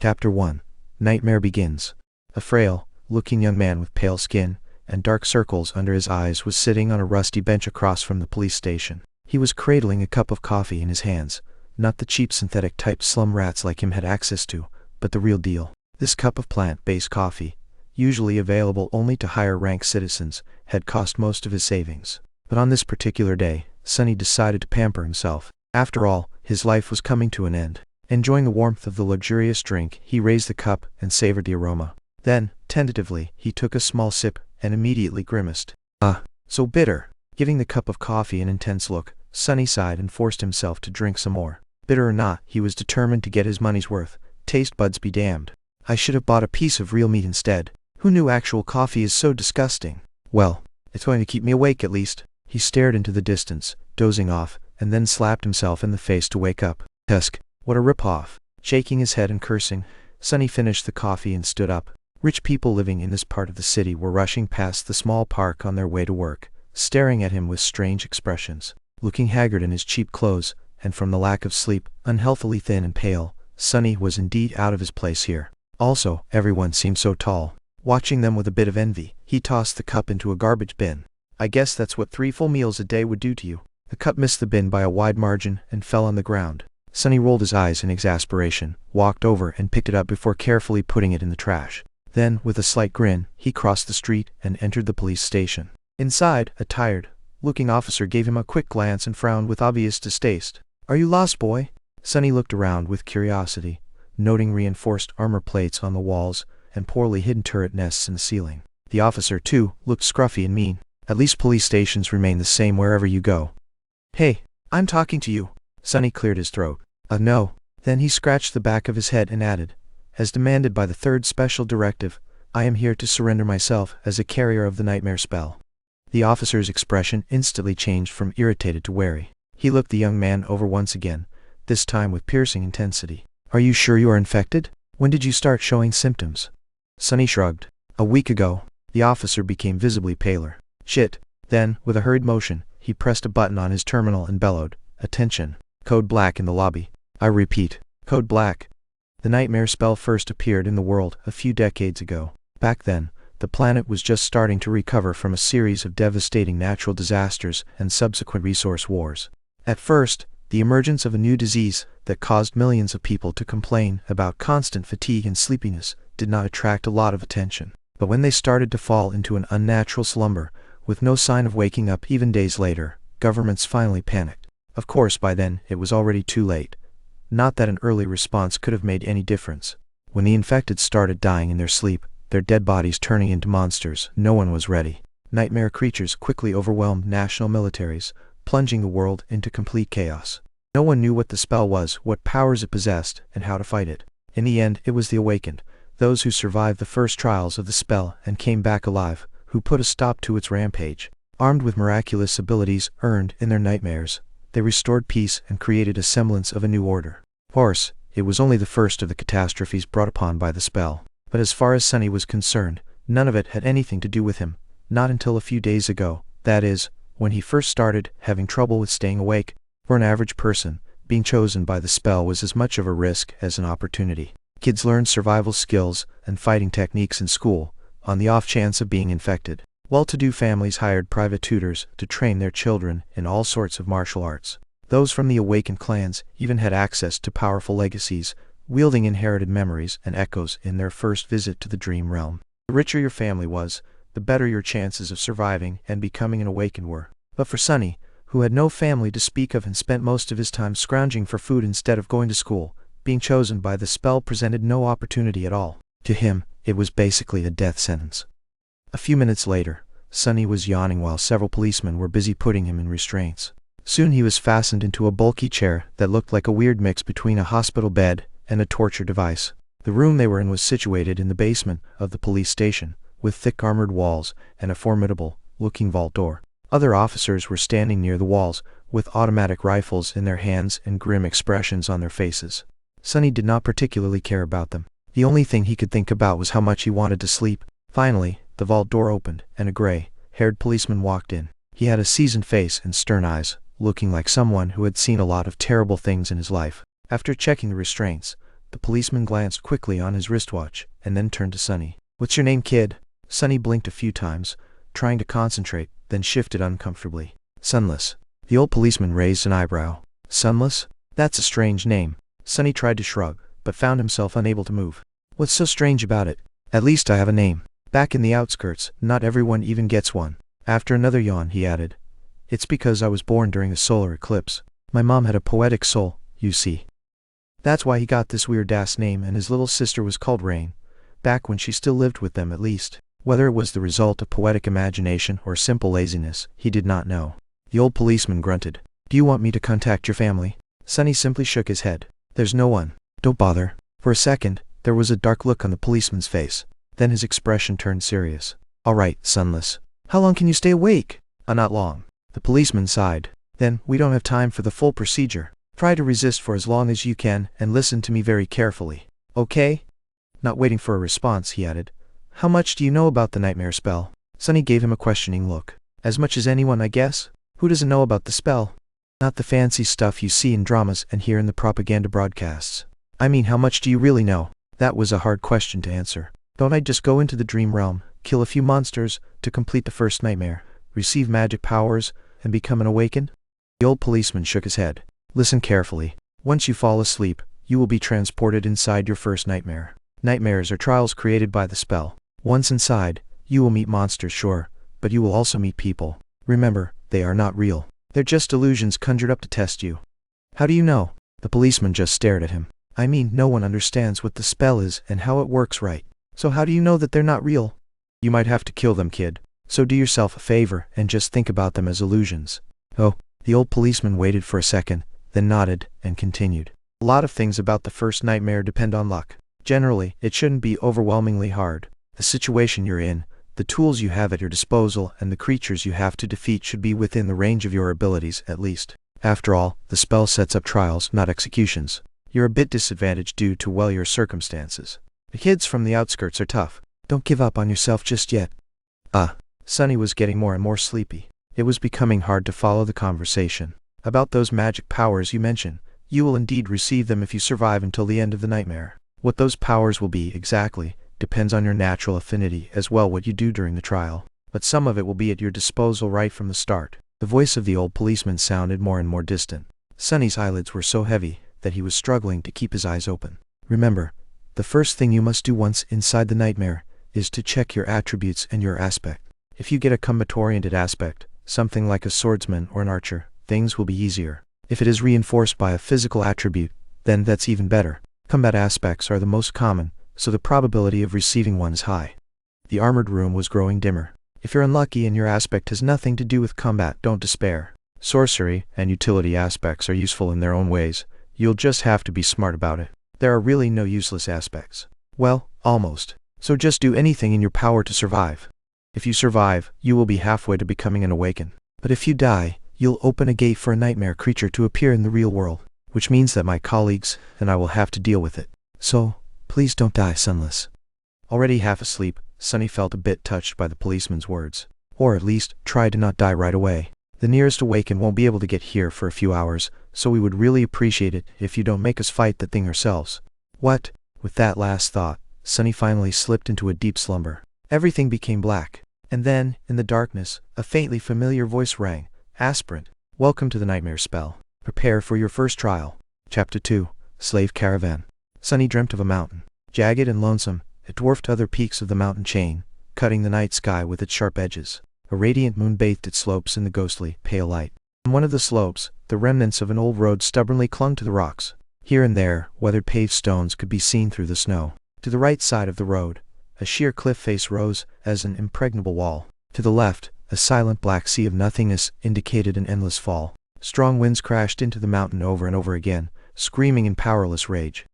Chapter 1. Nightmare begins. A frail-looking young man with pale skin and dark circles under his eyes was sitting on a rusty bench across from the police station. He was cradling a cup of coffee in his hands, not the cheap synthetic type slum rats like him had access to, but the real deal. This cup of plant-based coffee, usually available only to higher-ranked citizens, had cost most of his savings. But on this particular day, Sonny decided to pamper himself. After all, his life was coming to an end. Enjoying the warmth of the luxurious drink, he raised the cup and savored the aroma. Then, tentatively, he took a small sip and immediately grimaced. So bitter. Giving the cup of coffee an intense look, Sonny sighed and forced himself to drink some more. Bitter or not, he was determined to get his money's worth. Taste buds be damned. I should have bought a piece of real meat instead. Who knew actual coffee is so disgusting? Well, it's going to keep me awake at least. He stared into the distance, dozing off, and then slapped himself in the face to wake up. Tusk. What a rip-off. Shaking his head and cursing, Sonny finished the coffee and stood up. Rich people living in this part of the city were rushing past the small park on their way to work, staring at him with strange expressions. Looking haggard in his cheap clothes, and from the lack of sleep, unhealthily thin and pale, Sonny was indeed out of his place here. Also, everyone seemed so tall. Watching them with a bit of envy, he tossed the cup into a garbage bin. I guess that's what 3 full meals a day would do to you. The cup missed the bin by a wide margin and fell on the ground. Sonny rolled his eyes in exasperation, walked over and picked it up before carefully putting it in the trash. Then, with a slight grin, he crossed the street and entered the police station. Inside, a tired-looking officer gave him a quick glance and frowned with obvious distaste. Are you lost, boy? Sonny looked around with curiosity, noting reinforced armor plates on the walls and poorly hidden turret nests in the ceiling. The officer, too, looked scruffy and mean. At least police stations remain the same wherever you go. Hey, I'm talking to you. Sonny cleared his throat. No. Then he scratched the back of his head and added, as demanded by the 3rd Special Directive, I am here to surrender myself as a carrier of the nightmare spell. The officer's expression instantly changed from irritated to wary. He looked the young man over once again, this time with piercing intensity. Are you sure you are infected? When did you start showing symptoms? Sonny shrugged. A week ago. The officer became visibly paler. Shit. Then, with a hurried motion, he pressed a button on his terminal and bellowed, Attention. Code Black in the lobby. I repeat, Code Black. The nightmare spell first appeared in the world a few decades ago. Back then, the planet was just starting to recover from a series of devastating natural disasters and subsequent resource wars. At first, the emergence of a new disease that caused millions of people to complain about constant fatigue and sleepiness did not attract a lot of attention. But when they started to fall into an unnatural slumber, with no sign of waking up even days later, governments finally panicked. Of course, by then, it was already too late. Not that an early response could have made any difference. When the infected started dying in their sleep, their dead bodies turning into monsters, no one was ready. Nightmare creatures quickly overwhelmed national militaries, plunging the world into complete chaos. No one knew what the spell was, what powers it possessed, and how to fight it. In the end, it was the awakened, those who survived the first trials of the spell and came back alive, who put a stop to its rampage. Armed with miraculous abilities earned in their nightmares, they restored peace and created a semblance of a new order. Of course, it was only the first of the catastrophes brought upon by the spell. But as far as Sonny was concerned, none of it had anything to do with him, not until a few days ago, that is, when he first started having trouble with staying awake. For an average person, being chosen by the spell was as much of a risk as an opportunity. Kids learned survival skills and fighting techniques in school, on the off chance of being infected. Well-to-do families hired private tutors to train their children in all sorts of martial arts. Those from the awakened clans even had access to powerful legacies, wielding inherited memories and echoes in their first visit to the dream realm. The richer your family was, the better your chances of surviving and becoming an awakened were. But for Sonny, who had no family to speak of and spent most of his time scrounging for food instead of going to school, being chosen by the spell presented no opportunity at all. To him, it was basically a death sentence. A few minutes later, Sonny was yawning while several policemen were busy putting him in restraints. Soon he was fastened into a bulky chair that looked like a weird mix between a hospital bed and a torture device. The room they were in was situated in the basement of the police station, with thick armored walls and a formidable-looking vault door. Other officers were standing near the walls, with automatic rifles in their hands and grim expressions on their faces. Sonny did not particularly care about them. The only thing he could think about was how much he wanted to sleep. Finally, the vault door opened, and a gray-haired policeman walked in. He had a seasoned face and stern eyes, looking like someone who had seen a lot of terrible things in his life. After checking the restraints, The policeman glanced quickly on his wristwatch, and then turned to Sunny. "What's your name, kid?" Sunny blinked a few times, trying to concentrate, then shifted uncomfortably. "Sunless." The old policeman raised an eyebrow. "Sunless? That's a strange name." Sunny tried to shrug, but found himself unable to move. "What's so strange about it? At least I have a name. Back in the outskirts, not everyone even gets one." After another yawn, he added, "It's because I was born during a solar eclipse. My mom had a poetic soul, you see. That's why he got this weird-ass name, and his little sister was called Rain. Back when she still lived with them, at least. Whether it was the result of poetic imagination or simple laziness, he did not know." The old policeman grunted. "Do you want me to contact your family?" Sunny simply shook his head. "There's no one. Don't bother." For a second, there was a dark look on the policeman's face. Then his expression turned serious. "All right, Sunless. How long can you stay awake?" Not long." The policeman sighed. "Then, we don't have time for the full procedure. Try to resist for as long as you can, and listen to me very carefully. Okay?" Not waiting for a response, he added, "How much do you know about the nightmare spell?" Sunny gave him a questioning look. "As much as anyone, I guess. Who doesn't know about the spell? Not the fancy stuff you see in dramas and hear in the propaganda broadcasts. I mean, how much do you really know?" That was a hard question to answer. "Don't I just go into the dream realm, kill a few monsters, to complete the first nightmare, receive magic powers, and become an awakened?" The old policeman shook his head. "Listen carefully. Once you fall asleep, you will be transported inside your first nightmare. Nightmares are trials created by the spell. Once inside, you will meet monsters, sure, but you will also meet people. Remember, they are not real. They're just illusions conjured up to test you." "How do you know?" The policeman just stared at him. "I mean, no one understands what the spell is and how it works, right? So how do you know that they're not real?" "You might have to kill them, kid. So do yourself a favor and just think about them as illusions." "Oh." The old policeman waited for a second, then nodded, and continued. "A lot of things about the first nightmare depend on luck. Generally, it shouldn't be overwhelmingly hard. The situation you're in, the tools you have at your disposal, and the creatures you have to defeat should be within the range of your abilities, at least. After all, the spell sets up trials, not executions. You're a bit disadvantaged due to, well, your circumstances. The kids from the outskirts are tough. Don't give up on yourself just yet." Sunny was getting more and more sleepy. It was becoming hard to follow the conversation. "About those magic powers you mentioned, you will indeed receive them if you survive until the end of the nightmare. What those powers will be, exactly, depends on your natural affinity as well what you do during the trial. But some of it will be at your disposal right from the start." The voice of the old policeman sounded more and more distant. Sunny's eyelids were so heavy that he was struggling to keep his eyes open. "Remember, the first thing you must do once inside the nightmare is to check your attributes and your aspect. If you get a combat-oriented aspect, something like a swordsman or an archer, things will be easier. If it is reinforced by a physical attribute, then that's even better. Combat aspects are the most common, so the probability of receiving one is high." The armored room was growing dimmer. "If you're unlucky and your aspect has nothing to do with combat, don't despair. Sorcery and utility aspects are useful in their own ways. You'll just have to be smart about it. There are really no useless aspects. Well, almost. So just do anything in your power to survive. If you survive, you will be halfway to becoming an awakened. But if you die, you'll open a gate for a nightmare creature to appear in the real world, which means that my colleagues and I will have to deal with it. So, please don't die, Sunless." Already half asleep, Sunny felt a bit touched by the policeman's words. "Or at least, try to not die right away. The nearest awakened won't be able to get here for a few hours, so we would really appreciate it if you don't make us fight the thing ourselves." "What?" With that last thought, Sunny finally slipped into a deep slumber. Everything became black. And then, in the darkness, a faintly familiar voice rang. "Aspirant, welcome to the nightmare spell. Prepare for your first trial." Chapter 2, Slave Caravan. Sunny dreamt of a mountain. Jagged and lonesome, it dwarfed other peaks of the mountain chain, cutting the night sky with its sharp edges. A radiant moon bathed its slopes in the ghostly, pale light. On one of the slopes, the remnants of an old road stubbornly clung to the rocks. Here and there, weathered paved stones could be seen through the snow. To the right side of the road, a sheer cliff face rose as an impregnable wall. To the left, a silent black sea of nothingness indicated an endless fall. Strong winds crashed into the mountain over and over again, screaming in powerless rage.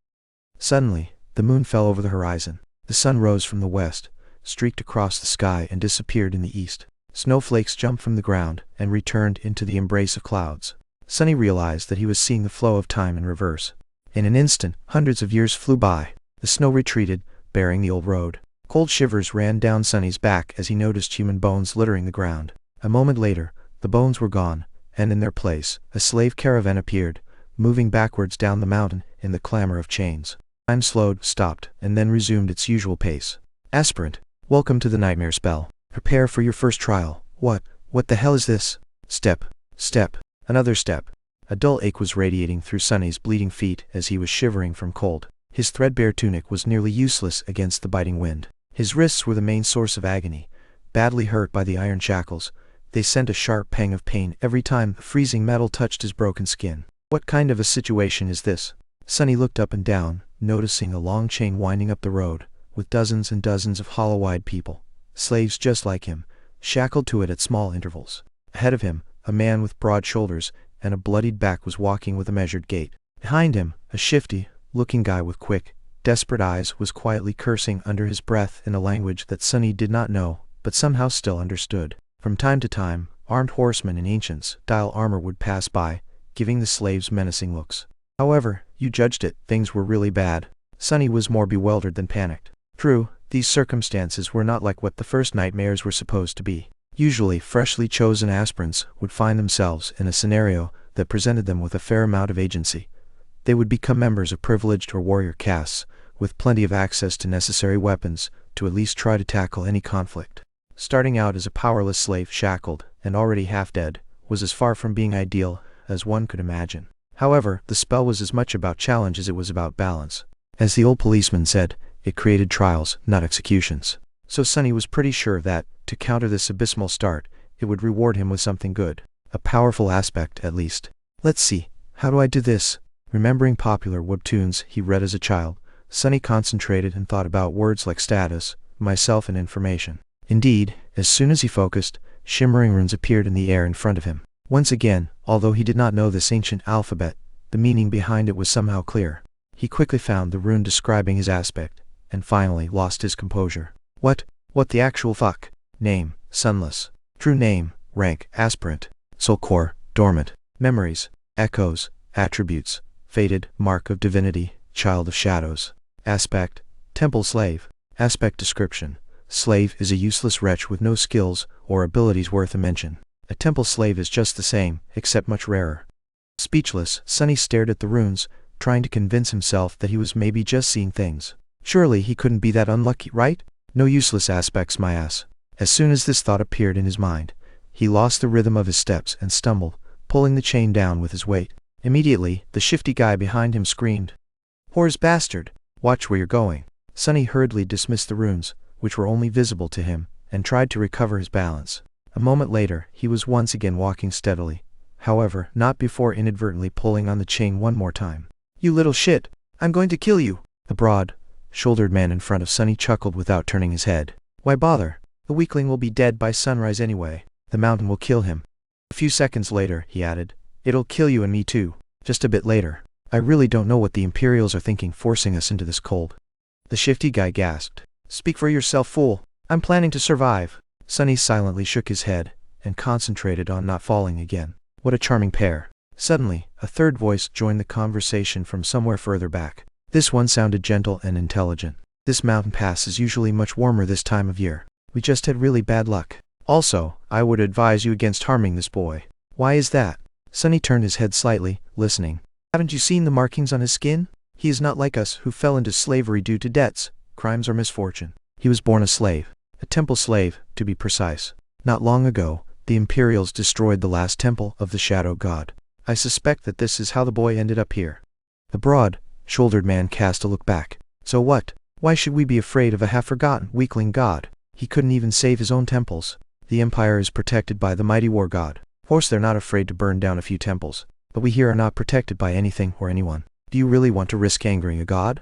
Suddenly, the moon fell over the horizon. The sun rose from the west, streaked across the sky and disappeared in the east. Snowflakes jumped from the ground and returned into the embrace of clouds. Sunny realized that he was seeing the flow of time in reverse. In an instant, hundreds of years flew by. The snow retreated, bearing the old road. Cold shivers ran down Sunny's back as he noticed human bones littering the ground. A moment later, the bones were gone, and in their place, a slave caravan appeared, moving backwards down the mountain in the clamor of chains. Time slowed, stopped, and then resumed its usual pace. Aspirant, welcome to the nightmare spell. Prepare for your first trial. What the hell is this? Step. Step. Another step. A dull ache was radiating through Sunny's bleeding feet as he was shivering from cold. His threadbare tunic was nearly useless against the biting wind. His wrists were the main source of agony. Badly hurt by the iron shackles, they sent a sharp pang of pain every time the freezing metal touched his broken skin. What kind of a situation is this? Sunny looked up and down, noticing a long chain winding up the road, with dozens and dozens of hollow-eyed people, slaves just like him, shackled to it at small intervals. Ahead of him, a man with broad shoulders and a bloodied back was walking with a measured gait. Behind him, a shifty-looking guy with quick, desperate eyes was quietly cursing under his breath in a language that Sunny did not know, but somehow still understood. From time to time, armed horsemen in ancient style armor would pass by, giving the slaves menacing looks. However, you judged it, things were really bad. Sunny was more bewildered than panicked. True, these circumstances were not like what the first nightmares were supposed to be. Usually, freshly chosen aspirants would find themselves in a scenario that presented them with a fair amount of agency. They would become members of privileged or warrior castes, with plenty of access to necessary weapons to at least try to tackle any conflict. Starting out as a powerless slave shackled and already half dead was as far from being ideal as one could imagine. However, the spell was as much about challenge as it was about balance. As the old policeman said, it created trials, not executions. So Sunny was pretty sure that, to counter this abysmal start, it would reward him with something good. A powerful aspect, at least. Let's see, how do I do this? Remembering popular webtoons he read as a child, Sunny concentrated and thought about words like status, myself and information. Indeed, as soon as he focused, shimmering runes appeared in the air in front of him. Once again, although he did not know this ancient alphabet, the meaning behind it was somehow clear. He quickly found the rune describing his aspect, and finally lost his composure. What the actual fuck? Name, sunless. True name, rank, aspirant. Soul core, dormant. Memories, echoes, attributes, fated, mark of divinity, child of shadows. Aspect, temple slave. Aspect description. Slave is a useless wretch with no skills or abilities worth a mention. A temple slave is just the same, except much rarer. Speechless, Sunny stared at the runes, trying to convince himself that he was maybe just seeing things. Surely he couldn't be that unlucky, right? No useless aspects, my ass. As soon as this thought appeared in his mind, he lost the rhythm of his steps and stumbled, pulling the chain down with his weight. Immediately, the shifty guy behind him screamed, "Whore's bastard! Watch where you're going." Sunny hurriedly dismissed the runes, which were only visible to him, and tried to recover his balance. A moment later, he was once again walking steadily. However, not before inadvertently pulling on the chain one more time. "You little shit! I'm going to kill you!" The broad-shouldered man in front of Sunny chuckled without turning his head. "Why bother? The weakling will be dead by sunrise anyway. The mountain will kill him." A few seconds later, he added, "It'll kill you and me too. Just a bit later. I really don't know what the Imperials are thinking forcing us into this cold." The shifty guy gasped. "Speak for yourself, fool. I'm planning to survive." Sunny silently shook his head, and concentrated on not falling again. What a charming pair. Suddenly, a third voice joined the conversation from somewhere further back. This one sounded gentle and intelligent. "This mountain pass is usually much warmer this time of year. We just had really bad luck. Also, I would advise you against harming this boy." "Why is that?" Sunny turned his head slightly, listening. "Haven't you seen the markings on his skin? He is not like us who fell into slavery due to debts, crimes or misfortune. He was born a slave. A temple slave, to be precise. Not long ago, the Imperials destroyed the last temple of the Shadow God. I suspect that this is how the boy ended up here." The broad-shouldered man cast a look back. "So what? Why should we be afraid of a half-forgotten, weakling god? He couldn't even save his own temples. The Empire is protected by the mighty war god. Of course they're not afraid to burn down a few temples, but we here are not protected by anything or anyone. Do you really want to risk angering a god?"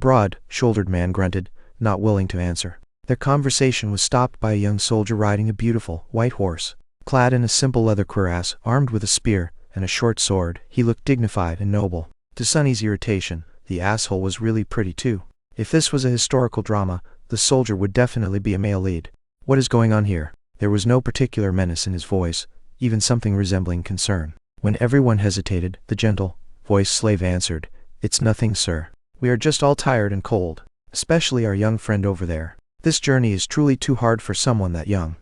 Broad-shouldered man grunted, not willing to answer. Their conversation was stopped by a young soldier riding a beautiful, white horse. Clad in a simple leather cuirass, armed with a spear and a short sword, he looked dignified and noble. To Sunny's irritation, the asshole was really pretty too. If this was a historical drama, the soldier would definitely be a male lead. "What is going on here?" There was no particular menace in his voice, even something resembling concern. When everyone hesitated, the gentle-voiced slave answered, "It's nothing, sir. We are just all tired and cold. Especially our young friend over there. This journey is truly too hard for someone that young."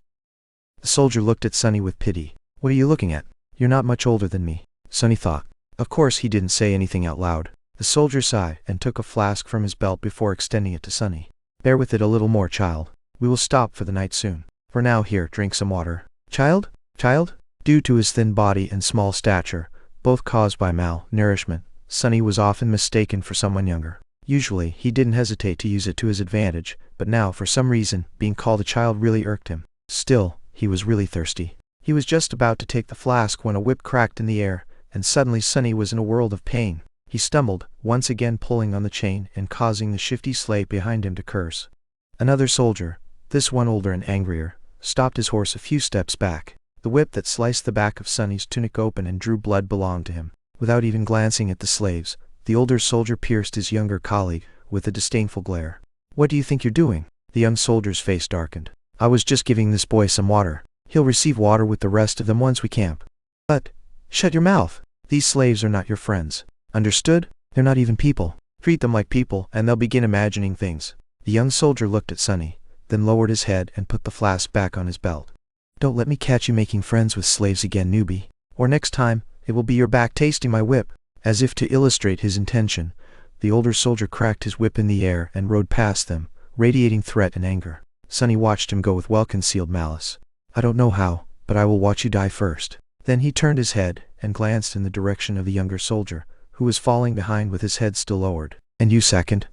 The soldier looked at Sunny with pity. "What are you looking at? You're not much older than me." Sunny thought. Of course he didn't say anything out loud. The soldier sighed and took a flask from his belt before extending it to Sunny. Bear with it a little more, child. We will stop for the night soon. For now, here, drink some water. Child? Child? Due to his thin body and small stature, both caused by malnourishment, Sunny was often mistaken for someone younger. Usually, he didn't hesitate to use it to his advantage, but now, for some reason, being called a child really irked him. Still, he was really thirsty. He was just about to take the flask when a whip cracked in the air, and suddenly Sunny was in a world of pain. He stumbled, once again pulling on the chain and causing the shifty slave behind him to curse. Another soldier, this one older and angrier, stopped his horse a few steps back. The whip that sliced the back of Sunny's tunic open and drew blood belonged to him. Without even glancing at the slaves, the older soldier pierced his younger colleague with a disdainful glare. What do you think you're doing? The young soldier's face darkened. I was just giving this boy some water. He'll receive water with the rest of them once we camp. But, shut your mouth. These slaves are not your friends. Understood? They're not even people. Treat them like people, and they'll begin imagining things. The young soldier looked at Sunny, then lowered his head and put the flask back on his belt. Don't let me catch you making friends with slaves again, newbie. Or next time, it will be your back tasting my whip. As if to illustrate his intention, the older soldier cracked his whip in the air and rode past them, radiating threat and anger. Sunny watched him go with well-concealed malice. I don't know how, but I will watch you die first. Then he turned his head and glanced in the direction of the younger soldier, who was falling behind with his head still lowered. And you second?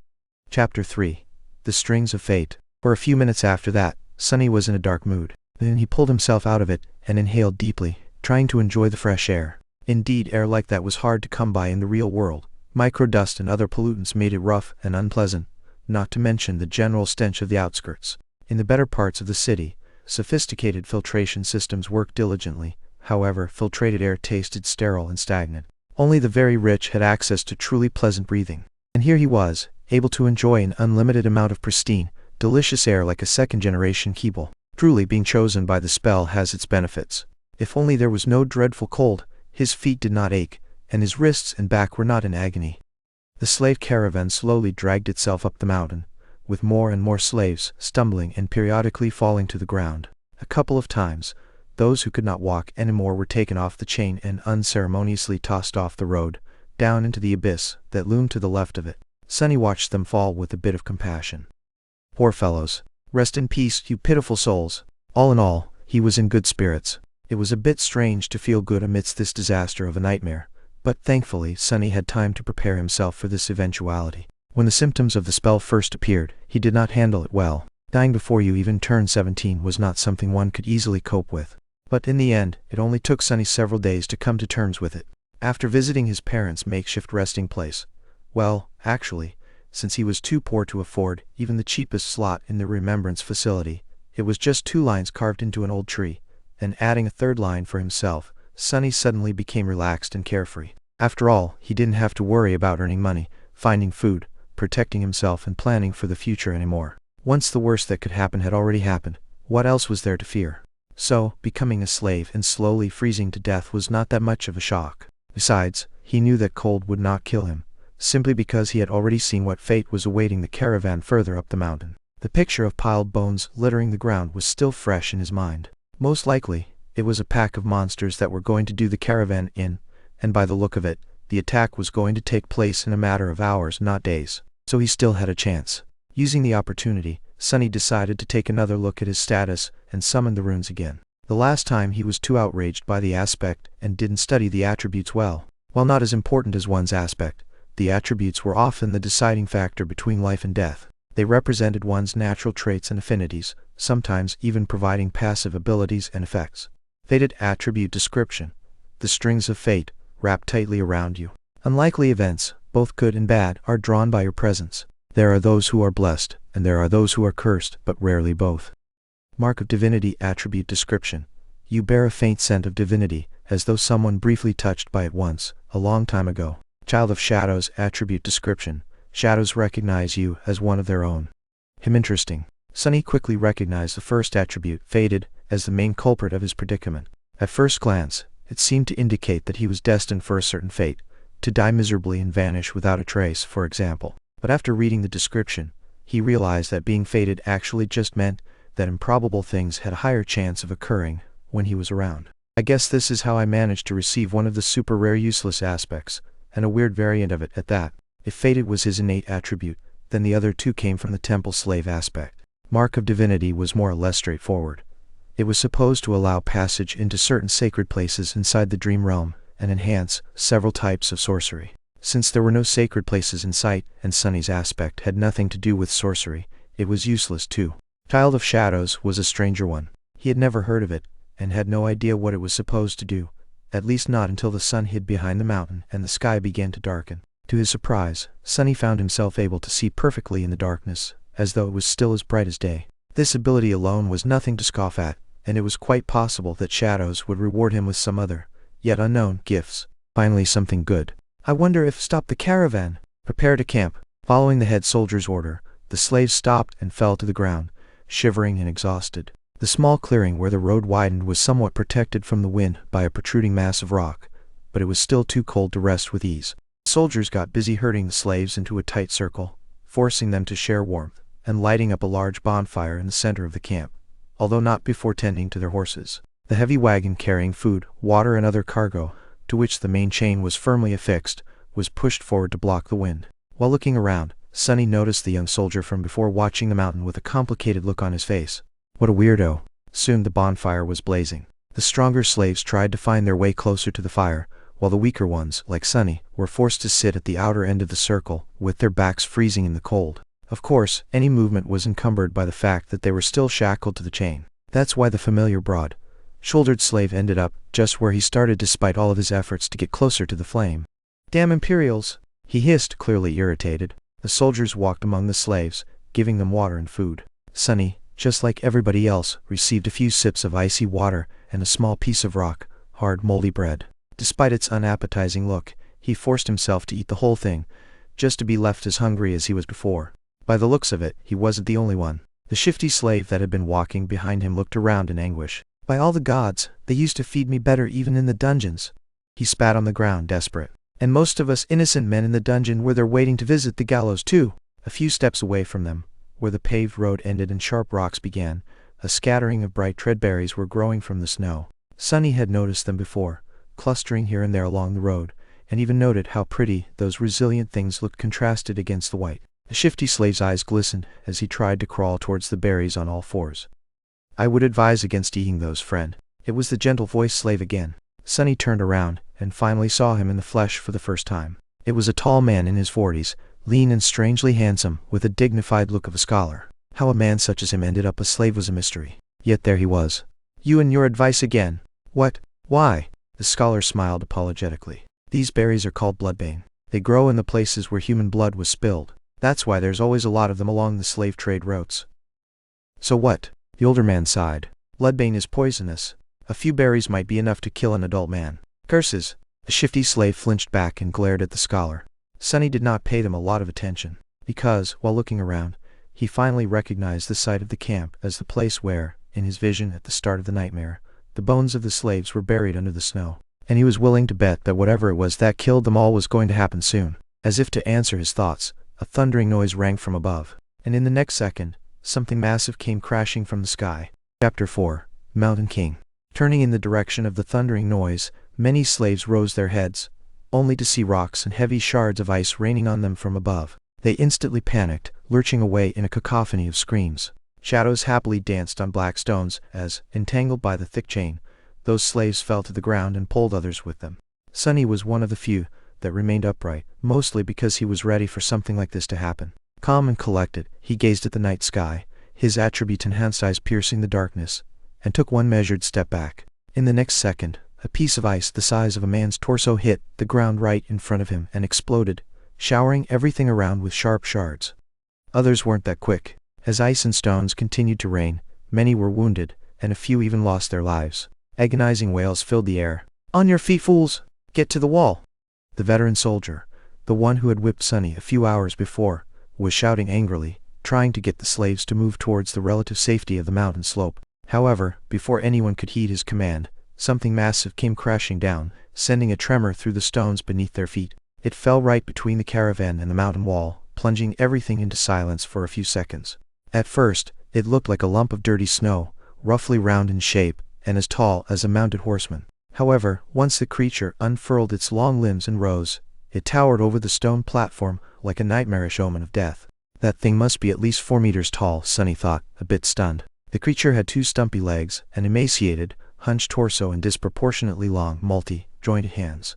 Chapter 3. The Strings of Fate. For a few minutes after that, Sunny was in a dark mood. Then he pulled himself out of it and inhaled deeply, trying to enjoy the fresh air. Indeed, air like that was hard to come by in the real world. Microdust and other pollutants made it rough and unpleasant, not to mention the general stench of the outskirts. In the better parts of the city, sophisticated filtration systems worked diligently. However, filtrated air tasted sterile and stagnant. Only the very rich had access to truly pleasant breathing. And here he was, able to enjoy an unlimited amount of pristine, delicious air like a second-generation Keeble. Truly, being chosen by the spell has its benefits. If only there was no dreadful cold, his feet did not ache, and his wrists and back were not in agony. The slave caravan slowly dragged itself up the mountain, with more and more slaves stumbling and periodically falling to the ground. A couple of times, those who could not walk anymore were taken off the chain and unceremoniously tossed off the road, down into the abyss that loomed to the left of it. Sunny watched them fall with a bit of compassion. Poor fellows. Rest in peace, you pitiful souls. All in all, he was in good spirits. It was a bit strange to feel good amidst this disaster of a nightmare, but thankfully Sunny had time to prepare himself for this eventuality. When the symptoms of the spell first appeared, he did not handle it well. Dying before you even turned 17 was not something one could easily cope with. But in the end, it only took Sunny several days to come to terms with it. After visiting his parents' makeshift resting place, well, actually, since he was too poor to afford even the cheapest slot in the remembrance facility, it was just 2 lines carved into an old tree, and adding a 3rd line for himself, Sunny suddenly became relaxed and carefree. After all, he didn't have to worry about earning money, finding food, protecting himself and planning for the future anymore. Once the worst that could happen had already happened, what else was there to fear? So, becoming a slave and slowly freezing to death was not that much of a shock. Besides, he knew that cold would not kill him, simply because he had already seen what fate was awaiting the caravan further up the mountain. The picture of piled bones littering the ground was still fresh in his mind. Most likely, it was a pack of monsters that were going to do the caravan in, and by the look of it, the attack was going to take place in a matter of hours, not days. So he still had a chance. Using the opportunity, Sunny decided to take another look at his status and summon the runes again. The last time he was too outraged by the aspect and didn't study the attributes well. While not as important as one's aspect, the attributes were often the deciding factor between life and death. They represented one's natural traits and affinities, sometimes even providing passive abilities and effects. Fated attribute description. The strings of fate, wrapped tightly around you. Unlikely events, both good and bad, are drawn by your presence. There are those who are blessed, and there are those who are cursed, but rarely both. Mark of divinity attribute description. You bear a faint scent of divinity, as though someone briefly touched by it once, a long time ago. Child of shadows attribute description. Shadows recognize you as one of their own. Interesting. Sunny quickly recognized the first attribute, fated, as the main culprit of his predicament. At first glance, it seemed to indicate that he was destined for a certain fate, to die miserably and vanish without a trace, for example. But after reading the description, he realized that being fated actually just meant that improbable things had a higher chance of occurring when he was around. I guess this is how I managed to receive one of the super rare useless aspects, and a weird variant of it at that. If fated was his innate attribute, then the other two came from the temple slave aspect. Mark of divinity was more or less straightforward. It was supposed to allow passage into certain sacred places inside the dream realm, and enhance several types of sorcery. Since there were no sacred places in sight, and Sunny's aspect had nothing to do with sorcery, it was useless too. Child of Shadows was a stranger one. He had never heard of it, and had no idea what it was supposed to do, at least not until the sun hid behind the mountain and the sky began to darken. To his surprise, Sunny found himself able to see perfectly in the darkness, as though it was still as bright as day. This ability alone was nothing to scoff at, and it was quite possible that Shadows would reward him with some other, yet unknown, gifts. Finally something good. I wonder if stop the caravan. Prepare to camp. Following the head soldier's order, the slaves stopped and fell to the ground, shivering and exhausted. The small clearing where the road widened was somewhat protected from the wind by a protruding mass of rock, but it was still too cold to rest with ease. The soldiers got busy herding the slaves into a tight circle, forcing them to share warmth, and lighting up a large bonfire in the center of the camp, although not before tending to their horses. The heavy wagon carrying food, water and other cargo, to which the main chain was firmly affixed, was pushed forward to block the wind. While looking around, Sunny noticed the young soldier from before watching the mountain with a complicated look on his face. What a weirdo. Soon the bonfire was blazing. The stronger slaves tried to find their way closer to the fire, while the weaker ones, like Sunny, were forced to sit at the outer end of the circle, with their backs freezing in the cold. Of course, any movement was encumbered by the fact that they were still shackled to the chain. That's why the familiar broad-shouldered slave ended up just where he started despite all of his efforts to get closer to the flame. Damn Imperials! He hissed, clearly irritated. The soldiers walked among the slaves, giving them water and food. Sunny, just like everybody else, received a few sips of icy water and a small piece of rock, hard moldy bread. Despite its unappetizing look, he forced himself to eat the whole thing, just to be left as hungry as he was before. By the looks of it, he wasn't the only one. The shifty slave that had been walking behind him looked around in anguish. By all the gods, they used to feed me better even in the dungeons. He spat on the ground, desperate. And most of us innocent men in the dungeon were there waiting to visit the gallows too. A few steps away from them, where the paved road ended and sharp rocks began, a scattering of bright treadberries were growing from the snow. Sunny had noticed them before, clustering here and there along the road, and even noted how pretty those resilient things looked contrasted against the white. The shifty slave's eyes glistened as he tried to crawl towards the berries on all fours. I would advise against eating those, friend. It was the gentle-voiced slave again. Sunny turned around, and finally saw him in the flesh for the first time. It was a tall man in his 40s, lean and strangely handsome, with a dignified look of a scholar. How a man such as him ended up a slave was a mystery. Yet there he was. You and your advice again. What? Why? The scholar smiled apologetically. These berries are called bloodbane. They grow in the places where human blood was spilled. That's why there's always a lot of them along the slave trade routes. So what? The older man sighed. Bloodbane is poisonous. A few berries might be enough to kill an adult man. Curses! The shifty slave flinched back and glared at the scholar. Sunny did not pay them a lot of attention, because, while looking around, he finally recognized the site of the camp as the place where, in his vision at the start of the nightmare, the bones of the slaves were buried under the snow. And he was willing to bet that whatever it was that killed them all was going to happen soon. As if to answer his thoughts, a thundering noise rang from above, and in the next second, something massive came crashing from the sky. Chapter 4, Mountain King. Turning in the direction of the thundering noise, many slaves rose their heads, only to see rocks and heavy shards of ice raining on them from above. They instantly panicked, lurching away in a cacophony of screams. Shadows happily danced on black stones as, entangled by the thick chain, those slaves fell to the ground and pulled others with them. Sunny was one of the few that remained upright, mostly because he was ready for something like this to happen. Calm and collected, he gazed at the night sky, his attribute-enhanced eyes piercing the darkness, and took one measured step back. In the next second, a piece of ice the size of a man's torso hit the ground right in front of him and exploded, showering everything around with sharp shards. Others weren't that quick. As ice and stones continued to rain, many were wounded, and a few even lost their lives. Agonizing wails filled the air. On your feet, fools! Get to the wall! The veteran soldier, the one who had whipped Sunny a few hours before, was shouting angrily, trying to get the slaves to move towards the relative safety of the mountain slope. However, before anyone could heed his command, something massive came crashing down, sending a tremor through the stones beneath their feet. It fell right between the caravan and the mountain wall, plunging everything into silence for a few seconds. At first, it looked like a lump of dirty snow, roughly round in shape, and as tall as a mounted horseman. However, once the creature unfurled its long limbs and rose, It towered over the stone platform like a nightmarish omen of death. That thing must be at least 4 meters tall, Sunny thought, a bit stunned. The creature had 2 stumpy legs, an emaciated, hunched torso and disproportionately long, multi-jointed hands.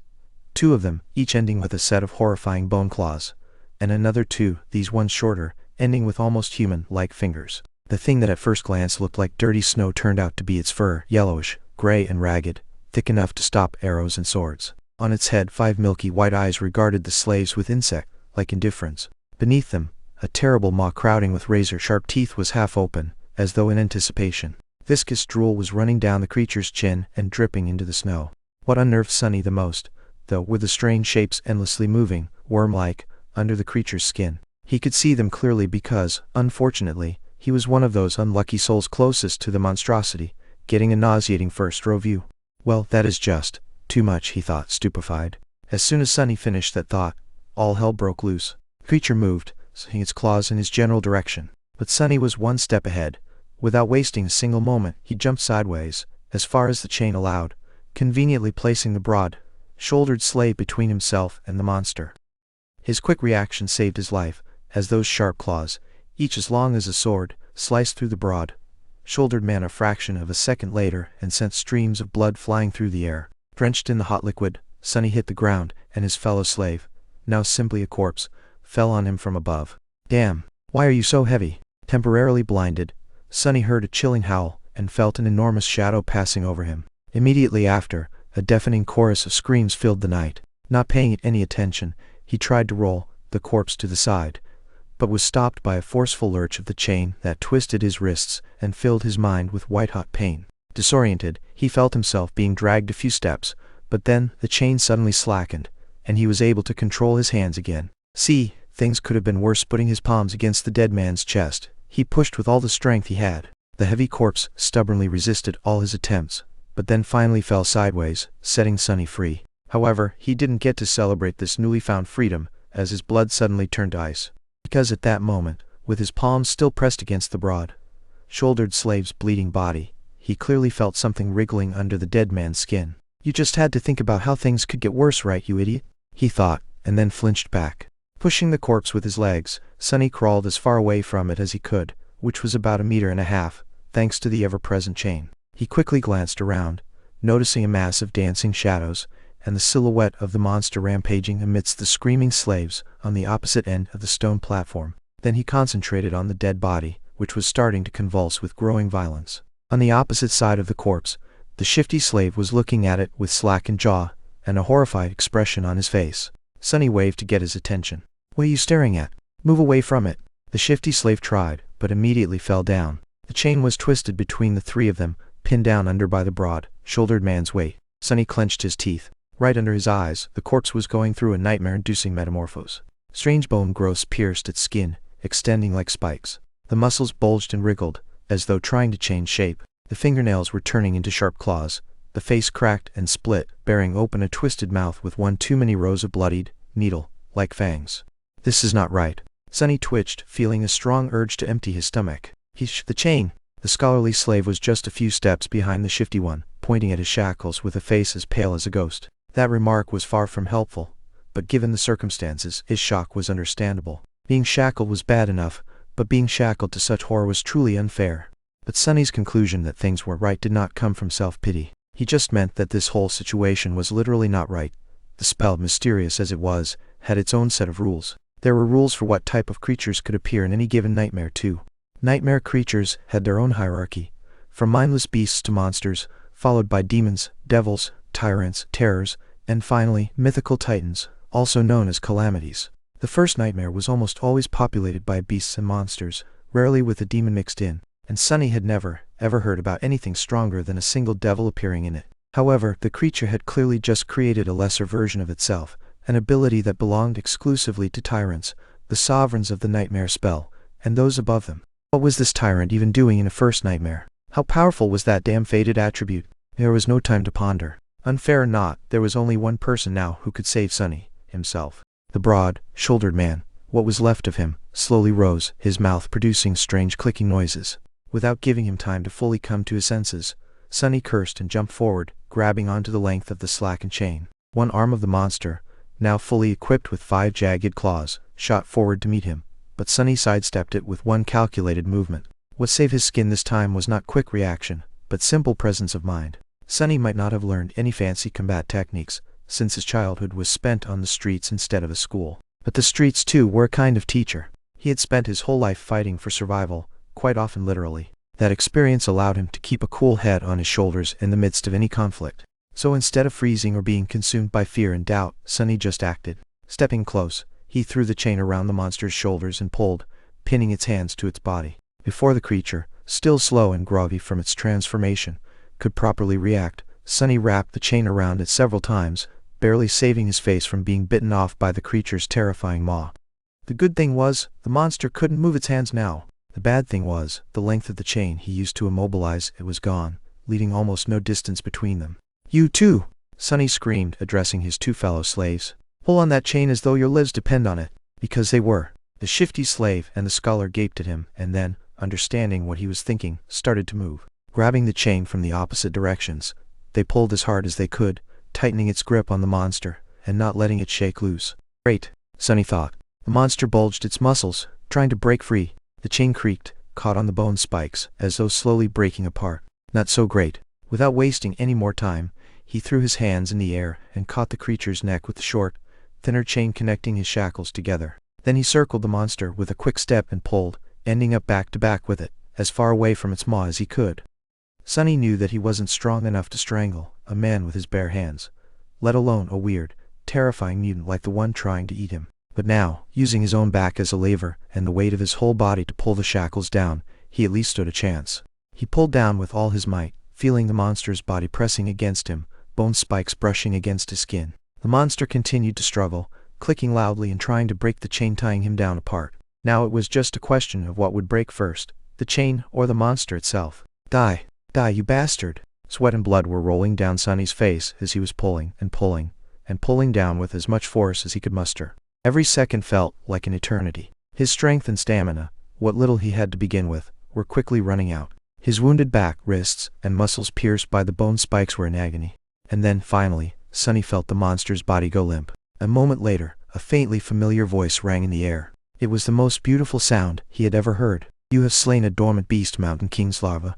2 of them, each ending with a set of horrifying bone claws. And another 2, these ones shorter, ending with almost human-like fingers. The thing that at first glance looked like dirty snow turned out to be its fur, yellowish, gray and ragged, thick enough to stop arrows and swords. On its head 5 milky white eyes regarded the slaves with insect-like indifference. Beneath them, a terrible maw crowding with razor-sharp teeth was half open, as though in anticipation. Viscous drool was running down the creature's chin and dripping into the snow. What unnerved Sunny the most, though, were the strange shapes endlessly moving, worm-like, under the creature's skin. He could see them clearly because, unfortunately, he was one of those unlucky souls closest to the monstrosity, getting a nauseating first-row view. Well, that is just too much, he thought, stupefied. As soon as Sunny finished that thought, all hell broke loose. The creature moved, swinging its claws in his general direction. But Sunny was 1 step ahead. Without wasting a single moment, he jumped sideways, as far as the chain allowed, conveniently placing the broad-shouldered slave between himself and the monster. His quick reaction saved his life, as those sharp claws, each as long as a sword, sliced through the broad-shouldered man a fraction of a second later and sent streams of blood flying through the air. Drenched in the hot liquid, Sunny hit the ground, and his fellow slave, now simply a corpse, fell on him from above. Damn! Why are you so heavy? Temporarily blinded, Sunny heard a chilling howl and felt an enormous shadow passing over him. Immediately after, a deafening chorus of screams filled the night. Not paying it any attention, he tried to roll the corpse to the side, but was stopped by a forceful lurch of the chain that twisted his wrists and filled his mind with white-hot pain. Disoriented, he felt himself being dragged a few steps, but then the chain suddenly slackened, and he was able to control his hands again. See, things could have been worse. Putting his palms against the dead man's chest, he pushed with all the strength he had. The heavy corpse stubbornly resisted all his attempts, but then finally fell sideways, setting Sunny free. However, he didn't get to celebrate this newly found freedom, as his blood suddenly turned to ice. Because at that moment, with his palms still pressed against the broad-shouldered slave's bleeding body, he clearly felt something wriggling under the dead man's skin. You just had to think about how things could get worse, right, you idiot? He thought, and then flinched back. Pushing the corpse with his legs, Sunny crawled as far away from it as he could, which was about 1.5 meters, thanks to the ever-present chain. He quickly glanced around, noticing a mass of dancing shadows, and the silhouette of the monster rampaging amidst the screaming slaves on the opposite end of the stone platform. Then he concentrated on the dead body, which was starting to convulse with growing violence. On the opposite side of the corpse, the shifty slave was looking at it with slackened jaw and a horrified expression on his face. Sunny waved to get his attention. What are you staring at? Move away from it. The shifty slave tried, but immediately fell down. The chain was twisted between the 3 of them, pinned down under by the broad-shouldered man's weight. Sunny clenched his teeth. Right under his eyes, the corpse was going through a nightmare-inducing metamorphose. Strange bone growths pierced its skin, extending like spikes. The muscles bulged and wriggled, as though trying to change shape. The fingernails were turning into sharp claws. The face cracked and split, bearing open a twisted mouth with one too many rows of bloodied, needle-like fangs. This is not right. Sunny twitched, feeling a strong urge to empty his stomach. The chain! The scholarly slave was just a few steps behind the shifty one, pointing at his shackles with a face as pale as a ghost. That remark was far from helpful, but given the circumstances, his shock was understandable. Being shackled was bad enough, but being shackled to such horror was truly unfair. But Sunny's conclusion that things were right did not come from self-pity. He just meant that this whole situation was literally not right. The spell, mysterious as it was, had its own set of rules. There were rules for what type of creatures could appear in any given nightmare too. Nightmare creatures had their own hierarchy, from mindless beasts to monsters, followed by demons, devils, tyrants, terrors, and finally, mythical titans, also known as calamities. The first nightmare was almost always populated by beasts and monsters, rarely with a demon mixed in, and Sunny had never, ever heard about anything stronger than a single devil appearing in it. However, the creature had clearly just created a lesser version of itself, an ability that belonged exclusively to tyrants, the sovereigns of the nightmare spell, and those above them. What was this tyrant even doing in a first nightmare? How powerful was that damn fated attribute? There was no time to ponder. Unfair or not, there was only one person now who could save Sunny, himself. The broad-shouldered man, what was left of him, slowly rose, his mouth producing strange clicking noises. Without giving him time to fully come to his senses, Sunny cursed and jumped forward, grabbing onto the length of the slackened chain. One arm of the monster, now fully equipped with 5 jagged claws, shot forward to meet him, but Sunny sidestepped it with one calculated movement. What saved his skin this time was not quick reaction, but simple presence of mind. Sunny might not have learned any fancy combat techniques, since his childhood was spent on the streets instead of a school. But the streets too were a kind of teacher. He had spent his whole life fighting for survival, quite often literally. That experience allowed him to keep a cool head on his shoulders in the midst of any conflict. So instead of freezing or being consumed by fear and doubt, Sunny just acted. Stepping close, he threw the chain around the monster's shoulders and pulled, pinning its hands to its body. Before the creature, still slow and groggy from its transformation, could properly react, Sunny wrapped the chain around it several times, barely saving his face from being bitten off by the creature's terrifying maw. The good thing was, the monster couldn't move its hands now. The bad thing was, the length of the chain he used to immobilize it was gone, leaving almost no distance between them. "You too!" Sunny screamed, addressing his 2 fellow slaves. "Pull on that chain as though your lives depend on it." Because they were. The shifty slave and the scholar gaped at him, and then, understanding what he was thinking, started to move. Grabbing the chain from the opposite directions, they pulled as hard as they could, tightening its grip on the monster, and not letting it shake loose. Great, Sunny thought. The monster bulged its muscles, trying to break free. The chain creaked, caught on the bone spikes, as though slowly breaking apart. Not so great. Without wasting any more time, he threw his hands in the air and caught the creature's neck with the short, thinner chain connecting his shackles together. Then he circled the monster with a quick step and pulled, ending up back to back with it, as far away from its maw as he could. Sunny knew that he wasn't strong enough to strangle a man with his bare hands, let alone a weird, terrifying mutant like the one trying to eat him. But now, using his own back as a lever and the weight of his whole body to pull the shackles down, he at least stood a chance. He pulled down with all his might, feeling the monster's body pressing against him, bone spikes brushing against his skin. The monster continued to struggle, clicking loudly and trying to break the chain tying him down apart. Now it was just a question of what would break first, the chain or the monster itself. "Die! Die, you bastard!" Sweat and blood were rolling down Sunny's face as he was pulling and pulling, and pulling down with as much force as he could muster. Every second felt like an eternity. His strength and stamina, what little he had to begin with, were quickly running out. His wounded back, wrists, and muscles pierced by the bone spikes were in agony. And then, finally, Sunny felt the monster's body go limp. A moment later, a faintly familiar voice rang in the air. It was the most beautiful sound he had ever heard. "You have slain a dormant beast, Mountain King's larva."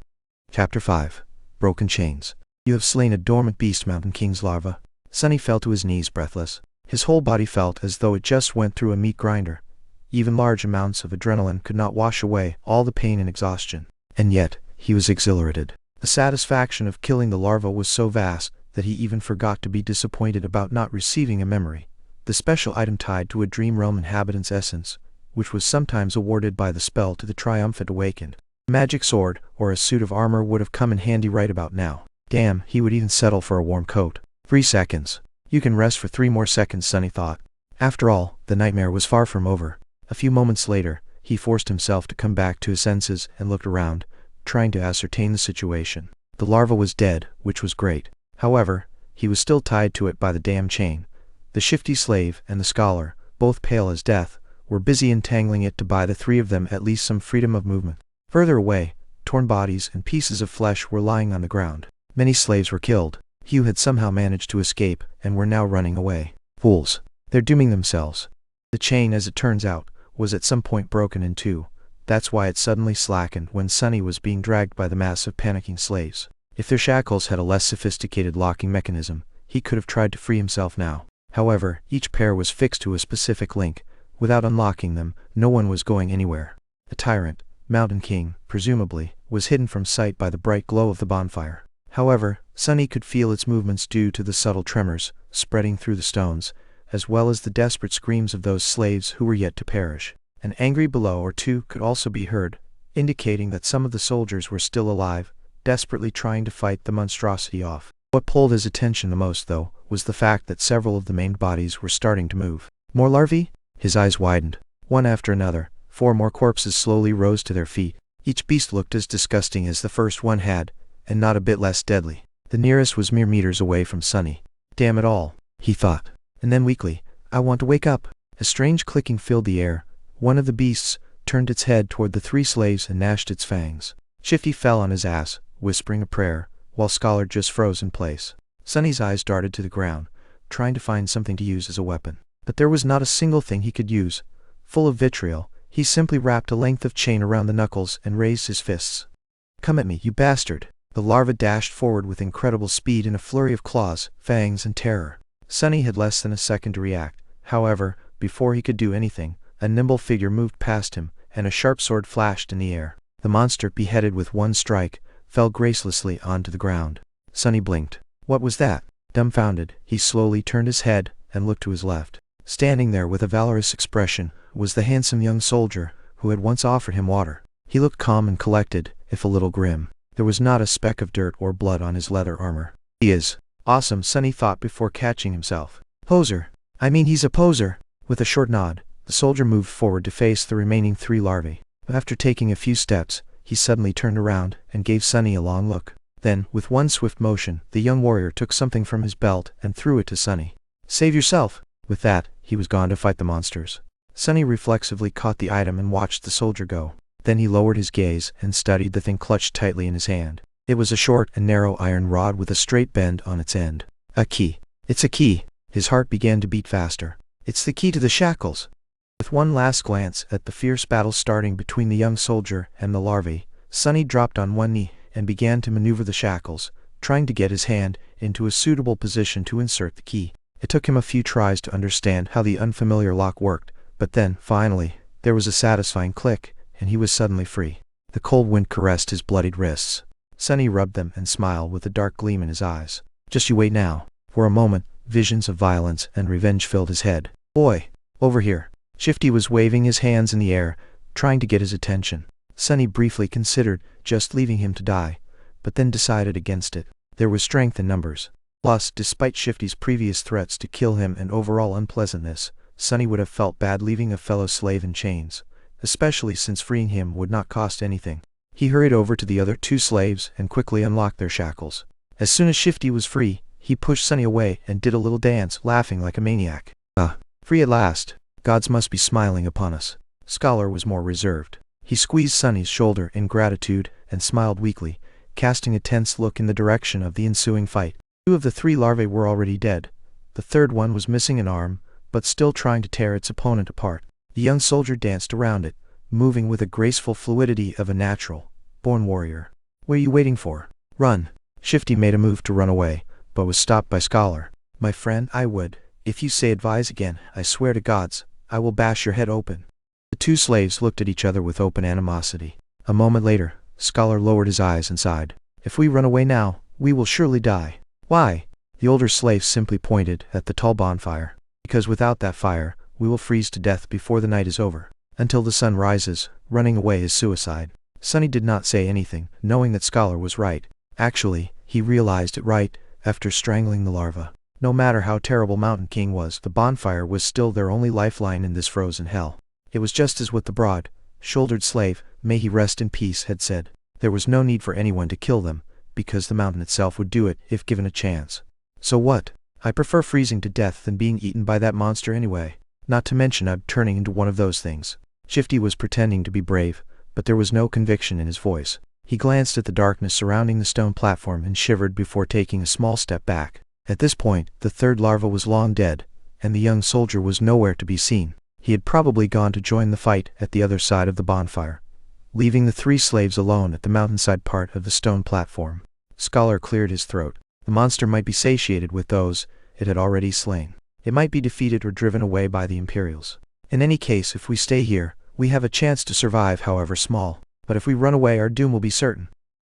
Chapter 5. Broken Chains. "You have slain a dormant beast, Mountain King's larva." Sunny fell to his knees breathless. His whole body felt as though it just went through a meat grinder. Even large amounts of adrenaline could not wash away all the pain and exhaustion. And yet, he was exhilarated. The satisfaction of killing the larva was so vast that he even forgot to be disappointed about not receiving a memory, the special item tied to a dream realm inhabitant's essence, which was sometimes awarded by the spell to the triumphant awakened. A magic sword or a suit of armor would have come in handy right about now. Damn, he would even settle for a warm coat. 3 seconds. You can rest for 3 more seconds, Sunny thought. After all, the nightmare was far from over. A few moments later, he forced himself to come back to his senses and looked around, trying to ascertain the situation. The larva was dead, which was great. However, he was still tied to it by the damn chain. The shifty slave and the scholar, both pale as death, were busy entangling it to buy the 3 of them at least some freedom of movement. Further away, torn bodies and pieces of flesh were lying on the ground. Many slaves were killed. Few had somehow managed to escape and were now running away. Fools. They're dooming themselves. The chain, as it turns out, was at some point broken in 2. That's why it suddenly slackened when Sunny was being dragged by the mass of panicking slaves. If their shackles had a less sophisticated locking mechanism, he could have tried to free himself now. However, each pair was fixed to a specific link. Without unlocking them, no one was going anywhere. The tyrant, Mountain King, presumably, was hidden from sight by the bright glow of the bonfire. However, Sunny could feel its movements due to the subtle tremors spreading through the stones, as well as the desperate screams of those slaves who were yet to perish. An angry bellow or 2 could also be heard, indicating that some of the soldiers were still alive, desperately trying to fight the monstrosity off. What pulled his attention the most, though, was the fact that several of the maimed bodies were starting to move. More larvae? His eyes widened. One after another, 4 more corpses slowly rose to their feet. Each beast looked as disgusting as the first one had, and not a bit less deadly. The nearest was mere meters away from Sunny. Damn it all, he thought. And then weakly, I want to wake up. A strange clicking filled the air. One of the beasts turned its head toward the 3 slaves and gnashed its fangs. Shifty fell on his ass, whispering a prayer, while Scholar just froze in place. Sunny's eyes darted to the ground, trying to find something to use as a weapon. But there was not a single thing he could use. Full of vitriol, he simply wrapped a length of chain around the knuckles and raised his fists. "Come at me, you bastard!" The larva dashed forward with incredible speed in a flurry of claws, fangs, and terror. Sunny had less than a second to react. However, before he could do anything, a nimble figure moved past him, and a sharp sword flashed in the air. The monster, beheaded with one strike, fell gracelessly onto the ground. Sunny blinked. What was that? Dumbfounded, he slowly turned his head and looked to his left. Standing there with a valorous expression was the handsome young soldier who had once offered him water. He looked calm and collected, if a little grim. There was not a speck of dirt or blood on his leather armor. "He is awesome," Sunny thought before catching himself. "Poser. I mean, he's a poser." With a short nod, the soldier moved forward to face the remaining 3 larvae. After taking a few steps, he suddenly turned around and gave Sunny a long look. Then, with one swift motion, the young warrior took something from his belt and threw it to Sunny. "Save yourself!" With that, he was gone to fight the monsters. Sunny reflexively caught the item and watched the soldier go. Then he lowered his gaze and studied the thing clutched tightly in his hand. It was a short and narrow iron rod with a straight bend on its end. A key. "It's a key." His heart began to beat faster. "It's the key to the shackles." With one last glance at the fierce battle starting between the young soldier and the larvae, Sunny dropped on one knee and began to maneuver the shackles, trying to get his hand into a suitable position to insert the key. It took him a few tries to understand how the unfamiliar lock worked, but then, finally, there was a satisfying click, and he was suddenly free. The cold wind caressed his bloodied wrists. Sunny rubbed them and smiled with a dark gleam in his eyes. "Just you wait now." For a moment, visions of violence and revenge filled his head. "Boy, over here." Shifty was waving his hands in the air, trying to get his attention. Sunny briefly considered just leaving him to die, but then decided against it. There was strength in numbers. Plus, despite Shifty's previous threats to kill him and overall unpleasantness, Sunny would have felt bad leaving a fellow slave in chains, especially since freeing him would not cost anything. He hurried over to the other 2 slaves and quickly unlocked their shackles. As soon as Shifty was free, he pushed Sunny away and did a little dance, laughing like a maniac. Free at last. Gods must be smiling upon us." Scholar was more reserved. He squeezed Sunny's shoulder in gratitude and smiled weakly, casting a tense look in the direction of the ensuing fight. 2 of the 3 larvae were already dead. The third one was missing an arm, but still trying to tear its opponent apart. The young soldier danced around it, moving with a graceful fluidity of a natural-born warrior. "What are you waiting for? Run!" Shifty made a move to run away, but was stopped by Scholar. "My friend, I would. If you say advise again, I swear to gods, I will bash your head open." The 2 slaves looked at each other with open animosity. A moment later, Scholar lowered his eyes and sighed. "If we run away now, we will surely die." "Why?" The older slave simply pointed at the tall bonfire. "Because without that fire, we will freeze to death before the night is over. Until the sun rises, running away is suicide." Sunny did not say anything, knowing that Scholar was right. Actually, he realized it right after strangling the larva. No matter how terrible Mountain King was, the bonfire was still their only lifeline in this frozen hell. It was just as what the broad-shouldered slave, may he rest in peace, had said. There was no need for anyone to kill them, because the mountain itself would do it if given a chance. So what? I prefer freezing to death than being eaten by that monster anyway. Not to mention I'm turning into one of those things. Shifty was pretending to be brave, but there was no conviction in his voice. He glanced at the darkness surrounding the stone platform and shivered before taking a small step back. At this point, the 3rd larva was long dead, and the young soldier was nowhere to be seen. He had probably gone to join the fight at the other side of the bonfire, leaving the 3 slaves alone at the mountainside part of the stone platform. Scholar cleared his throat. The monster might be satiated with those it had already slain. It might be defeated or driven away by the Imperials. In any case, if we stay here, we have a chance to survive, however small. But if we run away, our doom will be certain.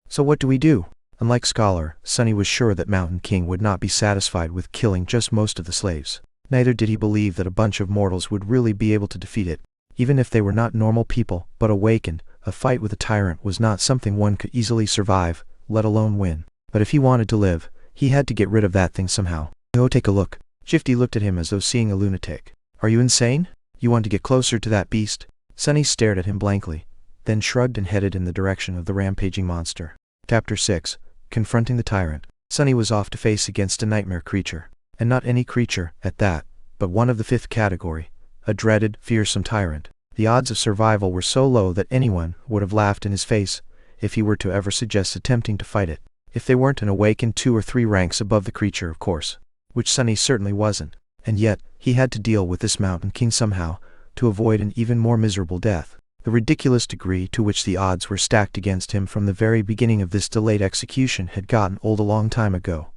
So what do we do? Unlike Scholar, Sunny was sure that Mountain King would not be satisfied with killing just most of the slaves. Neither did he believe that a bunch of mortals would really be able to defeat it. Even if they were not normal people, but awakened, a fight with a tyrant was not something one could easily survive, let alone win. But if he wanted to live, he had to get rid of that thing somehow. "Go take a look." Shifty looked at him as though seeing a lunatic. "Are you insane? You want to get closer to that beast?" Sunny stared at him blankly, then shrugged and headed in the direction of the rampaging monster. Chapter 6. Confronting the Tyrant. Sunny was off to face against a nightmare creature. And not any creature, at that, but one of the 5th category. A dreaded, fearsome tyrant. The odds of survival were so low that anyone would have laughed in his face if he were to ever suggest attempting to fight it. If they weren't an awakened 2 or 3 ranks above the creature, of course. which Sunny certainly wasn't. And yet, he had to deal with this Mountain King somehow, to avoid an even more miserable death. The ridiculous degree to which the odds were stacked against him from the very beginning of this delayed execution had gotten old a long time ago,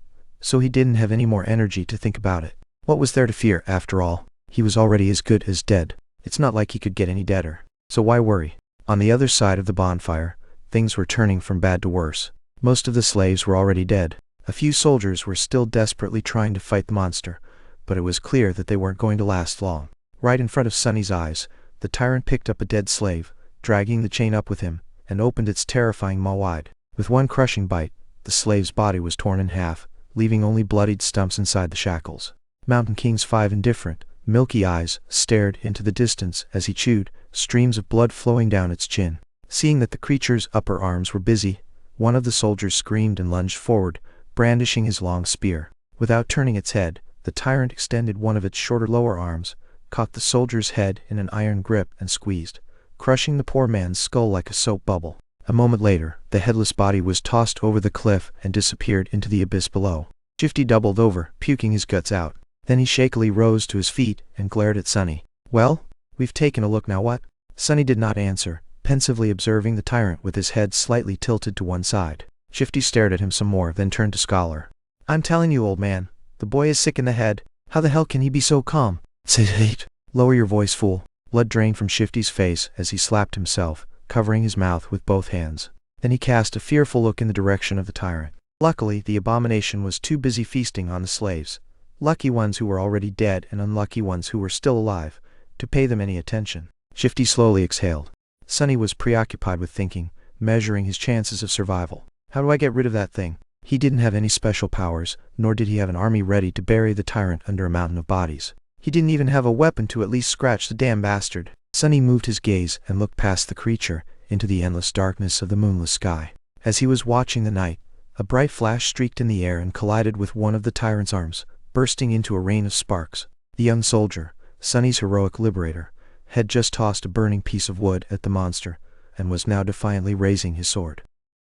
so he didn't have any more energy to think about it. What was there to fear, after all? He was already as good as dead. It's not like he could get any deader. So why worry? On the other side of the bonfire, things were turning from bad to worse. Most of the slaves were already dead. A few soldiers were still desperately trying to fight the monster, but it was clear that they weren't going to last long. Right in front of Sunny's eyes, the tyrant picked up a dead slave, dragging the chain up with him, and opened its terrifying maw wide. With one crushing bite, the slave's body was torn in half, leaving only bloodied stumps inside the shackles. Mountain King's 5 indifferent, milky eyes stared into the distance as he chewed, streams of blood flowing down its chin. Seeing that the creature's upper arms were busy, one of the soldiers screamed and lunged forward, brandishing his long spear. Without turning its head, the tyrant extended one of its shorter lower arms, caught the soldier's head in an iron grip and squeezed, crushing the poor man's skull like a soap bubble. A moment later, the headless body was tossed over the cliff and disappeared into the abyss below. Shifty doubled over, puking his guts out. Then he shakily rose to his feet and glared at Sunny. "Well, we've taken a look, now what?" Sunny did not answer, pensively observing the tyrant with his head slightly tilted to one side. Shifty stared at him some more, then turned to Scholar. "I'm telling you, old man, the boy is sick in the head. How the hell can he be so calm?" "Sit. Lower your voice, fool." Blood drained from Shifty's face as he slapped himself, covering his mouth with both hands. Then he cast a fearful look in the direction of the tyrant. Luckily, the abomination was too busy feasting on the slaves, lucky ones who were already dead and unlucky ones who were still alive, to pay them any attention. Shifty slowly exhaled. Sunny was preoccupied with thinking, measuring his chances of survival. How do I get rid of that thing? He didn't have any special powers, nor did he have an army ready to bury the tyrant under a mountain of bodies. He didn't even have a weapon to at least scratch the damn bastard. Sunny moved his gaze and looked past the creature, into the endless darkness of the moonless sky. As he was watching the night, a bright flash streaked in the air and collided with one of the tyrant's arms, bursting into a rain of sparks. The young soldier, Sunny's heroic liberator, had just tossed a burning piece of wood at the monster, and was now defiantly raising his sword.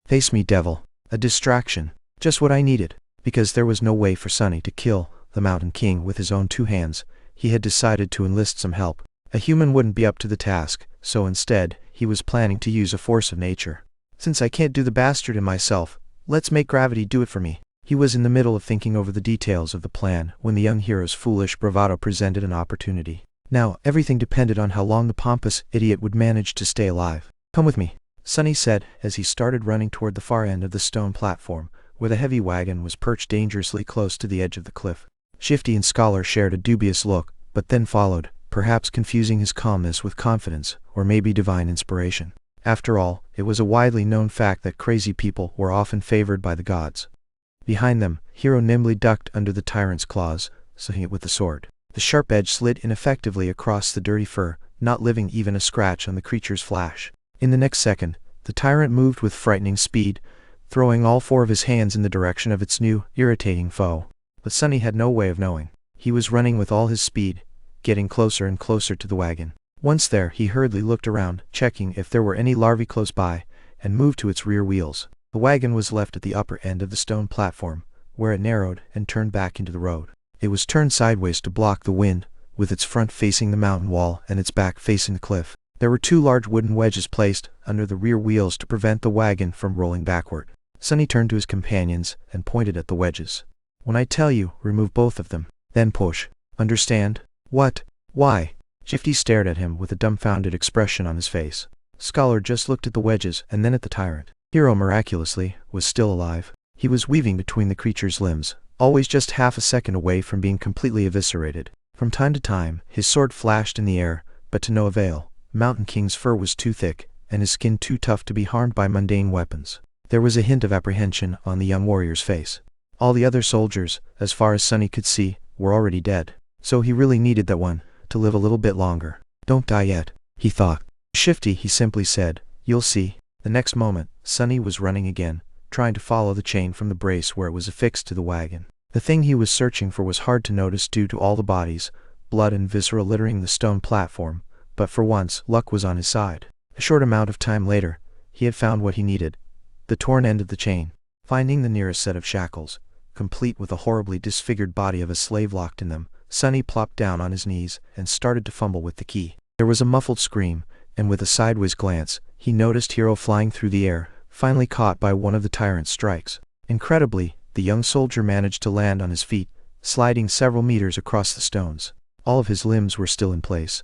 "Face me, devil." A distraction. Just what I needed. Because there was no way for Sunny to kill the Mountain King with his own 2 hands, he had decided to enlist some help. A human wouldn't be up to the task, so instead, he was planning to use a force of nature. "Since I can't do the bastard in myself, let's make gravity do it for me." He was in the middle of thinking over the details of the plan when the young hero's foolish bravado presented an opportunity. Now, everything depended on how long the pompous idiot would manage to stay alive. "Come with me," Sunny said as he started running toward the far end of the stone platform, where the heavy wagon was perched dangerously close to the edge of the cliff. Shifty and Scholar shared a dubious look, but then followed, perhaps confusing his calmness with confidence, or maybe divine inspiration. After all, it was a widely known fact that crazy people were often favored by the gods. Behind them, Hero nimbly ducked under the tyrant's claws, swinging it with the sword. The sharp edge slid ineffectively across the dirty fur, not leaving even a scratch on the creature's flesh. In the next second, the tyrant moved with frightening speed, throwing all 4 of his hands in the direction of its new, irritating foe. But Sunny had no way of knowing. He was running with all his speed, getting closer and closer to the wagon. Once there, he hurriedly looked around, checking if there were any larvae close by, and moved to its rear wheels. The wagon was left at the upper end of the stone platform, where it narrowed and turned back into the road. It was turned sideways to block the wind, with its front facing the mountain wall and its back facing the cliff. There were 2 large wooden wedges placed under the rear wheels to prevent the wagon from rolling backward. Sunny turned to his companions and pointed at the wedges. "When I tell you, remove both of them. Then push. Understand?" "What? Why?" Shifty stared at him with a dumbfounded expression on his face. Scholar just looked at the wedges and then at the tyrant. Hero, miraculously, was still alive. He was weaving between the creature's limbs, always just half a second away from being completely eviscerated. From time to time, his sword flashed in the air, but to no avail. Mountain King's fur was too thick, and his skin too tough to be harmed by mundane weapons. There was a hint of apprehension on the young warrior's face. All the other soldiers, as far as Sunny could see, were already dead. So he really needed that one to live a little bit longer. "Don't die yet," he thought. "Shifty," he simply said, "you'll see." The next moment, Sunny was running again, trying to follow the chain from the brace where it was affixed to the wagon. The thing he was searching for was hard to notice due to all the bodies, blood and viscera littering the stone platform, but for once, luck was on his side. A short amount of time later, he had found what he needed, the torn end of the chain. Finding the nearest set of shackles, complete with a horribly disfigured body of a slave locked in them, Sunny plopped down on his knees and started to fumble with the key. There was a muffled scream, and with a sideways glance, he noticed Hiro flying through the air, finally caught by one of the tyrant's strikes. Incredibly, the young soldier managed to land on his feet, sliding several meters across the stones. All of his limbs were still in place.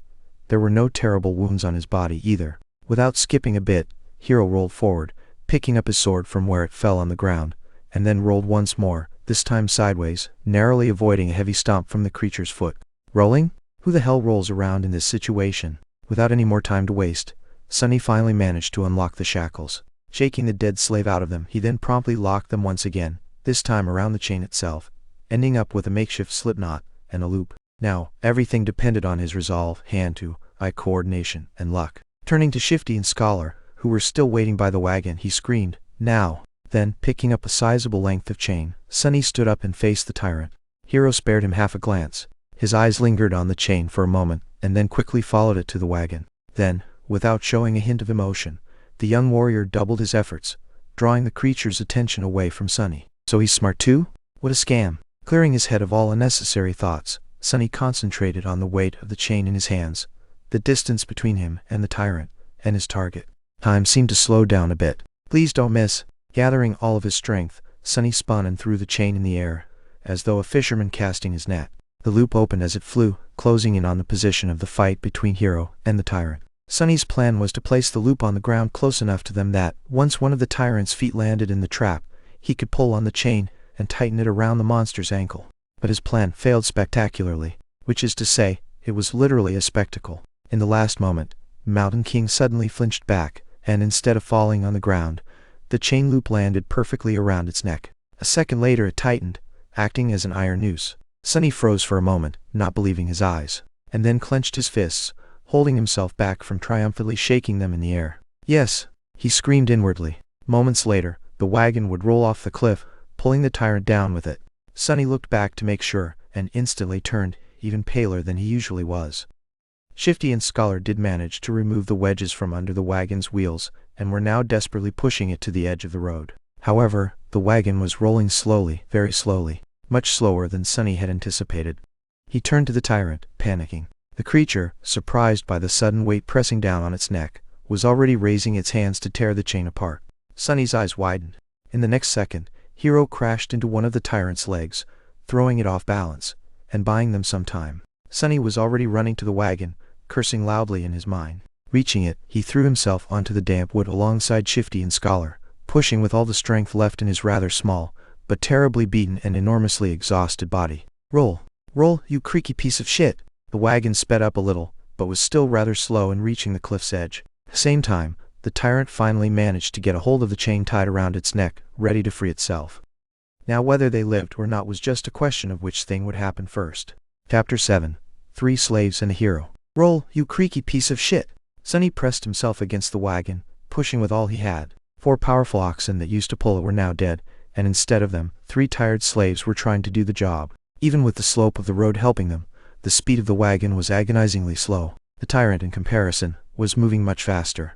There were no terrible wounds on his body either. Without skipping a bit, Hiro rolled forward, picking up his sword from where it fell on the ground, and then rolled once more, this time sideways, narrowly avoiding a heavy stomp from the creature's foot. Rolling? Who the hell rolls around in this situation? Without any more time to waste, Sunny finally managed to unlock the shackles. Shaking the dead slave out of them, he then promptly locked them once again, this time around the chain itself, ending up with a makeshift slip knot and a loop. Now, everything depended on his resolve, hand-to-eye coordination, and luck. Turning to Shifty and Scholar, who were still waiting by the wagon, he screamed, "Now!" Then, picking up a sizable length of chain, Sunny stood up and faced the tyrant. Hiro spared him half a glance. His eyes lingered on the chain for a moment, and then quickly followed it to the wagon. Then, without showing a hint of emotion, the young warrior doubled his efforts, drawing the creature's attention away from Sunny. So he's smart too? What a scam. Clearing his head of all unnecessary thoughts, Sunny concentrated on the weight of the chain in his hands, the distance between him and the tyrant, and his target. Time seemed to slow down a bit. Please don't miss. Gathering all of his strength, Sunny spun and threw the chain in the air, as though a fisherman casting his net. The loop opened as it flew, closing in on the position of the fight between Hiro and the tyrant. Sunny's plan was to place the loop on the ground close enough to them that, once one of the tyrant's feet landed in the trap, he could pull on the chain and tighten it around the monster's ankle. But his plan failed spectacularly, which is to say, it was literally a spectacle. In the last moment, Mountain King suddenly flinched back, and instead of falling on the ground, the chain loop landed perfectly around its neck. A second later it tightened, acting as an iron noose. Sunny froze for a moment, not believing his eyes, and then clenched his fists, holding himself back from triumphantly shaking them in the air. Yes, he screamed inwardly. Moments later, the wagon would roll off the cliff, pulling the tyrant down with it. Sunny looked back to make sure, and instantly turned, even paler than he usually was. Shifty and Scholar did manage to remove the wedges from under the wagon's wheels, and were now desperately pushing it to the edge of the road. However, the wagon was rolling slowly, very slowly, much slower than Sunny had anticipated. He turned to the tyrant, panicking. The creature, surprised by the sudden weight pressing down on its neck, was already raising its hands to tear the chain apart. Sunny's eyes widened. In the next second, Hiro crashed into one of the tyrant's legs, throwing it off balance, and buying them some time. Sunny was already running to the wagon, cursing loudly in his mind. Reaching it, he threw himself onto the damp wood alongside Shifty and Scholar, pushing with all the strength left in his rather small, but terribly beaten and enormously exhausted body. Roll! Roll, you creaky piece of shit! The wagon sped up a little, but was still rather slow in reaching the cliff's edge. At the same time, the tyrant finally managed to get a hold of the chain tied around its neck, ready to free itself. Now whether they lived or not was just a question of which thing would happen first. Chapter 7. 3 Slaves and a Hero. Roll, you creaky piece of shit! Sunny pressed himself against the wagon, pushing with all he had. 4 powerful oxen that used to pull it were now dead, and instead of them, 3 tired slaves were trying to do the job. Even with the slope of the road helping them, the speed of the wagon was agonizingly slow. The tyrant, in comparison, was moving much faster.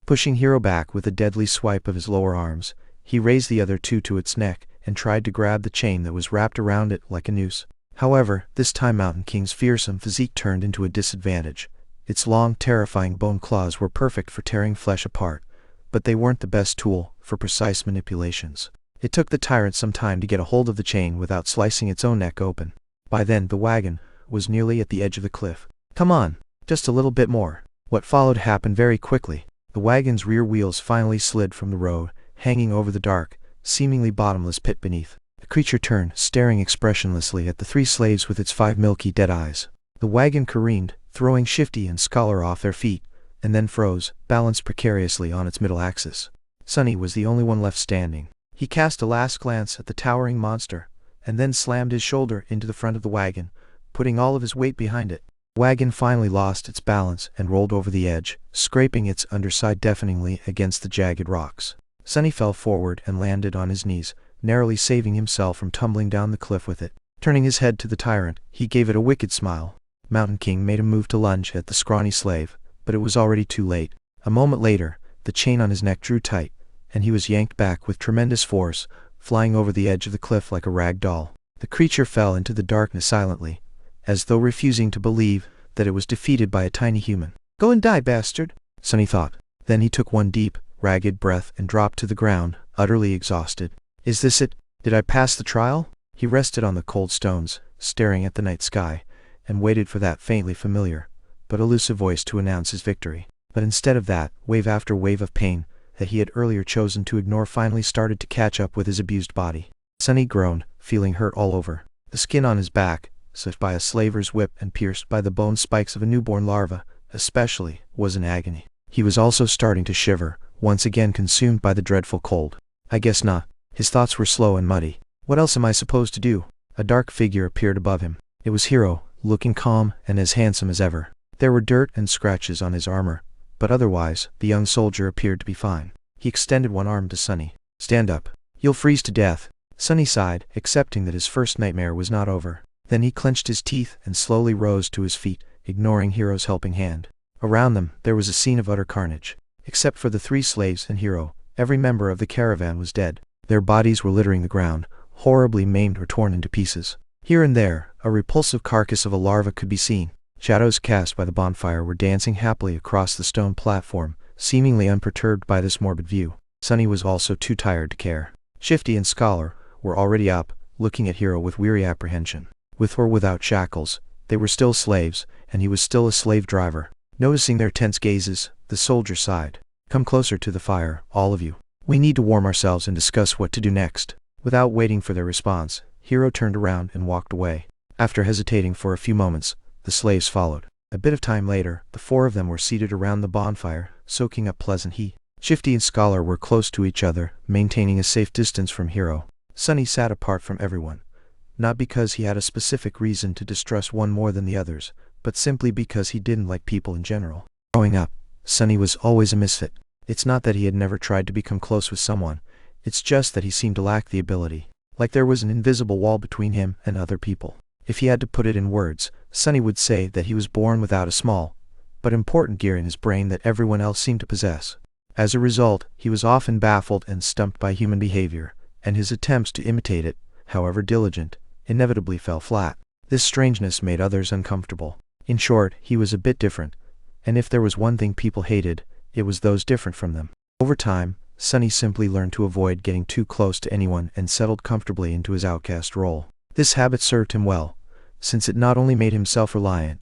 Pushing Hiro back with a deadly swipe of his lower arms, he raised the other 2 to its neck and tried to grab the chain that was wrapped around it like a noose. However, this time Mountain King's fearsome physique turned into a disadvantage. Its long, terrifying bone claws were perfect for tearing flesh apart, but they weren't the best tool for precise manipulations. It took the tyrant some time to get a hold of the chain without slicing its own neck open. By then, the wagon was nearly at the edge of the cliff. Come on, just a little bit more. What followed happened very quickly. The wagon's rear wheels finally slid from the road, hanging over the dark, seemingly bottomless pit beneath. The creature turned, staring expressionlessly at the 3 slaves with its 5 milky dead eyes. The wagon careened, throwing Shifty and Scholar off their feet, and then froze, balanced precariously on its middle axis. Sunny was the only one left standing. He cast a last glance at the towering monster, and then slammed his shoulder into the front of the wagon, putting all of his weight behind it. The wagon finally lost its balance and rolled over the edge, scraping its underside deafeningly against the jagged rocks. Sunny fell forward and landed on his knees, narrowly saving himself from tumbling down the cliff with it. Turning his head to the tyrant, he gave it a wicked smile. Mountain King made a move to lunge at the scrawny slave, but it was already too late. A moment later, the chain on his neck drew tight, and he was yanked back with tremendous force, flying over the edge of the cliff like a rag doll. The creature fell into the darkness silently, as though refusing to believe that it was defeated by a tiny human. "Go and die, bastard," Sunny thought. Then he took one deep, ragged breath and dropped to the ground, utterly exhausted. "Is this it? Did I pass the trial?" He rested on the cold stones, staring at the night sky, and waited for that faintly familiar, but elusive voice to announce his victory. But instead of that, wave after wave of pain that he had earlier chosen to ignore finally started to catch up with his abused body. Sunny groaned, feeling hurt all over. The skin on his back, slit by a slaver's whip and pierced by the bone spikes of a newborn larva, especially, was in agony. He was also starting to shiver, once again consumed by the dreadful cold. "I guess not." His thoughts were slow and muddy. "What else am I supposed to do?" A dark figure appeared above him. It was Hiro, looking calm and as handsome as ever. There were dirt and scratches on his armor, but otherwise, the young soldier appeared to be fine. He extended one arm to Sunny. "Stand up. You'll freeze to death." Sunny sighed, accepting that his first nightmare was not over. Then he clenched his teeth and slowly rose to his feet, ignoring Hiro's helping hand. Around them, there was a scene of utter carnage. Except for the 3 slaves and Hiro, every member of the caravan was dead. Their bodies were littering the ground, horribly maimed or torn into pieces. Here and there, a repulsive carcass of a larva could be seen. Shadows cast by the bonfire were dancing happily across the stone platform, seemingly unperturbed by this morbid view. Sunny was also too tired to care. Shifty and Scholar were already up, looking at Hiro with weary apprehension. With or without shackles, they were still slaves, and he was still a slave driver. Noticing their tense gazes, the soldier sighed. "Come closer to the fire, all of you. We need to warm ourselves and discuss what to do next." Without waiting for their response, Hiro turned around and walked away. After hesitating for a few moments, the slaves followed. A bit of time later, the 4 of them were seated around the bonfire, soaking up pleasant heat. Shifty and Scholar were close to each other, maintaining a safe distance from Hiro. Sunny sat apart from everyone, not because he had a specific reason to distrust one more than the others, but simply because he didn't like people in general. Growing up, Sunny was always a misfit. It's not that he had never tried to become close with someone, it's just that he seemed to lack the ability. Like there was an invisible wall between him and other people. If he had to put it in words, Sunny would say that he was born without a small, but important gear in his brain that everyone else seemed to possess. As a result, he was often baffled and stumped by human behavior, and his attempts to imitate it, however diligent, inevitably fell flat. This strangeness made others uncomfortable. In short, he was a bit different, and if there was one thing people hated, it was those different from them. Over time, Sunny simply learned to avoid getting too close to anyone and settled comfortably into his outcast role. This habit served him well, since it not only made him self-reliant,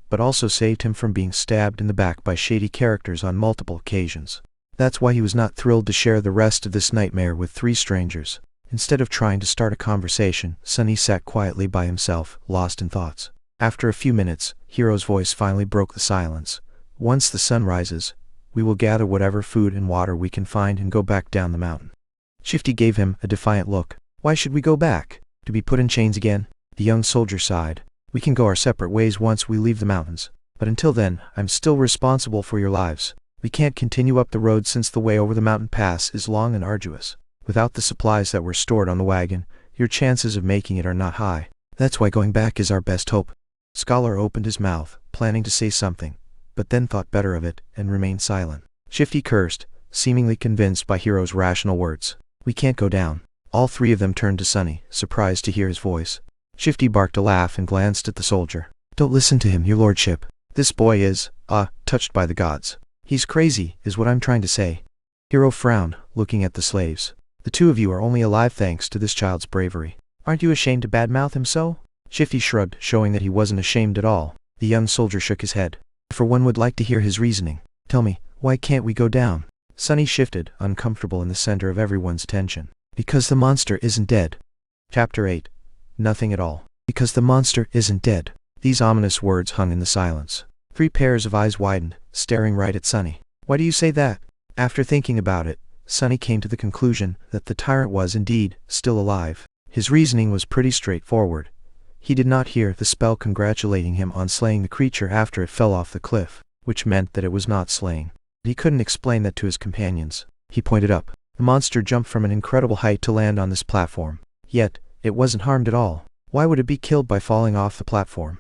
but also saved him from being stabbed in the back by shady characters on multiple occasions. That's why he was not thrilled to share the rest of this nightmare with 3 strangers. Instead of trying to start a conversation, Sunny sat quietly by himself, lost in thoughts. After a few minutes, Hiro's voice finally broke the silence. "Once the sun rises, we will gather whatever food and water we can find and go back down the mountain." Shifty gave him a defiant look. "Why should we go back? To be put in chains again?" The young soldier sighed. "We can go our separate ways once we leave the mountains. But until then, I'm still responsible for your lives. We can't continue up the road since the way over the mountain pass is long and arduous. Without the supplies that were stored on the wagon, your chances of making it are not high. That's why going back is our best hope." Scholar opened his mouth, planning to say something, but then thought better of it and remained silent. Shifty cursed, seemingly convinced by Hiro's rational words. "We can't go down." All 3 of them turned to Sunny, surprised to hear his voice. Shifty barked a laugh and glanced at the soldier. "Don't listen to him, your lordship. This boy is, touched by the gods. He's crazy, is what I'm trying to say." Hiro frowned, looking at the slaves. "The 2 of you are only alive thanks to this child's bravery. Aren't you ashamed to badmouth him so?" Shifty shrugged, showing that he wasn't ashamed at all. The young soldier shook his head. "For one would like to hear his reasoning. Tell me, why can't we go down?" Sunny shifted, uncomfortable in the center of everyone's attention. "Because the monster isn't dead." Chapter 8. Nothing at all. Because the monster isn't dead. These ominous words hung in the silence. 3 pairs of eyes widened, staring right at Sunny. "Why do you say that?" After thinking about it, Sunny came to the conclusion that the tyrant was indeed still alive. His reasoning was pretty straightforward. He did not hear the spell congratulating him on slaying the creature after it fell off the cliff, which meant that it was not slaying. He couldn't explain that to his companions. He pointed up. The monster jumped from an incredible height to land on this platform. Yet, it wasn't harmed at all. Why would it be killed by falling off the platform?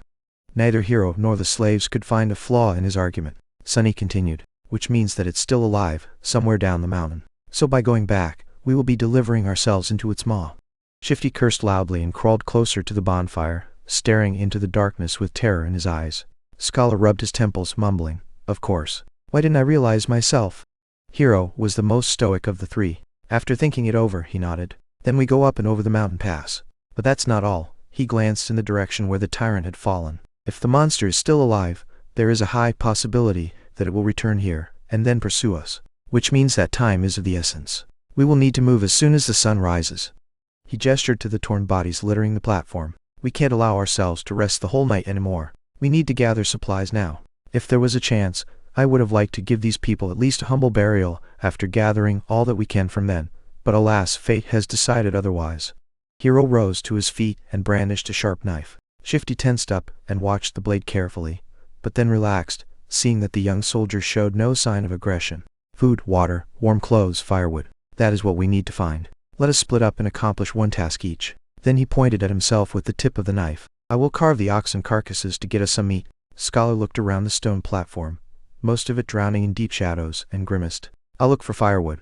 Neither Hiro nor the slaves could find a flaw in his argument. Sunny continued, "Which means that it's still alive, somewhere down the mountain. So by going back, we will be delivering ourselves into its maw. Shifty cursed loudly and crawled closer to the bonfire, staring into the darkness with terror in his eyes. Scholar rubbed his temples, mumbling, "Of course. Why didn't I realize myself?" Hero was the most stoic of the three. After thinking it over, he nodded. "Then we go up and over the mountain pass. But that's not all." He glanced in the direction where the tyrant had fallen. "If the monster is still alive, there is a high possibility that it will return here, and then pursue us. Which means that time is of the essence. We will need to move as soon as the sun rises." He gestured to the torn bodies littering the platform. "We can't allow ourselves to rest the whole night anymore. We need to gather supplies now. If there was a chance, I would have liked to give these people at least a humble burial after gathering all that we can from them, but alas, fate has decided otherwise." Hero rose to his feet and brandished a sharp knife. Shifty tensed up and watched the blade carefully, but then relaxed, seeing that the young soldier showed no sign of aggression. "Food, water, warm clothes, firewood. That is what we need to find. Let us split up and accomplish one task each." Then he pointed at himself with the tip of the knife. "I will carve the oxen carcasses to get us some meat." Scholar looked around the stone platform, most of it drowning in deep shadows, and grimaced. "I'll look for firewood."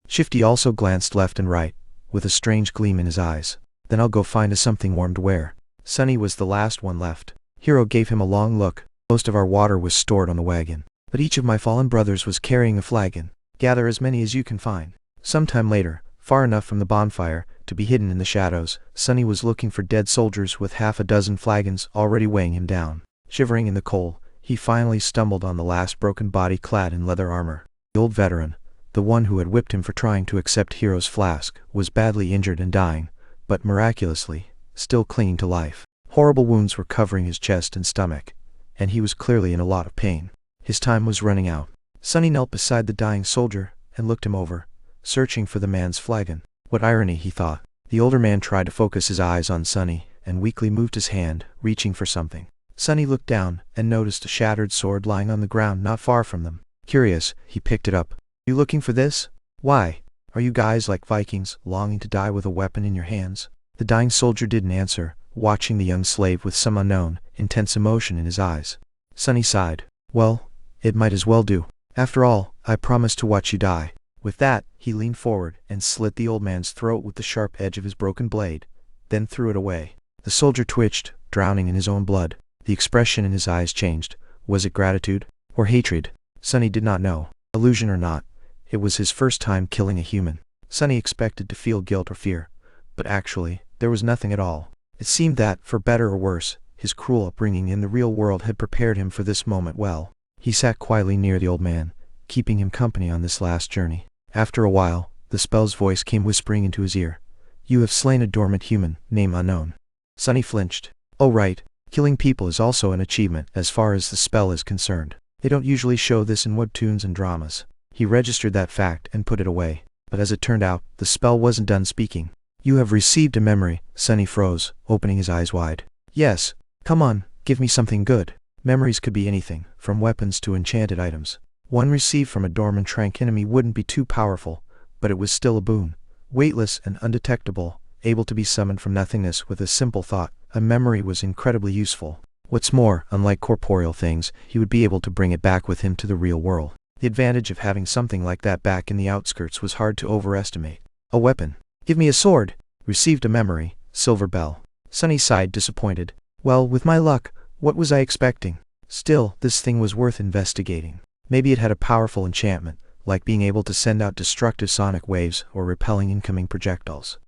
Shifty also glanced left and right, with a strange gleam in his eyes. "Then I'll go find us something warm to wear." Sunny was the last one left. Hero gave him a long look. "Most of our water was stored on the wagon, but each of my fallen brothers was carrying a flagon. Gather as many as you can find." Sometime later, far enough from the bonfire to be hidden in the shadows, Sunny was looking for dead soldiers with half a dozen flagons already weighing him down. Shivering in the cold, he finally stumbled on the last broken body clad in leather armor. The old veteran, the one who had whipped him for trying to accept Hero's flask, was badly injured and dying, but miraculously, still clinging to life. Horrible wounds were covering his chest and stomach, and he was clearly in a lot of pain. His time was running out. Sunny knelt beside the dying soldier and looked him over, searching for the man's flagon. What irony, he thought. The older man tried to focus his eyes on Sunny and weakly moved his hand, reaching for something. Sunny looked down and noticed a shattered sword lying on the ground not far from them. Curious, he picked it up. "You looking for this? Why? Are you guys like Vikings, longing to die with a weapon in your hands?" The dying soldier didn't answer, watching the young slave with some unknown, intense emotion in his eyes. Sunny sighed. "Well, it might as well do. After all, I promised to watch you die." With that, he leaned forward and slit the old man's throat with the sharp edge of his broken blade, then threw it away. The soldier twitched, drowning in his own blood. The expression in his eyes changed. Was it gratitude or hatred? Sunny did not know. Illusion or not, it was his first time killing a human. Sunny expected to feel guilt or fear, but actually, there was nothing at all. It seemed that, for better or worse, his cruel upbringing in the real world had prepared him for this moment well. He sat quietly near the old man, keeping him company on this last journey. After a while, the spell's voice came whispering into his ear. "You have slain a dormant human, name unknown." Sunny flinched. "Oh right, killing people is also an achievement as far as the spell is concerned. They don't usually show this in webtoons and dramas." He registered that fact and put it away. But as it turned out, the spell wasn't done speaking. "You have received a memory." Sunny froze, opening his eyes wide. "Yes. Come on, give me something good." Memories could be anything, from weapons to enchanted items. One received from a dormant trank enemy wouldn't be too powerful, but it was still a boon. Weightless and undetectable, able to be summoned from nothingness with a simple thought, a memory was incredibly useful. What's more, unlike corporeal things, he would be able to bring it back with him to the real world. The advantage of having something like that back in the outskirts was hard to overestimate. A weapon. "Give me a sword." Received a memory, silver bell. Sunny sighed, disappointed. Well, with my luck, what was I expecting? Still, this thing was worth investigating. Maybe it had a powerful enchantment, like being able to send out destructive sonic waves or repelling incoming projectiles.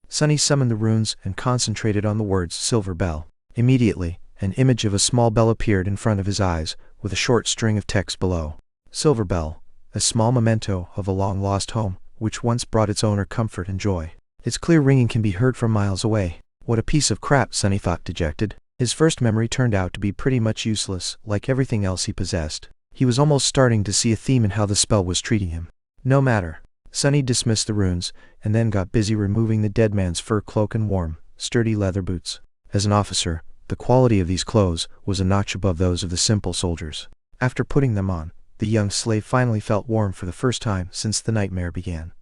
Sunny summoned the runes and concentrated on the words "silver bell." Immediately, an image of a small bell appeared in front of his eyes, with a short string of text below. Silver bell, a small memento of a long-lost home, which once brought its owner comfort and joy. Its clear ringing can be heard from miles away. What a piece of crap, Sunny thought, dejected. His first memory turned out to be pretty much useless, like everything else he possessed. He was almost starting to see a theme in how the spell was treating him. No matter. Sunny dismissed the runes, and then got busy removing the dead man's fur cloak and warm, sturdy leather boots. As an officer, the quality of these clothes was a notch above those of the simple soldiers. After putting them on, the young slave finally felt warm for the first time since the nightmare began.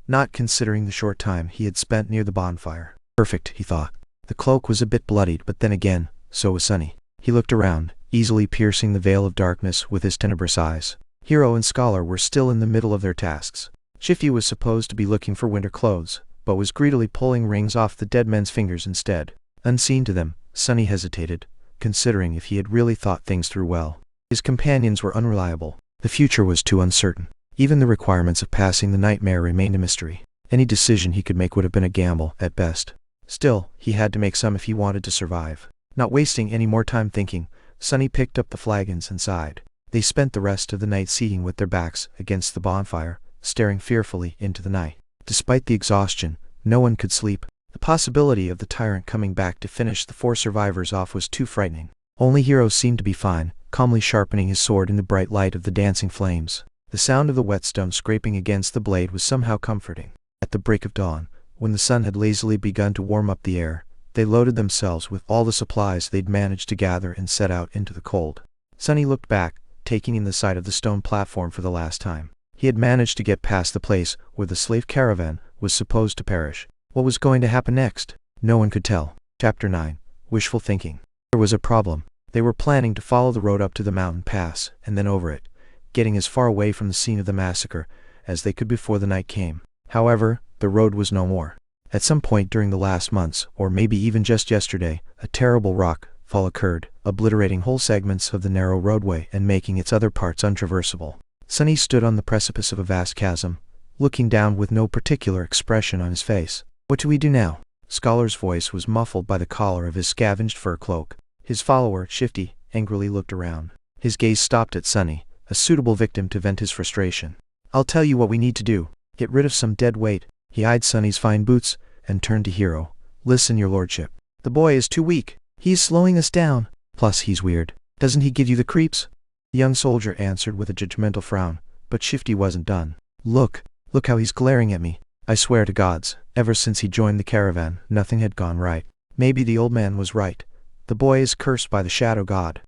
Not considering the short time he had spent near the bonfire. Perfect, he thought. The cloak was a bit bloodied, but then again, so was Sunny. He looked around, easily piercing the veil of darkness with his tenebrous eyes. Hero and Scholar were still in the middle of their tasks. Shifty was supposed to be looking for winter clothes, but was greedily pulling rings off the dead men's fingers instead. Unseen to them, Sunny hesitated, considering if he had really thought things through well. His companions were unreliable. The future was too uncertain. Even the requirements of passing the nightmare remained a mystery. Any decision he could make would have been a gamble, at best. Still, he had to make some if he wanted to survive. Not wasting any more time thinking, Sunny picked up the flagons and sighed. They spent the rest of the night seating with their backs against the bonfire, staring fearfully into the night. Despite the exhaustion, no one could sleep. The possibility of the tyrant coming back to finish the 4 survivors off was too frightening. Only Hiro seemed to be fine, calmly sharpening his sword in the bright light of the dancing flames. The sound of the whetstone scraping against the blade was somehow comforting. At the break of dawn, when the sun had lazily begun to warm up the air, they loaded themselves with all the supplies they'd managed to gather and set out into the cold. Sunny looked back, taking in the sight of the stone platform for the last time. He had managed to get past the place where the slave caravan was supposed to perish. What was going to happen next? No one could tell. Chapter 9. Wishful thinking. There was a problem. They were planning to follow the road up to the mountain pass, and then over it, getting as far away from the scene of the massacre as they could before the night came. However, the road was no more. At some point during the last months, or maybe even just yesterday, a terrible rock fall occurred, obliterating whole segments of the narrow roadway and making its other parts untraversable. Sunny stood on the precipice of a vast chasm, looking down with no particular expression on his face. What do we do now? Scholar's voice was muffled by the collar of his scavenged fur cloak. His follower, Shifty, angrily looked around. His gaze stopped at Sunny, a suitable victim to vent his frustration. I'll tell you what we need to do. Get rid of some dead weight. He eyed Sunny's fine boots, and turned to Hiro. Listen, your lordship. The boy is too weak. He's slowing us down. Plus he's weird. Doesn't he give you the creeps? The young soldier answered with a judgmental frown, but Shifty wasn't done. Look how he's glaring at me. I swear to gods, ever since he joined the caravan, nothing had gone right. Maybe the old man was right. The boy is cursed by the shadow god.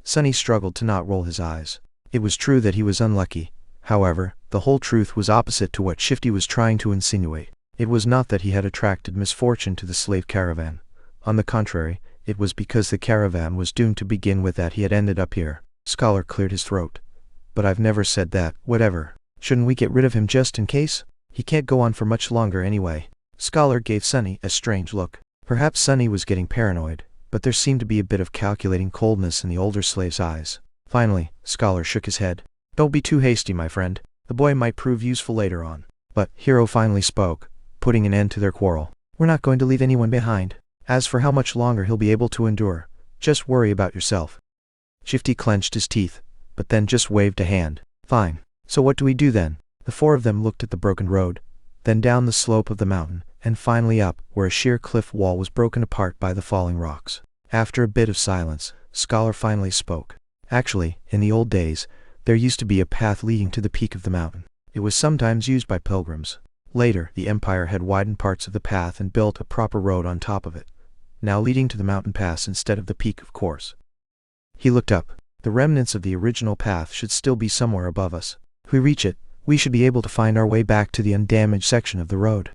Sunny struggled to not roll his eyes. It was true that he was unlucky. However, the whole truth was opposite to what Shifty was trying to insinuate. It was not that he had attracted misfortune to the slave caravan. On the contrary, it was because the caravan was doomed to begin with that he had ended up here. Scholar cleared his throat. But I've never said that. Whatever. Shouldn't we get rid of him just in case? He can't go on for much longer anyway. Scholar gave Sunny a strange look. Perhaps Sunny was getting paranoid, but there seemed to be a bit of calculating coldness in the older slave's eyes. Finally, Scholar shook his head. Don't be too hasty, my friend. The boy might prove useful later on. But Hiro finally spoke, putting an end to their quarrel. We're not going to leave anyone behind. As for how much longer he'll be able to endure, just worry about yourself. Shifty clenched his teeth, but then just waved a hand. Fine. So what do we do then? The 4 of them looked at the broken road, then down the slope of the mountain, and finally up where a sheer cliff wall was broken apart by the falling rocks. After a bit of silence, Scholar finally spoke. Actually, in the old days, there used to be a path leading to the peak of the mountain. It was sometimes used by pilgrims. Later, the Empire had widened parts of the path and built a proper road on top of it, now leading to the mountain pass instead of the peak, of course. He looked up. The remnants of the original path should still be somewhere above us. If we reach it, we should be able to find our way back to the undamaged section of the road.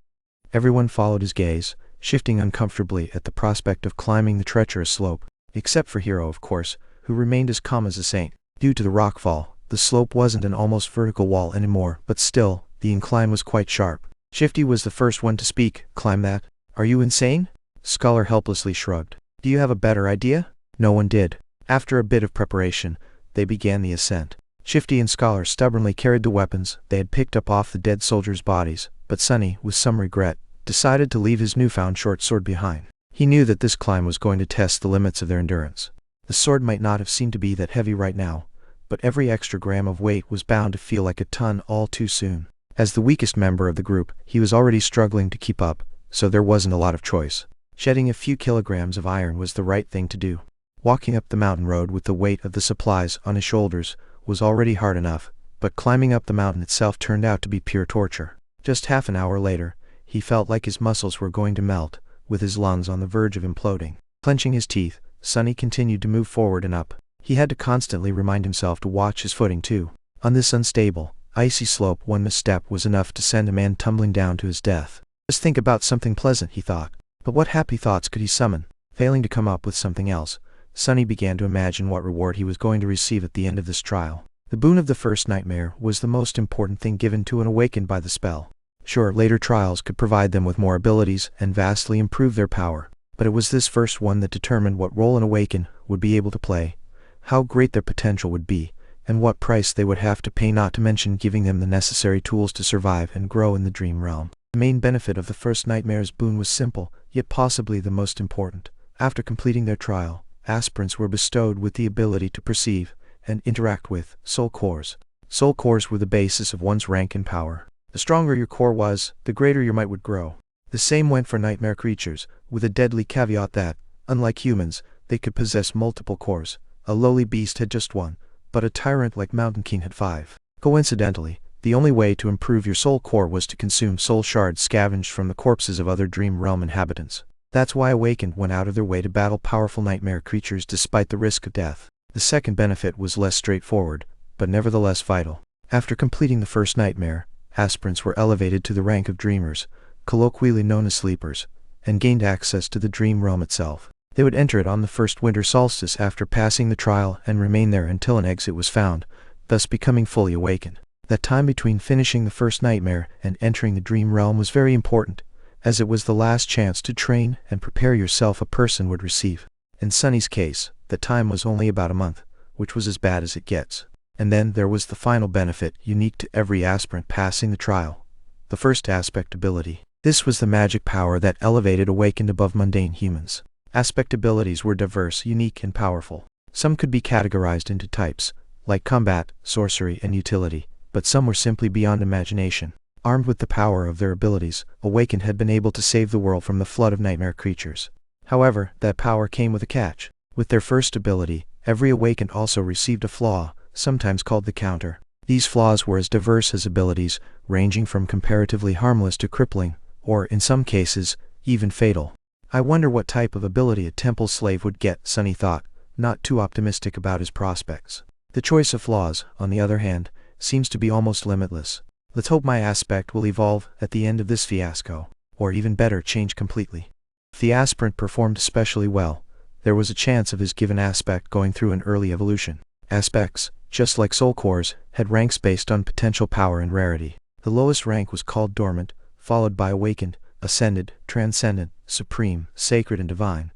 Everyone followed his gaze, shifting uncomfortably at the prospect of climbing the treacherous slope, except for Hiro, of course, who remained as calm as a saint. Due to the rockfall, the slope wasn't an almost vertical wall anymore, but still, the incline was quite sharp. Shifty was the first one to speak. Climb that? Are you insane? Scholar helplessly shrugged. Do you have a better idea? No one did. After a bit of preparation, they began the ascent. Shifty and Scholar stubbornly carried the weapons they had picked up off the dead soldiers' bodies, but Sunny, with some regret, decided to leave his newfound short sword behind. He knew that this climb was going to test the limits of their endurance. The sword might not have seemed to be that heavy right now, but every extra gram of weight was bound to feel like a ton all too soon. As the weakest member of the group, he was already struggling to keep up, so there wasn't a lot of choice. Shedding a few kilograms of iron was the right thing to do. Walking up the mountain road with the weight of the supplies on his shoulders was already hard enough, but climbing up the mountain itself turned out to be pure torture. Just half an hour later, he felt like his muscles were going to melt, with his lungs on the verge of imploding. Clenching his teeth, Sunny continued to move forward and up. He had to constantly remind himself to watch his footing too. On this unstable, icy slope, one misstep was enough to send a man tumbling down to his death. Just think about something pleasant, he thought. But what happy thoughts could he summon? Failing to come up with something else, Sunny began to imagine what reward he was going to receive at the end of this trial. The boon of the first nightmare was the most important thing given to an awakened by the spell. Sure, later trials could provide them with more abilities and vastly improve their power, but it was this first one that determined what role an awakened would be able to play, how great their potential would be, and what price they would have to pay, not to mention giving them the necessary tools to survive and grow in the dream realm. The main benefit of the first nightmare's boon was simple, yet possibly the most important. After completing their trial, aspirants were bestowed with the ability to perceive and interact with soul cores. Soul cores were the basis of one's rank and power. The stronger your core was, the greater your might would grow. The same went for nightmare creatures, with a deadly caveat that, unlike humans, they could possess multiple cores. A lowly beast had just one, but a tyrant like Mountain King had 5. Coincidentally, the only way to improve your soul core was to consume soul shards scavenged from the corpses of other dream realm inhabitants. That's why Awakened went out of their way to battle powerful nightmare creatures despite the risk of death. The second benefit was less straightforward, but nevertheless vital. After completing the first nightmare, aspirants were elevated to the rank of dreamers, colloquially known as sleepers, and gained access to the dream realm itself. They would enter it on the first winter solstice after passing the trial and remain there until an exit was found, thus becoming fully awakened. That time between finishing the first nightmare and entering the dream realm was very important, as it was the last chance to train and prepare yourself a person would receive. In Sunny's case, the time was only about a month, which was as bad as it gets. And then there was the final benefit unique to every aspirant passing the trial. The first aspect ability. This was the magic power that elevated Awakened above mundane humans. Aspect abilities were diverse, unique, and powerful. Some could be categorized into types, like combat, sorcery, and utility, but some were simply beyond imagination. Armed with the power of their abilities, Awakened had been able to save the world from the flood of nightmare creatures. However, that power came with a catch. With their first ability, every Awakened also received a flaw, sometimes called the counter. These flaws were as diverse as abilities, ranging from comparatively harmless to crippling, or, in some cases, even fatal. I wonder what type of ability a temple slave would get, Sunny thought, not too optimistic about his prospects. The choice of flaws, on the other hand, seems to be almost limitless. Let's hope my aspect will evolve at the end of this fiasco, or even better, change completely. If the aspirant performed especially well, there was a chance of his given aspect going through an early evolution. Aspects, just like soul cores, had ranks based on potential power and rarity. The lowest rank was called dormant, followed by awakened, ascended, transcendent, supreme, sacred, and divine,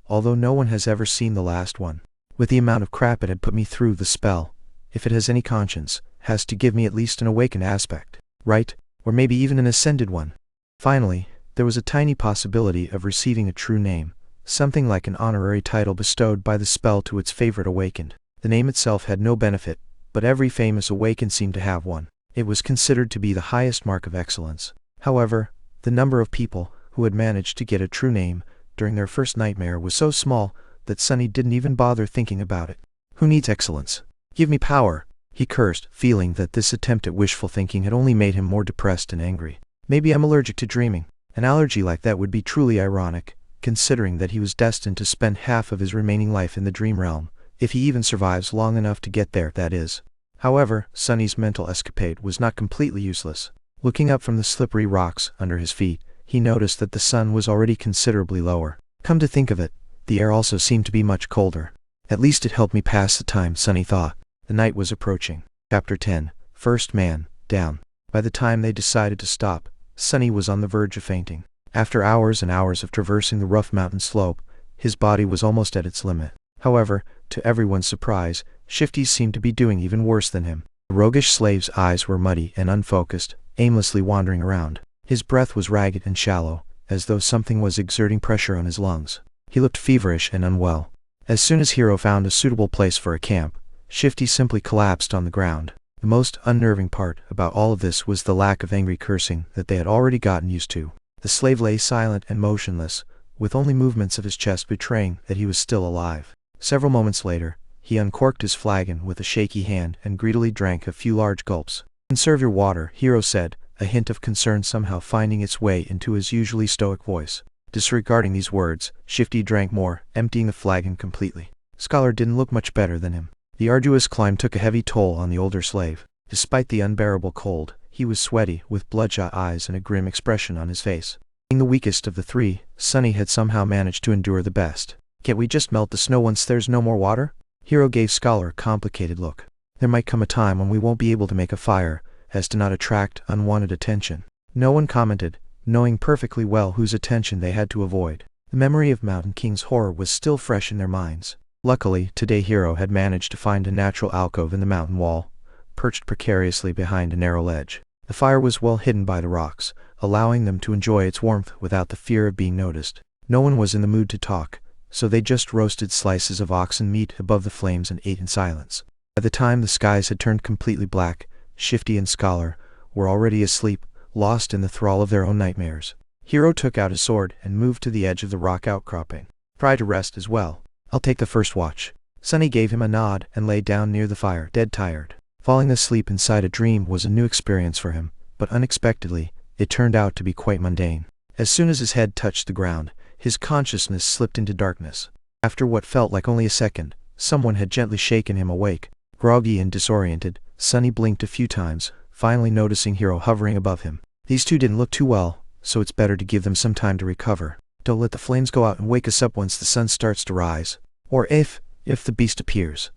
although no one has ever seen the last one. With the amount of crap it had put me through, the spell, if it has any conscience, has to give me at least an awakened aspect, right? Or maybe even an ascended one. Finally, there was a tiny possibility of receiving a true name, something like an honorary title bestowed by the spell to its favorite awakened. The name itself had no benefit, but every famous awakened seemed to have one. It was considered to be the highest mark of excellence. However, the number of people who had managed to get a true name during their first nightmare was so small that Sunny didn't even bother thinking about it. Who needs excellence? Give me power, he cursed, feeling that this attempt at wishful thinking had only made him more depressed and angry. Maybe I'm allergic to dreaming. An allergy like that would be truly ironic, considering that he was destined to spend half of his remaining life in the dream realm, if he even survives long enough to get there, that is. However, Sunny's mental escapade was not completely useless. Looking up from the slippery rocks under his feet, he noticed that the sun was already considerably lower. Come to think of it, the air also seemed to be much colder. At least it helped me pass the time, Sunny thought. The night was approaching. Chapter 10. First Man, Down. By the time they decided to stop, Sunny was on the verge of fainting. After hours and hours of traversing the rough mountain slope, his body was almost at its limit. However, to everyone's surprise, Shifty seemed to be doing even worse than him. The roguish slave's eyes were muddy and unfocused, aimlessly wandering around. His breath was ragged and shallow, as though something was exerting pressure on his lungs. He looked feverish and unwell. As soon as Hero found a suitable place for a camp, Shifty simply collapsed on the ground. The most unnerving part about all of this was the lack of angry cursing that they had already gotten used to. The slave lay silent and motionless, with only movements of his chest betraying that he was still alive. Several moments later, he uncorked his flagon with a shaky hand and greedily drank a few large gulps. "Conserve your water," Hero said, a hint of concern somehow finding its way into his usually stoic voice. Disregarding these words, Shifty drank more, emptying the flagon completely. Scholar didn't look much better than him. The arduous climb took a heavy toll on the older slave. Despite the unbearable cold, he was sweaty, with bloodshot eyes and a grim expression on his face. Being the weakest of the three, Sunny had somehow managed to endure the best. "Can't we just melt the snow once there's no more water?" Hero gave Scholar a complicated look. There might come a time when we won't be able to make a fire, as to not attract unwanted attention. No one commented, knowing perfectly well whose attention they had to avoid. The memory of Mountain King's horror was still fresh in their minds. Luckily, today Hiro had managed to find a natural alcove in the mountain wall, perched precariously behind a narrow ledge. The fire was well hidden by the rocks, allowing them to enjoy its warmth without the fear of being noticed. No one was in the mood to talk, so they just roasted slices of oxen meat above the flames and ate in silence. By the time the skies had turned completely black, Shifty and Scholar were already asleep, lost in the thrall of their own nightmares. Hiro took out his sword and moved to the edge of the rock outcropping. Try to rest as well. I'll take the first watch. Sunny gave him a nod and lay down near the fire, dead tired. Falling asleep inside a dream was a new experience for him, but unexpectedly, it turned out to be quite mundane. As soon as his head touched the ground, his consciousness slipped into darkness. After what felt like only a second, someone had gently shaken him awake. Groggy and disoriented, Sunny blinked a few times, finally noticing Hiro hovering above him. These two didn't look too well, so it's better to give them some time to recover. Don't let the flames go out and wake us up once the sun starts to rise. Or if the beast appears.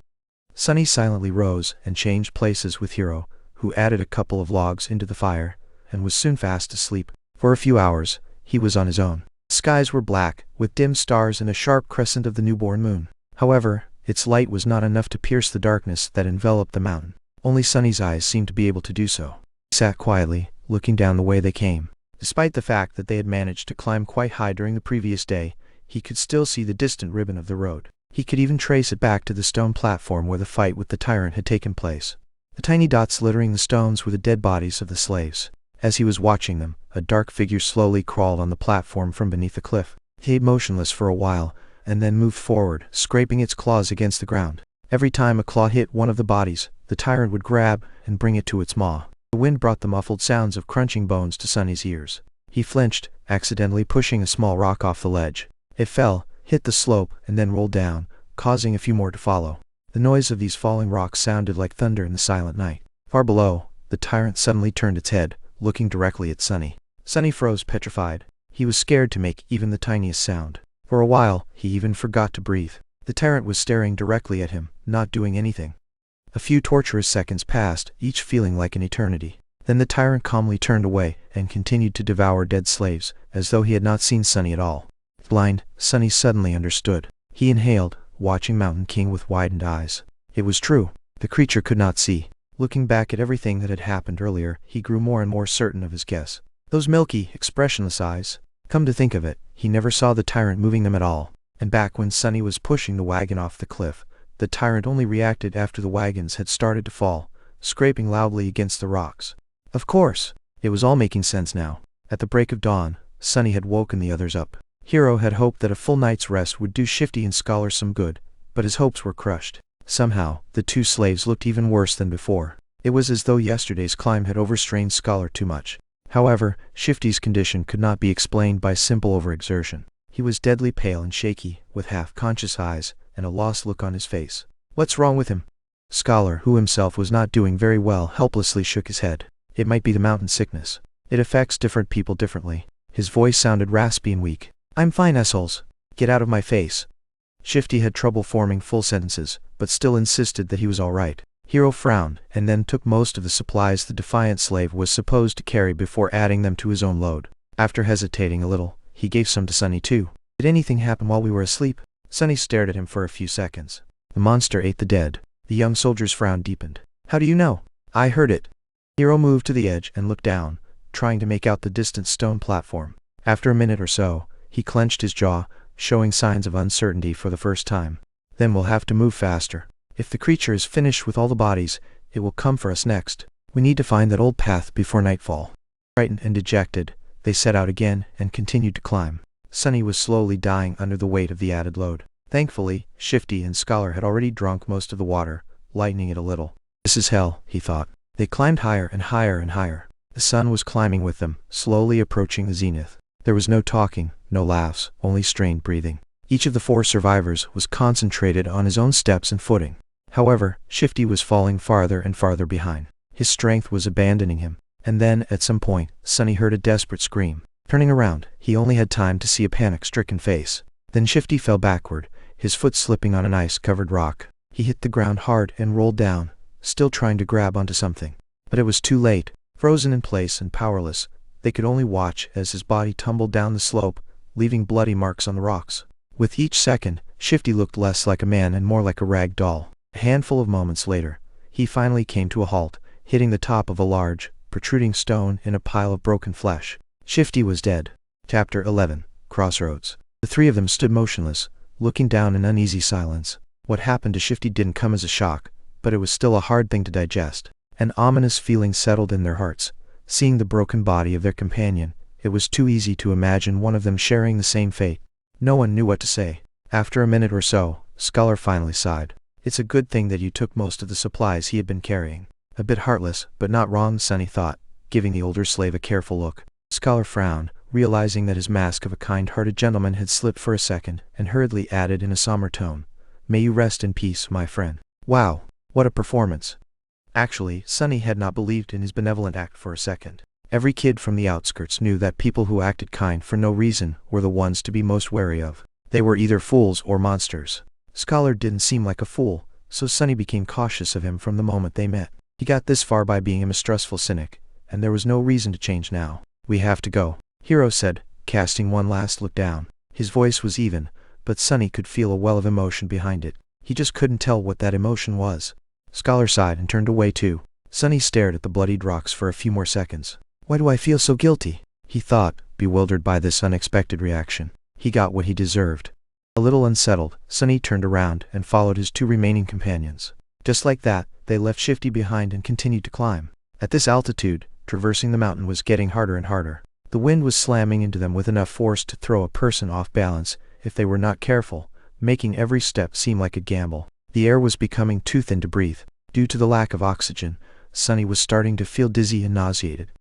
Sunny silently rose and changed places with Hiro, who added a couple of logs into the fire, and was soon fast asleep. For a few hours, he was on his own. The skies were black, with dim stars and a sharp crescent of the newborn moon. However, its light was not enough to pierce the darkness that enveloped the mountain. Only Sunny's eyes seemed to be able to do so. He sat quietly, looking down the way they came. Despite the fact that they had managed to climb quite high during the previous day, he could still see the distant ribbon of the road. He could even trace it back to the stone platform where the fight with the tyrant had taken place. The tiny dots littering the stones were the dead bodies of the slaves. As he was watching them, a dark figure slowly crawled on the platform from beneath the cliff. He lay motionless for a while, and then moved forward, scraping its claws against the ground. Every time a claw hit one of the bodies, the tyrant would grab and bring it to its maw. The wind brought the muffled sounds of crunching bones to Sunny's ears. He flinched, accidentally pushing a small rock off the ledge. It fell, hit the slope, and then rolled down, causing a few more to follow. The noise of these falling rocks sounded like thunder in the silent night. Far below, the tyrant suddenly turned its head, looking directly at Sunny. Sunny froze petrified. He was scared to make even the tiniest sound. For a while, he even forgot to breathe. The tyrant was staring directly at him, not doing anything. A few torturous seconds passed, each feeling like an eternity. Then the tyrant calmly turned away and continued to devour dead slaves, as though he had not seen Sunny at all. Blind, Sunny suddenly understood. He inhaled, watching Mountain King with widened eyes. It was true. The creature could not see. Looking back at everything that had happened earlier, he grew more and more certain of his guess. Those milky, expressionless eyes. Come to think of it, he never saw the tyrant moving them at all. And back when Sunny was pushing the wagon off the cliff, the tyrant only reacted after the wagons had started to fall, scraping loudly against the rocks. Of course, it was all making sense now. At the break of dawn, Sunny had woken the others up. Hiro had hoped that a full night's rest would do Shifty and Scholar some good, but his hopes were crushed. Somehow, the two slaves looked even worse than before. It was as though yesterday's climb had overstrained Scholar too much. However, Shifty's condition could not be explained by simple overexertion. He was deadly pale and shaky, with half-conscious eyes, and a lost look on his face. What's wrong with him? Scholar, who himself was not doing very well, helplessly shook his head. It might be the mountain sickness. It affects different people differently. His voice sounded raspy and weak. I'm fine, assholes. Get out of my face. Shifty had trouble forming full sentences, but still insisted that he was all right. Hiro frowned, and then took most of the supplies the defiant slave was supposed to carry before adding them to his own load. After hesitating a little, he gave some to Sunny too. Did anything happen while we were asleep? Sunny stared at him for a few seconds. The monster ate the dead. The young soldier's frown deepened. How do you know? I heard it. Hiro moved to the edge and looked down, trying to make out the distant stone platform. After a minute or so, he clenched his jaw, showing signs of uncertainty for the first time. Then we'll have to move faster. If the creature is finished with all the bodies, it will come for us next. We need to find that old path before nightfall. Frightened and dejected, they set out again and continued to climb. Sunny was slowly dying under the weight of the added load. Thankfully, Shifty and Scholar had already drunk most of the water, lightening it a little. This is hell, he thought. They climbed higher and higher and higher. The sun was climbing with them, slowly approaching the zenith. There was no talking, no laughs, only strained breathing. Each of the 4 survivors was concentrated on his own steps and footing. However, Shifty was falling farther and farther behind. His strength was abandoning him. And then, at some point, Sunny heard a desperate scream. Turning around, he only had time to see a panic-stricken face. Then Shifty fell backward, his foot slipping on an ice-covered rock. He hit the ground hard and rolled down, still trying to grab onto something. But it was too late. Frozen in place and powerless, they could only watch as his body tumbled down the slope, leaving bloody marks on the rocks. With each second, Shifty looked less like a man and more like a rag doll. A handful of moments later, he finally came to a halt, hitting the top of a large, protruding stone in a pile of broken flesh. Shifty was dead. Chapter 11. Crossroads. The three of them stood motionless, looking down in uneasy silence. What happened to Shifty didn't come as a shock, but it was still a hard thing to digest. An ominous feeling settled in their hearts. Seeing the broken body of their companion, it was too easy to imagine one of them sharing the same fate. No one knew what to say. After a minute or so, Scholar finally sighed. It's a good thing that you took most of the supplies he had been carrying. A bit heartless, but not wrong, Sonny thought, giving the older slave a careful look. Scholar frowned, realizing that his mask of a kind-hearted gentleman had slipped for a second, and hurriedly added in a somber tone, "May you rest in peace, my friend." Wow, what a performance. Actually, Sonny had not believed in his benevolent act for a second. Every kid from the outskirts knew that people who acted kind for no reason were the ones to be most wary of. They were either fools or monsters. Scholar didn't seem like a fool, so Sonny became cautious of him from the moment they met. He got this far by being a mistrustful cynic, and there was no reason to change now. "We have to go," Hiro said, casting one last look down. His voice was even, but Sonny could feel a well of emotion behind it. He just couldn't tell what that emotion was. Scholar sighed and turned away too. Sonny stared at the bloodied rocks for a few more seconds. "Why do I feel so guilty?" he thought, bewildered by this unexpected reaction. He got what he deserved. A little unsettled, Sonny turned around and followed his two remaining companions. Just like that, they left Shifty behind and continued to climb. At this altitude, traversing the mountain was getting harder and harder. The wind was slamming into them with enough force to throw a person off balance if they were not careful, making every step seem like a gamble. The air was becoming too thin to breathe. Due to the lack of oxygen, Sonny was starting to feel dizzy and nauseated.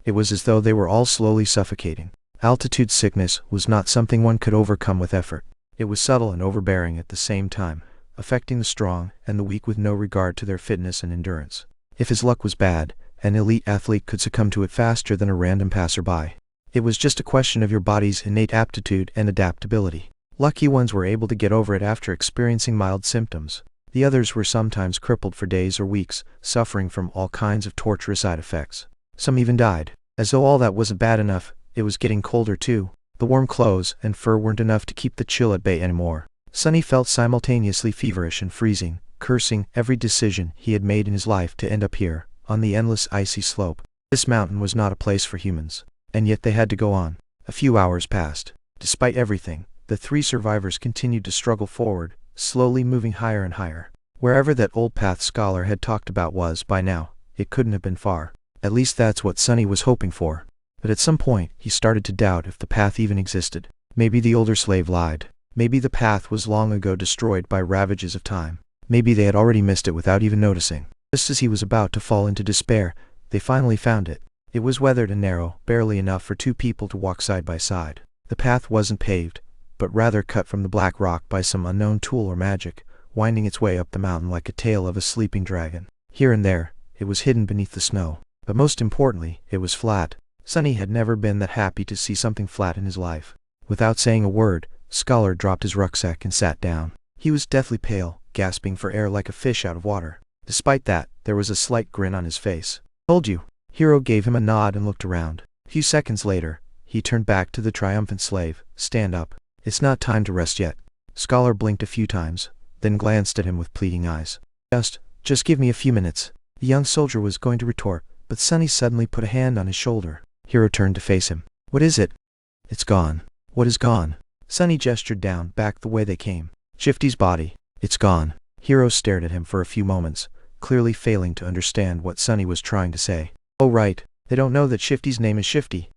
It was as though they were all slowly suffocating. Altitude sickness was not something one could overcome with effort. It was subtle and overbearing at the same time, affecting the strong and the weak with no regard to their fitness and endurance. If his luck was bad, an elite athlete could succumb to it faster than a random passerby. It was just a question of your body's innate aptitude and adaptability. Lucky ones were able to get over it after experiencing mild symptoms. The others were sometimes crippled for days or weeks, suffering from all kinds of torturous side effects. Some even died. As though all that wasn't bad enough, it was getting colder too. The warm clothes and fur weren't enough to keep the chill at bay anymore. Sonny felt simultaneously feverish and freezing, cursing every decision he had made in his life to end up here, on the endless icy slope. This mountain was not a place for humans, and yet they had to go on. A few hours passed. Despite everything, the three survivors continued to struggle forward, slowly moving higher and higher. Wherever that old path Scholar had talked about was, by now, it couldn't have been far. At least that's what Sonny was hoping for. But at some point, he started to doubt if the path even existed. Maybe the older slave lied. Maybe the path was long ago destroyed by ravages of time. Maybe they had already missed it without even noticing. Just as he was about to fall into despair, they finally found it. It was weathered and narrow, barely enough for two people to walk side by side. The path wasn't paved, but rather cut from the black rock by some unknown tool or magic, winding its way up the mountain like a tail of a sleeping dragon. Here and there, it was hidden beneath the snow. But most importantly, it was flat. Sonny had never been that happy to see something flat in his life. Without saying a word, Scholar dropped his rucksack and sat down. He was deathly pale, gasping for air like a fish out of water. Despite that, there was a slight grin on his face. "Told you." Hiro gave him a nod and looked around. A few seconds later, he turned back to the triumphant slave. "Stand up. It's not time to rest yet." Scholar blinked a few times, then glanced at him with pleading eyes. Just give me a few minutes." The young soldier was going to retort, but Sonny suddenly put a hand on his shoulder. Hiro turned to face him. "What is it?" "It's gone." "What is gone?" Sonny gestured down, back the way they came. "Shifty's body. It's gone." Hiro stared at him for a few moments, clearly failing to understand what Sonny was trying to say. "Oh right, they don't know that Shifty's name is Shifty."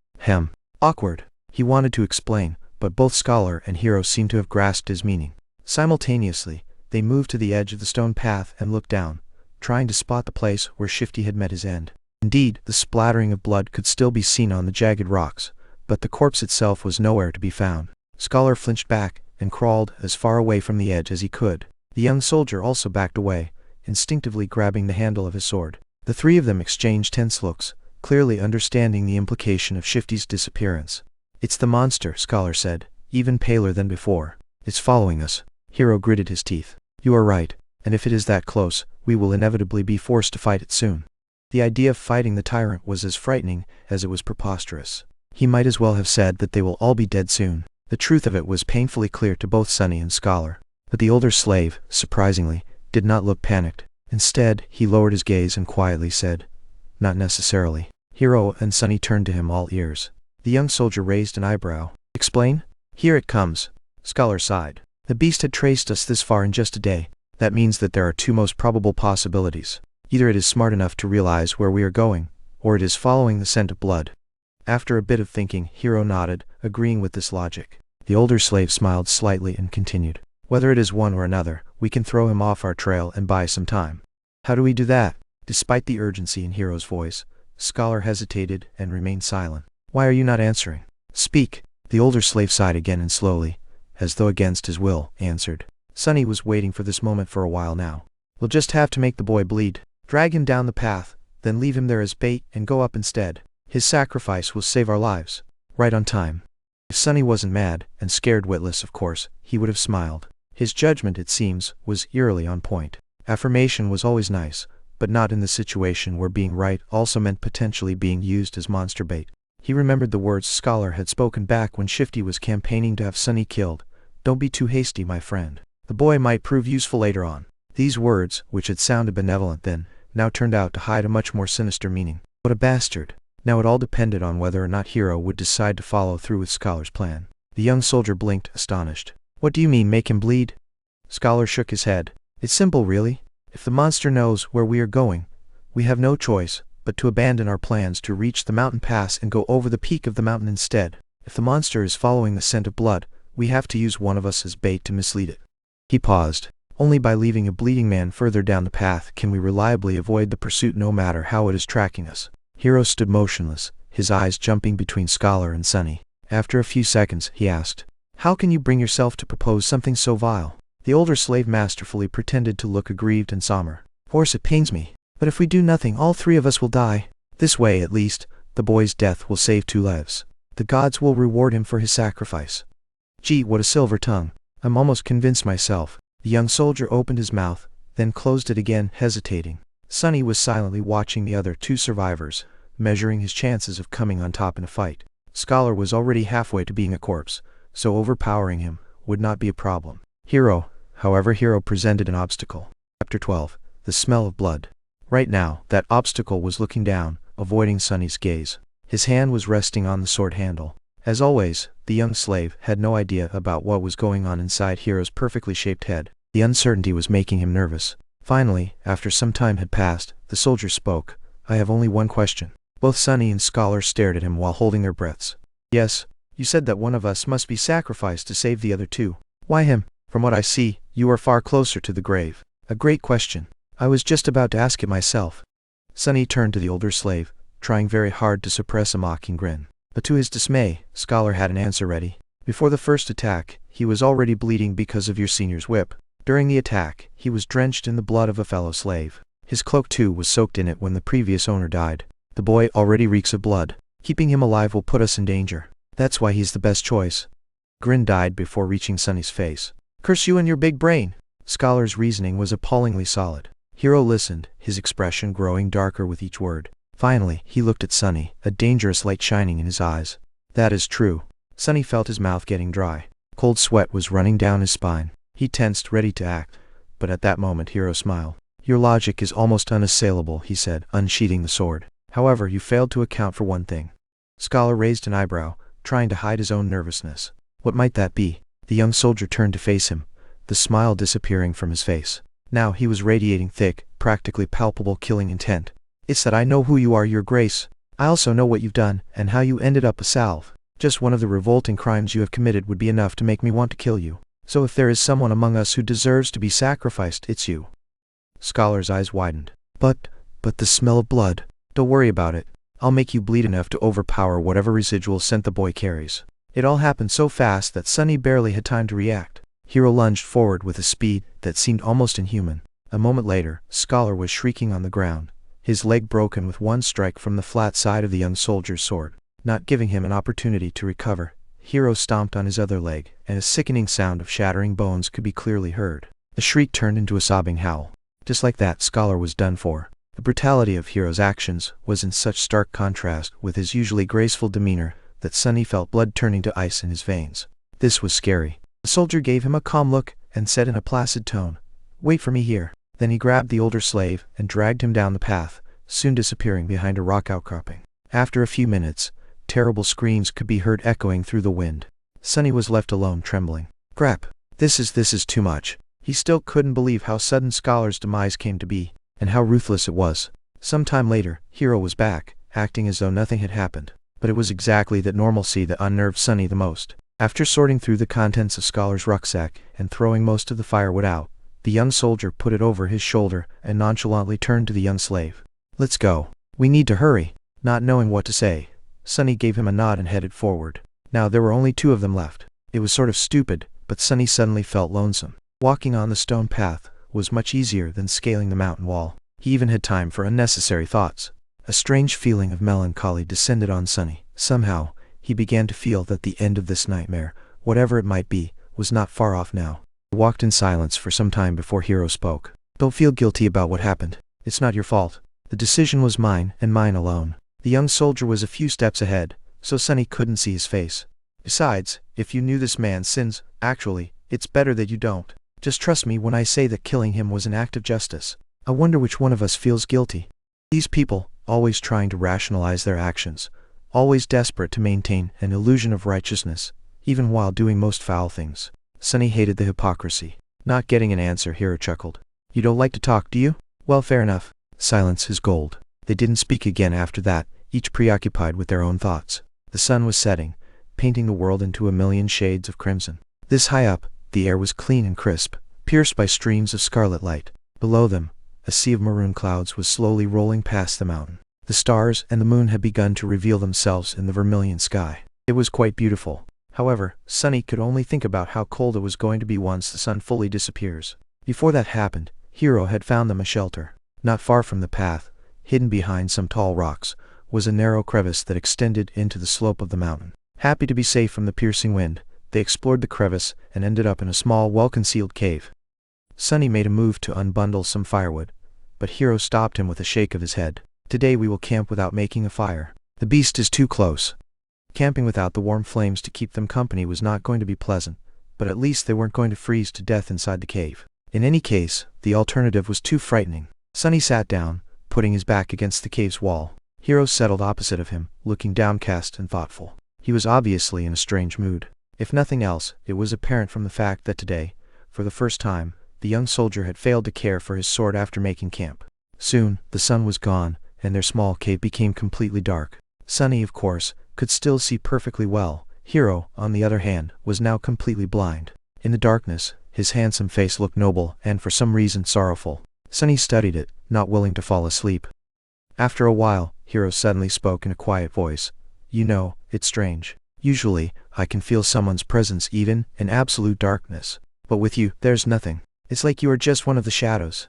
Awkward. He wanted to explain, but both Scholar and Hiro seemed to have grasped his meaning. Simultaneously, they moved to the edge of the stone path and looked down, trying to spot the place where Shifty had met his end. Indeed, the splattering of blood could still be seen on the jagged rocks, but the corpse itself was nowhere to be found. Scholar flinched back and crawled as far away from the edge as he could. The young soldier also backed away, instinctively grabbing the handle of his sword. The three of them exchanged tense looks, clearly understanding the implication of Shifty's disappearance. "It's the monster," Scholar said, even paler than before. "It's following us." Hiro gritted his teeth. "You are right, and if it is that close, we will inevitably be forced to fight it soon. The idea of fighting the tyrant was as frightening as it was preposterous. He might as well have said that they will all be dead soon. The truth of it was painfully clear to both Sonny and Scholar. But the older slave, surprisingly, did not look panicked. Instead, he lowered his gaze and quietly said, "Not necessarily." Hiro and Sonny turned to him, all ears. The young soldier raised an eyebrow. "Explain?" "Here it comes." Scholar sighed. "The beast had traced us this far in just a day. That means that there are two most probable possibilities. Either it is smart enough to realize where we are going, or it is following the scent of blood." After a bit of thinking, Hiro nodded, agreeing with this logic. The older slave smiled slightly and continued, "Whether it is one or another, we can throw him off our trail and buy some time." "How do we do that?" Despite the urgency in Hiro's voice, Scholar hesitated and remained silent. "Why are you not answering? Speak." The older slave sighed again and slowly, as though against his will, answered. Sonny was waiting for this moment for a while now. "We'll just have to make the boy bleed. Drag him down the path, then leave him there as bait and go up instead. His sacrifice will save our lives." Right on time. If Sonny wasn't mad, and scared witless of course, he would have smiled. His judgment, it seems, was eerily on point. Affirmation was always nice, but not in the situation where being right also meant potentially being used as monster bait. He remembered the words Scholar had spoken back when Shifty was campaigning to have Sonny killed. "Don't be too hasty, my friend. The boy might prove useful later on." These words, which had sounded benevolent then, now turned out to hide a much more sinister meaning. What a bastard. Now it all depended on whether or not Hiro would decide to follow through with Scholar's plan. The young soldier blinked, astonished. "What do you mean, make him bleed?" Scholar shook his head. "It's simple, really. If the monster knows where we are going, we have no choice but to abandon our plans to reach the mountain pass and go over the peak of the mountain instead. If the monster is following the scent of blood, we have to use one of us as bait to mislead it." He paused. "Only by leaving a bleeding man further down the path can we reliably avoid the pursuit, no matter how it is tracking us." Hiro stood motionless, his eyes jumping between Scholar and Sonny. After a few seconds, he asked, "How can you bring yourself to propose something so vile?" The older slave masterfully pretended to look aggrieved and somber. "Of course it pains me, but if we do nothing, all three of us will die. This way, at least, the boy's death will save two lives. The gods will reward him for his sacrifice." "Gee, what a silver tongue. I'm almost convinced myself." The young soldier opened his mouth, then closed it again, hesitating. Sonny was silently watching the other two survivors, measuring his chances of coming on top in a fight. Scholar was already halfway to being a corpse, so overpowering him would not be a problem. Hiro presented an obstacle. Chapter 12. The Smell of Blood. Right now, that obstacle was looking down, avoiding Sonny's gaze. His hand was resting on the sword handle. As always, the young slave had no idea about what was going on inside Hiro's perfectly shaped head. The uncertainty was making him nervous. Finally, after some time had passed, the soldier spoke. "I have only one question." Both Sonny and Scholar stared at him while holding their breaths. "Yes, you said that one of us must be sacrificed to save the other two. Why him? From what I see, you are far closer to the grave." "A great question. I was just about to ask it myself." Sonny turned to the older slave, trying very hard to suppress a mocking grin. But to his dismay, Scholar had an answer ready. "Before the first attack, he was already bleeding because of your senior's whip. During the attack, he was drenched in the blood of a fellow slave. His cloak too was soaked in it when the previous owner died. The boy already reeks of blood. Keeping him alive will put us in danger. That's why he's the best choice." Grin died before reaching Sonny's face. "Curse you and your big brain." Scholar's reasoning was appallingly solid. Hiro listened, his expression growing darker with each word. Finally, he looked at Sonny, a dangerous light shining in his eyes. "That is true." Sonny felt his mouth getting dry. Cold sweat was running down his spine. He tensed, ready to act. But at that moment Hiro smiled. "Your logic is almost unassailable," he said, unsheathing the sword. "However, you failed to account for one thing." Scholar raised an eyebrow, trying to hide his own nervousness. "What might that be?" The young soldier turned to face him, the smile disappearing from his face. Now he was radiating thick, practically palpable killing intent. "It's that I know who you are, Your Grace. I also know what you've done, and how you ended up a salve. Just one of the revolting crimes you have committed would be enough to make me want to kill you. So if there is someone among us who deserves to be sacrificed, it's you." Scholar's eyes widened. But the smell of blood. "Don't worry about it. I'll make you bleed enough to overpower whatever residual scent the boy carries." It all happened so fast that Sonny barely had time to react. Hiro lunged forward with a speed that seemed almost inhuman. A moment later, Scholar was shrieking on the ground, his leg broken with one strike from the flat side of the young soldier's sword. Not giving him an opportunity to recover, Hiro stomped on his other leg, and a sickening sound of shattering bones could be clearly heard. The shriek turned into a sobbing howl. Just like that, Scholar was done for. The brutality of Hiro's actions was in such stark contrast with his usually graceful demeanor that Sunny felt blood turning to ice in his veins. This was scary. The soldier gave him a calm look and said in a placid tone, "Wait for me here." Then he grabbed the older slave and dragged him down the path, soon disappearing behind a rock outcropping. After a few minutes, terrible screams could be heard echoing through the wind. Sunny was left alone, trembling. Crap. This is too much. He still couldn't believe how sudden Scholar's demise came to be, and how ruthless it was. Some time later, Hiro was back, acting as though nothing had happened. But it was exactly that normalcy that unnerved Sunny the most. After sorting through the contents of Scholar's rucksack and throwing most of the firewood out, the young soldier put it over his shoulder and nonchalantly turned to the young slave. "Let's go. We need to hurry." Not knowing what to say, Sunny gave him a nod and headed forward. Now there were only two of them left. It was sort of stupid, but Sunny suddenly felt lonesome. Walking on the stone path was much easier than scaling the mountain wall. He even had time for unnecessary thoughts. A strange feeling of melancholy descended on Sunny. Somehow, he began to feel that the end of this nightmare, whatever it might be, was not far off now. He walked in silence for some time before Hiro spoke. "Don't feel guilty about what happened. It's not your fault. The decision was mine, and mine alone." The young soldier was a few steps ahead, so Sunny couldn't see his face. "Besides, if you knew this man's sins, actually, it's better that you don't. Just trust me when I say that killing him was an act of justice. I wonder which one of us feels guilty." These people, always trying to rationalize their actions, always desperate to maintain an illusion of righteousness, even while doing most foul things. Sunny hated the hypocrisy. Not getting an answer, Hiro chuckled. "You don't like to talk, do you? Well, fair enough. Silence is gold." They didn't speak again after that, each preoccupied with their own thoughts. The sun was setting, painting the world into a million shades of crimson. This high up, the air was clean and crisp, pierced by streams of scarlet light. Below them, a sea of maroon clouds was slowly rolling past the mountain. The stars and the moon had begun to reveal themselves in the vermilion sky. It was quite beautiful. However, Sunny could only think about how cold it was going to be once the sun fully disappears. Before that happened, Hiro had found them a shelter. Not far from the path, hidden behind some tall rocks, was a narrow crevice that extended into the slope of the mountain. Happy to be safe from the piercing wind, they explored the crevice and ended up in a small, well-concealed cave. Sunny made a move to unbundle some firewood, but Hiro stopped him with a shake of his head. "Today we will camp without making a fire. The beast is too close." Camping without the warm flames to keep them company was not going to be pleasant, but at least they weren't going to freeze to death inside the cave. In any case, the alternative was too frightening. Sunny sat down, putting his back against the cave's wall. Hiro settled opposite of him, looking downcast and thoughtful. He was obviously in a strange mood. If nothing else, it was apparent from the fact that today, for the first time, the young soldier had failed to care for his sword after making camp. Soon, the sun was gone, and their small cave became completely dark. Sunny, of course, could still see perfectly well. Hiro, on the other hand, was now completely blind. In the darkness, his handsome face looked noble and for some reason sorrowful. Sunny studied it, not willing to fall asleep. After a while, Hiro suddenly spoke in a quiet voice. "You know, it's strange. Usually, I can feel someone's presence even in absolute darkness. But with you, there's nothing. It's like you are just one of the shadows."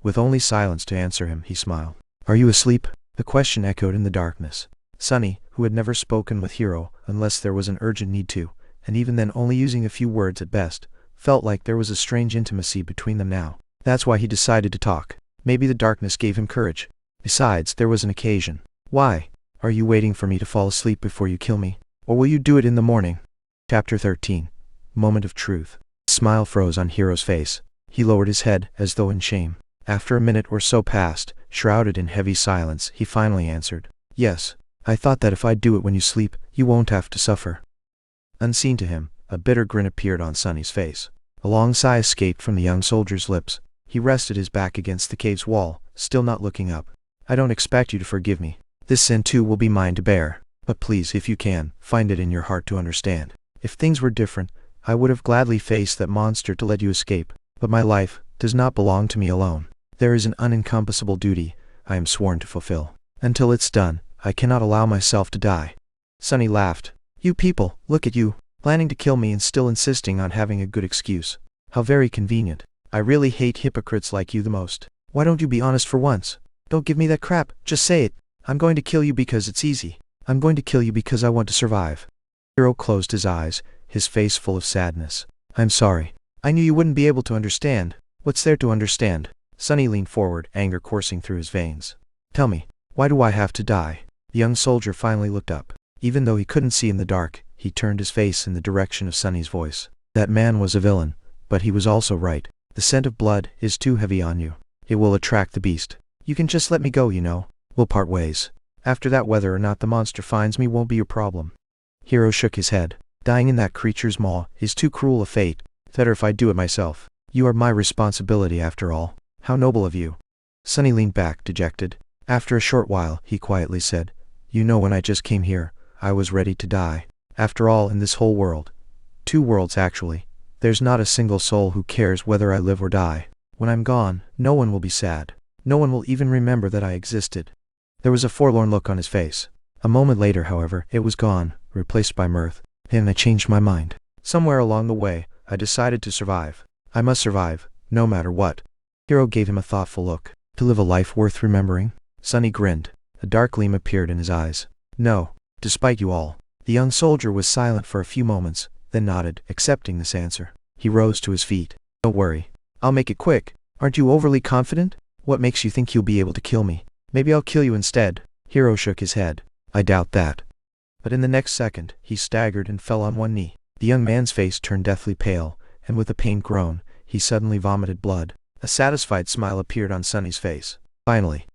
With only silence to answer him, he smiled. "Are you asleep?" The question echoed in the darkness. Sunny, who had never spoken with Hiro unless there was an urgent need to, and even then only using a few words at best, felt like there was a strange intimacy between them now. That's why he decided to talk. Maybe the darkness gave him courage. Besides, there was an occasion. "Why? Are you waiting for me to fall asleep before you kill me? Or will you do it in the morning?" Chapter 13. Moment of Truth. A smile froze on Hiro's face. He lowered his head as though in shame. After a minute or so passed, shrouded in heavy silence, he finally answered. "Yes. I thought that if I do it when you sleep, you won't have to suffer." Unseen to him, a bitter grin appeared on Sunny's face. A long sigh escaped from the young soldier's lips. He rested his back against the cave's wall, still not looking up. "I don't expect you to forgive me. This sin too will be mine to bear. But please, if you can, find it in your heart to understand. If things were different, I would have gladly faced that monster to let you escape. But my life does not belong to me alone. There is an unencompassable duty I am sworn to fulfill. Until it's done, I cannot allow myself to die." Sunny laughed. "You people, look at you, planning to kill me and still insisting on having a good excuse. How very convenient. I really hate hypocrites like you the most. Why don't you be honest for once? Don't give me that crap, just say it. I'm going to kill you because it's easy. I'm going to kill you because I want to survive." Hiro closed his eyes, his face full of sadness. "I'm sorry. I knew you wouldn't be able to understand. What's there to understand? Sunny leaned forward, anger coursing through his veins. Tell me, why do I have to die? The young soldier finally looked up. Even though he couldn't see in the dark, he turned his face in the direction of Sunny's voice. That man was a villain, but he was also right. The scent of blood is too heavy on you. It will attract the beast. You can just let me go, you know. We'll part ways. After that, whether or not the monster finds me won't be your problem. Hiro shook his head. Dying in that creature's maw is too cruel a fate. Better if I do it myself. You are my responsibility after all. How noble of you. Sunny leaned back, dejected. After a short while, he quietly said, You know, when I just came here, I was ready to die. After all, in this whole world, 2 worlds actually, there's not a single soul who cares whether I live or die. When I'm gone, no one will be sad. No one will even remember that I existed. There was a forlorn look on his face. A moment later, however, it was gone, replaced by mirth. Then I changed my mind. Somewhere along the way, I decided to survive. I must survive, no matter what. Hiro gave him a thoughtful look. To live a life worth remembering? Sunny grinned. A dark gleam appeared in his eyes. No, despite you all. The young soldier was silent for a few moments, then nodded, accepting this answer. He rose to his feet. Don't worry. I'll make it quick. Aren't you overly confident? What makes you think you'll be able to kill me? Maybe I'll kill you instead. Hiro shook his head. I doubt that. But in the next second, he staggered and fell on one knee. The young man's face turned deathly pale, and with a pained groan, he suddenly vomited blood. A satisfied smile appeared on Sunny's face. Finally.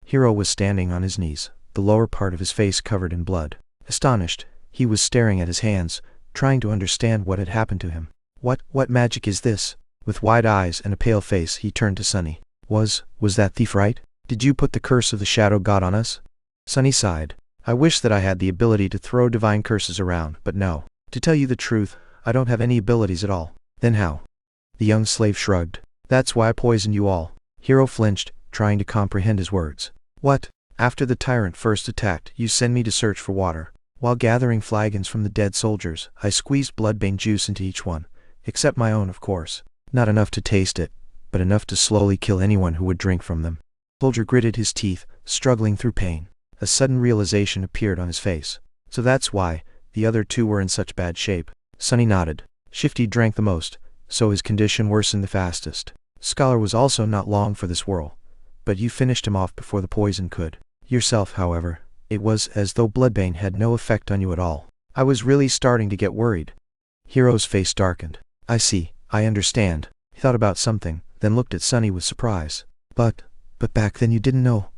Hiro was standing on his knees, the lower part of his face covered in blood. Astonished, he was staring at his hands, trying to understand what had happened to him. What magic is this? With wide eyes and a pale face, he turned to Sunny. Was that thief right? Did you put the curse of the Shadow God on us? Sunny sighed. I wish that I had the ability to throw divine curses around, but no. To tell you the truth, I don't have any abilities at all. Then how? The young slave shrugged. That's why I poisoned you all. Hiro flinched, trying to comprehend his words. What? After the tyrant first attacked, you sent me to search for water. While gathering flagons from the dead soldiers, I squeezed bloodbane juice into each one. Except my own, of course. Not enough to taste it, but enough to slowly kill anyone who would drink from them. The soldier gritted his teeth, struggling through pain. A sudden realization appeared on his face. So that's why the other 2 were in such bad shape. Sunny nodded. Shifty drank the most, so his condition worsened the fastest. Scholar was also not long for this whirl, but you finished him off before the poison could. Yourself, however, it was as though bloodbane had no effect on you at all. I was really starting to get worried. Hiro's face darkened. I see, I understand. He thought about something, then looked at Sunny with surprise. But back then you didn't know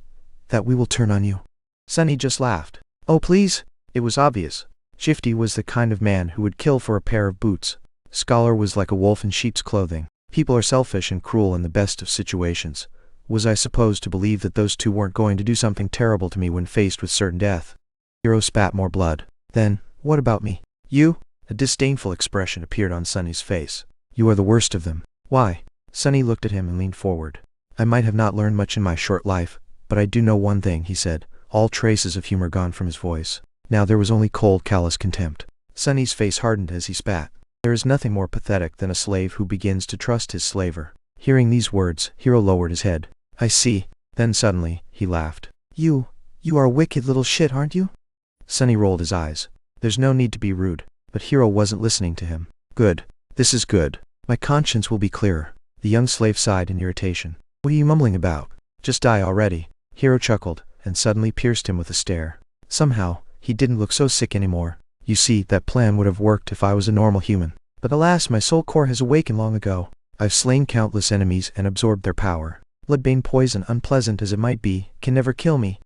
that we will turn on you. Sunny just laughed. Oh please? It was obvious. Shifty was the kind of man who would kill for a pair of boots. Scholar was like a wolf in sheep's clothing. People are selfish and cruel in the best of situations. Was I supposed to believe that those 2 weren't going to do something terrible to me when faced with certain death? Hiro spat more blood. Then, what about me? You? A disdainful expression appeared on Sunny's face. You are the worst of them. Why? Sunny looked at him and leaned forward. I might have not learned much in my short life, but I do know one thing, he said, all traces of humor gone from his voice. Now there was only cold, callous contempt. Sunny's face hardened as he spat. There is nothing more pathetic than a slave who begins to trust his slaver. Hearing these words, Hiro lowered his head. I see. Then suddenly, he laughed. You are a wicked little shit, aren't you? Sunny rolled his eyes. There's no need to be rude. But Hiro wasn't listening to him. Good. This is good. My conscience will be clearer. The young slave sighed in irritation. What are you mumbling about? Just die already. Hiro chuckled, and suddenly pierced him with a stare. Somehow, he didn't look so sick anymore. You see, that plan would have worked if I was a normal human. But alas, my soul core has awakened long ago. I've slain countless enemies and absorbed their power. Bloodbane poison, unpleasant as it might be, can never kill me.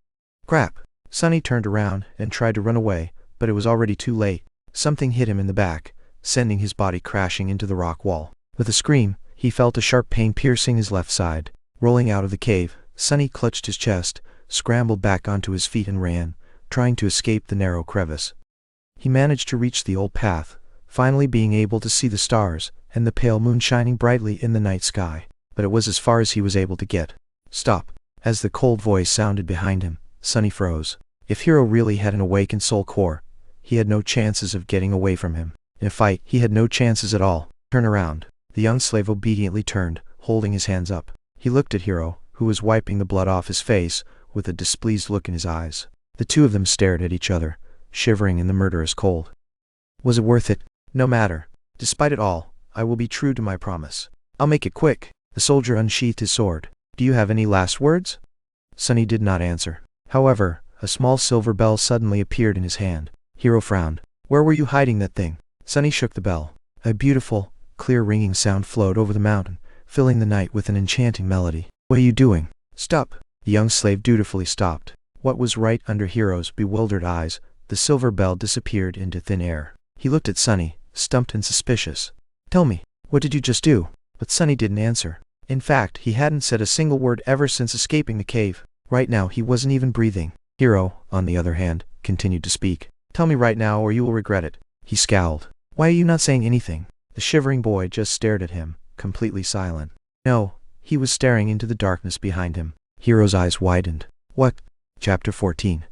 Crap. Sunny turned around and tried to run away, but it was already too late. Something hit him in the back, sending his body crashing into the rock wall. With a scream, he felt a sharp pain piercing his left side. Rolling out of the cave, Sunny clutched his chest, scrambled back onto his feet and ran, trying to escape the narrow crevice. He managed to reach the old path, finally being able to see the stars and the pale moon shining brightly in the night sky. But it was as far as he was able to get. Stop. As the cold voice sounded behind him, Sunny froze. If Hiro really had an awakened soul core, he had no chances of getting away from him. In a fight, he had no chances at all. Turn around. The young slave obediently turned, holding his hands up. He looked at Hiro, who was wiping the blood off his face, with a displeased look in his eyes. The 2 of them stared at each other, shivering in the murderous cold. Was it worth it? No matter. Despite it all, I will be true to my promise. I'll make it quick. The soldier unsheathed his sword. Do you have any last words? Sunny did not answer. However, a small silver bell suddenly appeared in his hand. Hiro frowned. Where were you hiding that thing? Sunny shook the bell. A beautiful, clear ringing sound flowed over the mountain, filling the night with an enchanting melody. What are you doing? Stop! The young slave dutifully stopped. What was right under Hiro's bewildered eyes? The silver bell disappeared into thin air. He looked at Sunny, stumped and suspicious. Tell me, what did you just do? But Sunny didn't answer. In fact, he hadn't said a single word ever since escaping the cave. Right now he wasn't even breathing. Hiro, on the other hand, continued to speak. Tell me right now or you will regret it. He scowled. Why are you not saying anything? The shivering boy just stared at him, completely silent. No, he was staring into the darkness behind him. Hiro's eyes widened. What? Chapter 14.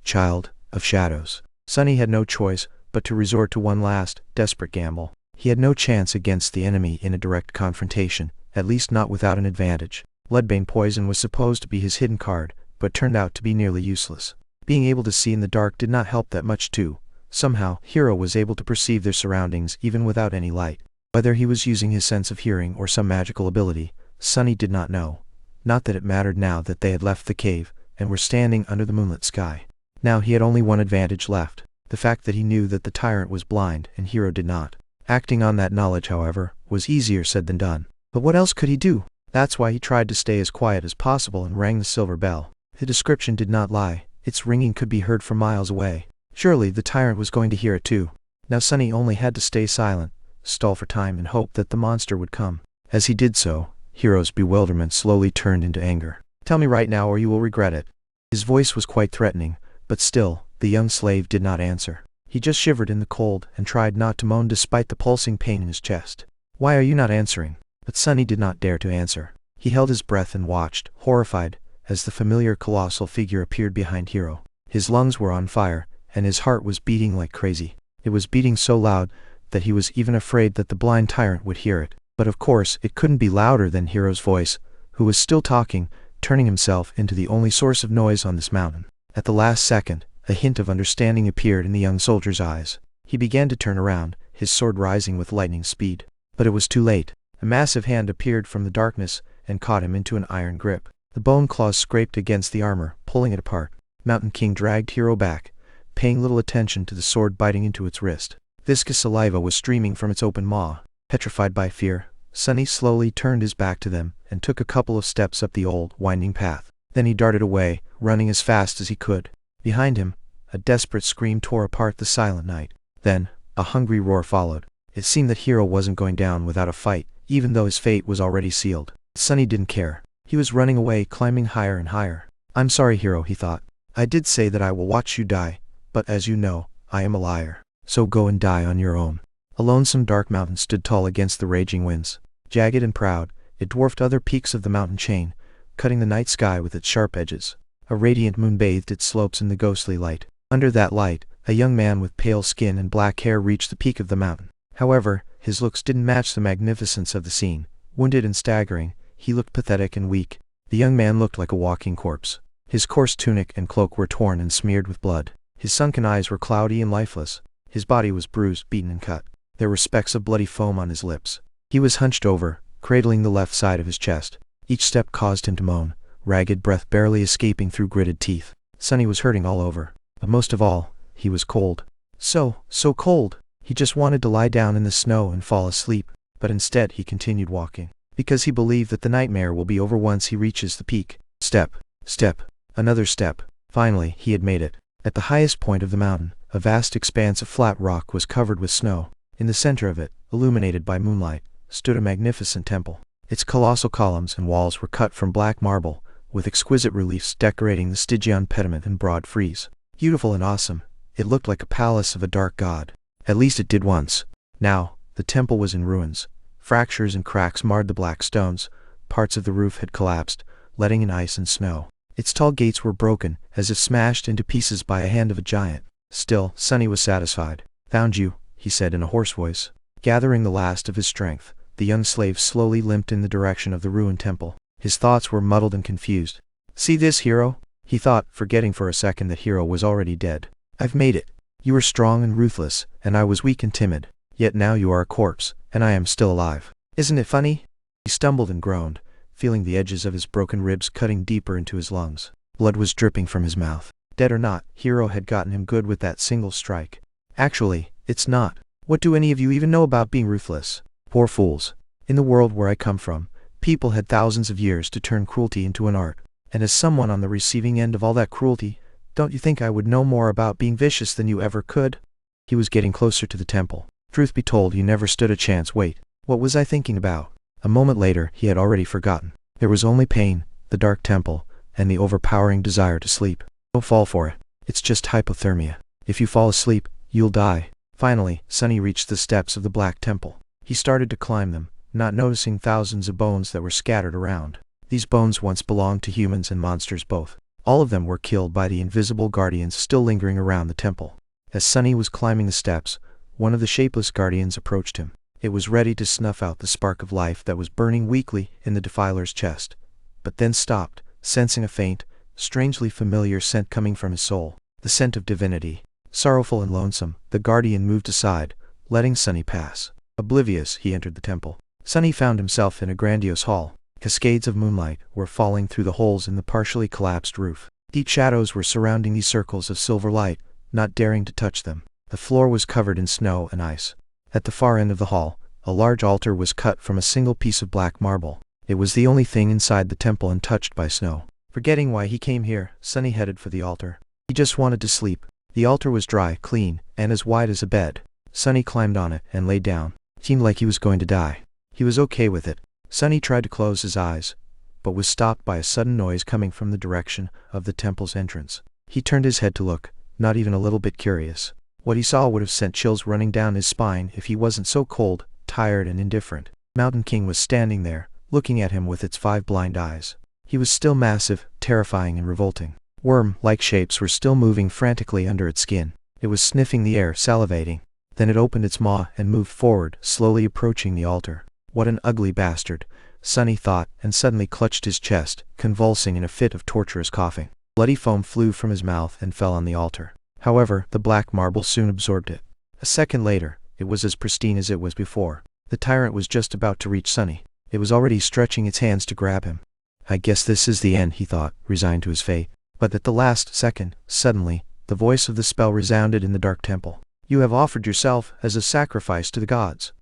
Child of Shadows. Sunny had no choice but to resort to one last, desperate gamble. He had no chance against the enemy in a direct confrontation, at least not without an advantage. Bloodbane poison was supposed to be his hidden card, but turned out to be nearly useless. Being able to see in the dark did not help that much too. Somehow, Hiro was able to perceive their surroundings even without any light. Whether he was using his sense of hearing or some magical ability, Sunny did not know. Not that it mattered now that they had left the cave, and were standing under the moonlit sky. Now he had only one advantage left, the fact that he knew that the tyrant was blind and Hiro did not. Acting on that knowledge, however, was easier said than done. But what else could he do? That's why he tried to stay as quiet as possible and rang the silver bell. The description did not lie. Its ringing could be heard from miles away. Surely the tyrant was going to hear it too. Now Sunny only had to stay silent, stall for time and hope that the monster would come. As he did so, Hiro's bewilderment slowly turned into anger. Tell me right now or you will regret it. His voice was quite threatening, but still, the young slave did not answer. He just shivered in the cold and tried not to moan despite the pulsing pain in his chest. Why are you not answering? But Sunny did not dare to answer. He held his breath and watched, horrified, as the familiar colossal figure appeared behind Hiro. His lungs were on fire, and his heart was beating like crazy. It was beating so loud that he was even afraid that the blind tyrant would hear it. But of course, it couldn't be louder than Hiro's voice, who was still talking, turning himself into the only source of noise on this mountain. At the last second, a hint of understanding appeared in the young soldier's eyes. He began to turn around, his sword rising with lightning speed. But it was too late. A massive hand appeared from the darkness and caught him into an iron grip. The bone claws scraped against the armor, pulling it apart. Mountain King dragged Hiro back, paying little attention to the sword biting into its wrist. Viscous saliva was streaming from its open maw. Petrified by fear, Sunny slowly turned his back to them and took a couple of steps up the old, winding path. Then he darted away, running as fast as he could. Behind him, a desperate scream tore apart the silent night. Then, a hungry roar followed. It seemed that Hiro wasn't going down without a fight, even though his fate was already sealed. Sunny didn't care. He was running away, climbing higher and higher. I'm sorry, Hiro, he thought. I did say that I will watch you die, but as you know, I am a liar. So go and die on your own. A lonesome dark mountain stood tall against the raging winds. Jagged and proud, it dwarfed other peaks of the mountain chain, cutting the night sky with its sharp edges. A radiant moon bathed its slopes in the ghostly light. Under that light, a young man with pale skin and black hair reached the peak of the mountain. However, his looks didn't match the magnificence of the scene. Wounded and staggering, he looked pathetic and weak. The young man looked like a walking corpse. His coarse tunic and cloak were torn and smeared with blood. His sunken eyes were cloudy and lifeless. His body was bruised, beaten and cut. There were specks of bloody foam on his lips. He was hunched over, cradling the left side of his chest. Each step caused him to moan, ragged breath barely escaping through gritted teeth. Sunny was hurting all over. But most of all, he was cold. So cold. He just wanted to lie down in the snow and fall asleep. But instead he continued walking. Because he believed that the nightmare will be over once he reaches the peak. Step. Step. Another step. Finally, he had made it. At the highest point of the mountain, a vast expanse of flat rock was covered with snow. In the center of it, illuminated by moonlight, stood a magnificent temple. Its colossal columns and walls were cut from black marble, with exquisite reliefs decorating the Stygian pediment and broad frieze. Beautiful and awesome, it looked like a palace of a dark god. At least it did once. Now, the temple was in ruins. Fractures and cracks marred the black stones. Parts of the roof had collapsed, letting in ice and snow. Its tall gates were broken, as if smashed into pieces by a hand of a giant. Still, Sunny was satisfied. Found you, he said in a hoarse voice. Gathering the last of his strength, the young slave slowly limped in the direction of the ruined temple. His thoughts were muddled and confused. See this, Hiro? He thought, forgetting for a second that Hiro was already dead. I've made it. You were strong and ruthless, and I was weak and timid. Yet now you are a corpse, and I am still alive. Isn't it funny? He stumbled and groaned, feeling the edges of his broken ribs cutting deeper into his lungs. Blood was dripping from his mouth. Dead or not, Hero had gotten him good with that single strike. Actually, it's not. What do any of you even know about being ruthless? Poor fools. In the world where I come from, people had thousands of years to turn cruelty into an art. And as someone on the receiving end of all that cruelty, don't you think I would know more about being vicious than you ever could? He was getting closer to the temple. Truth be told, you never stood a chance. Wait, what was I thinking about? A moment later, he had already forgotten. There was only pain, the dark temple, and the overpowering desire to sleep. Don't fall for it. It's just hypothermia. If you fall asleep, you'll die. Finally, Sunny reached the steps of the Black Temple. He started to climb them, not noticing thousands of bones that were scattered around. These bones once belonged to humans and monsters both. All of them were killed by the invisible guardians still lingering around the temple. As Sunny was climbing the steps, one of the shapeless guardians approached him. It was ready to snuff out the spark of life that was burning weakly in the defiler's chest, but then stopped, sensing a faint, strangely familiar scent coming from his soul, the scent of divinity. Sorrowful and lonesome, the guardian moved aside, letting Sunny pass. Oblivious, he entered the temple. Sunny found himself in a grandiose hall. Cascades of moonlight were falling through the holes in the partially collapsed roof. Deep shadows were surrounding these circles of silver light, not daring to touch them. The floor was covered in snow and ice. At the far end of the hall, a large altar was cut from a single piece of black marble. It was the only thing inside the temple untouched by snow. Forgetting why he came here, Sunny headed for the altar. He just wanted to sleep. The altar was dry, clean, and as wide as a bed. Sunny climbed on it and lay down. It seemed like he was going to die. He was okay with it. Sunny tried to close his eyes, but was stopped by a sudden noise coming from the direction of the temple's entrance. He turned his head to look, not even a little bit curious. What he saw would have sent chills running down his spine if he wasn't so cold, tired, and indifferent. Mountain King was standing there, looking at him with its 5 blind eyes. He was still massive, terrifying, and revolting. Worm-like shapes were still moving frantically under its skin. It was sniffing the air, salivating. Then it opened its maw and moved forward, slowly approaching the altar. What an ugly bastard, Sunny thought, and suddenly clutched his chest, convulsing in a fit of torturous coughing. Bloody foam flew from his mouth and fell on the altar. However, the black marble soon absorbed it. A second later, it was as pristine as it was before. The tyrant was just about to reach Sunny. It was already stretching its hands to grab him. I guess this is the end, he thought, resigned to his fate. But at the last second, suddenly, the voice of the spell resounded in the dark temple. You have offered yourself as a sacrifice to the gods.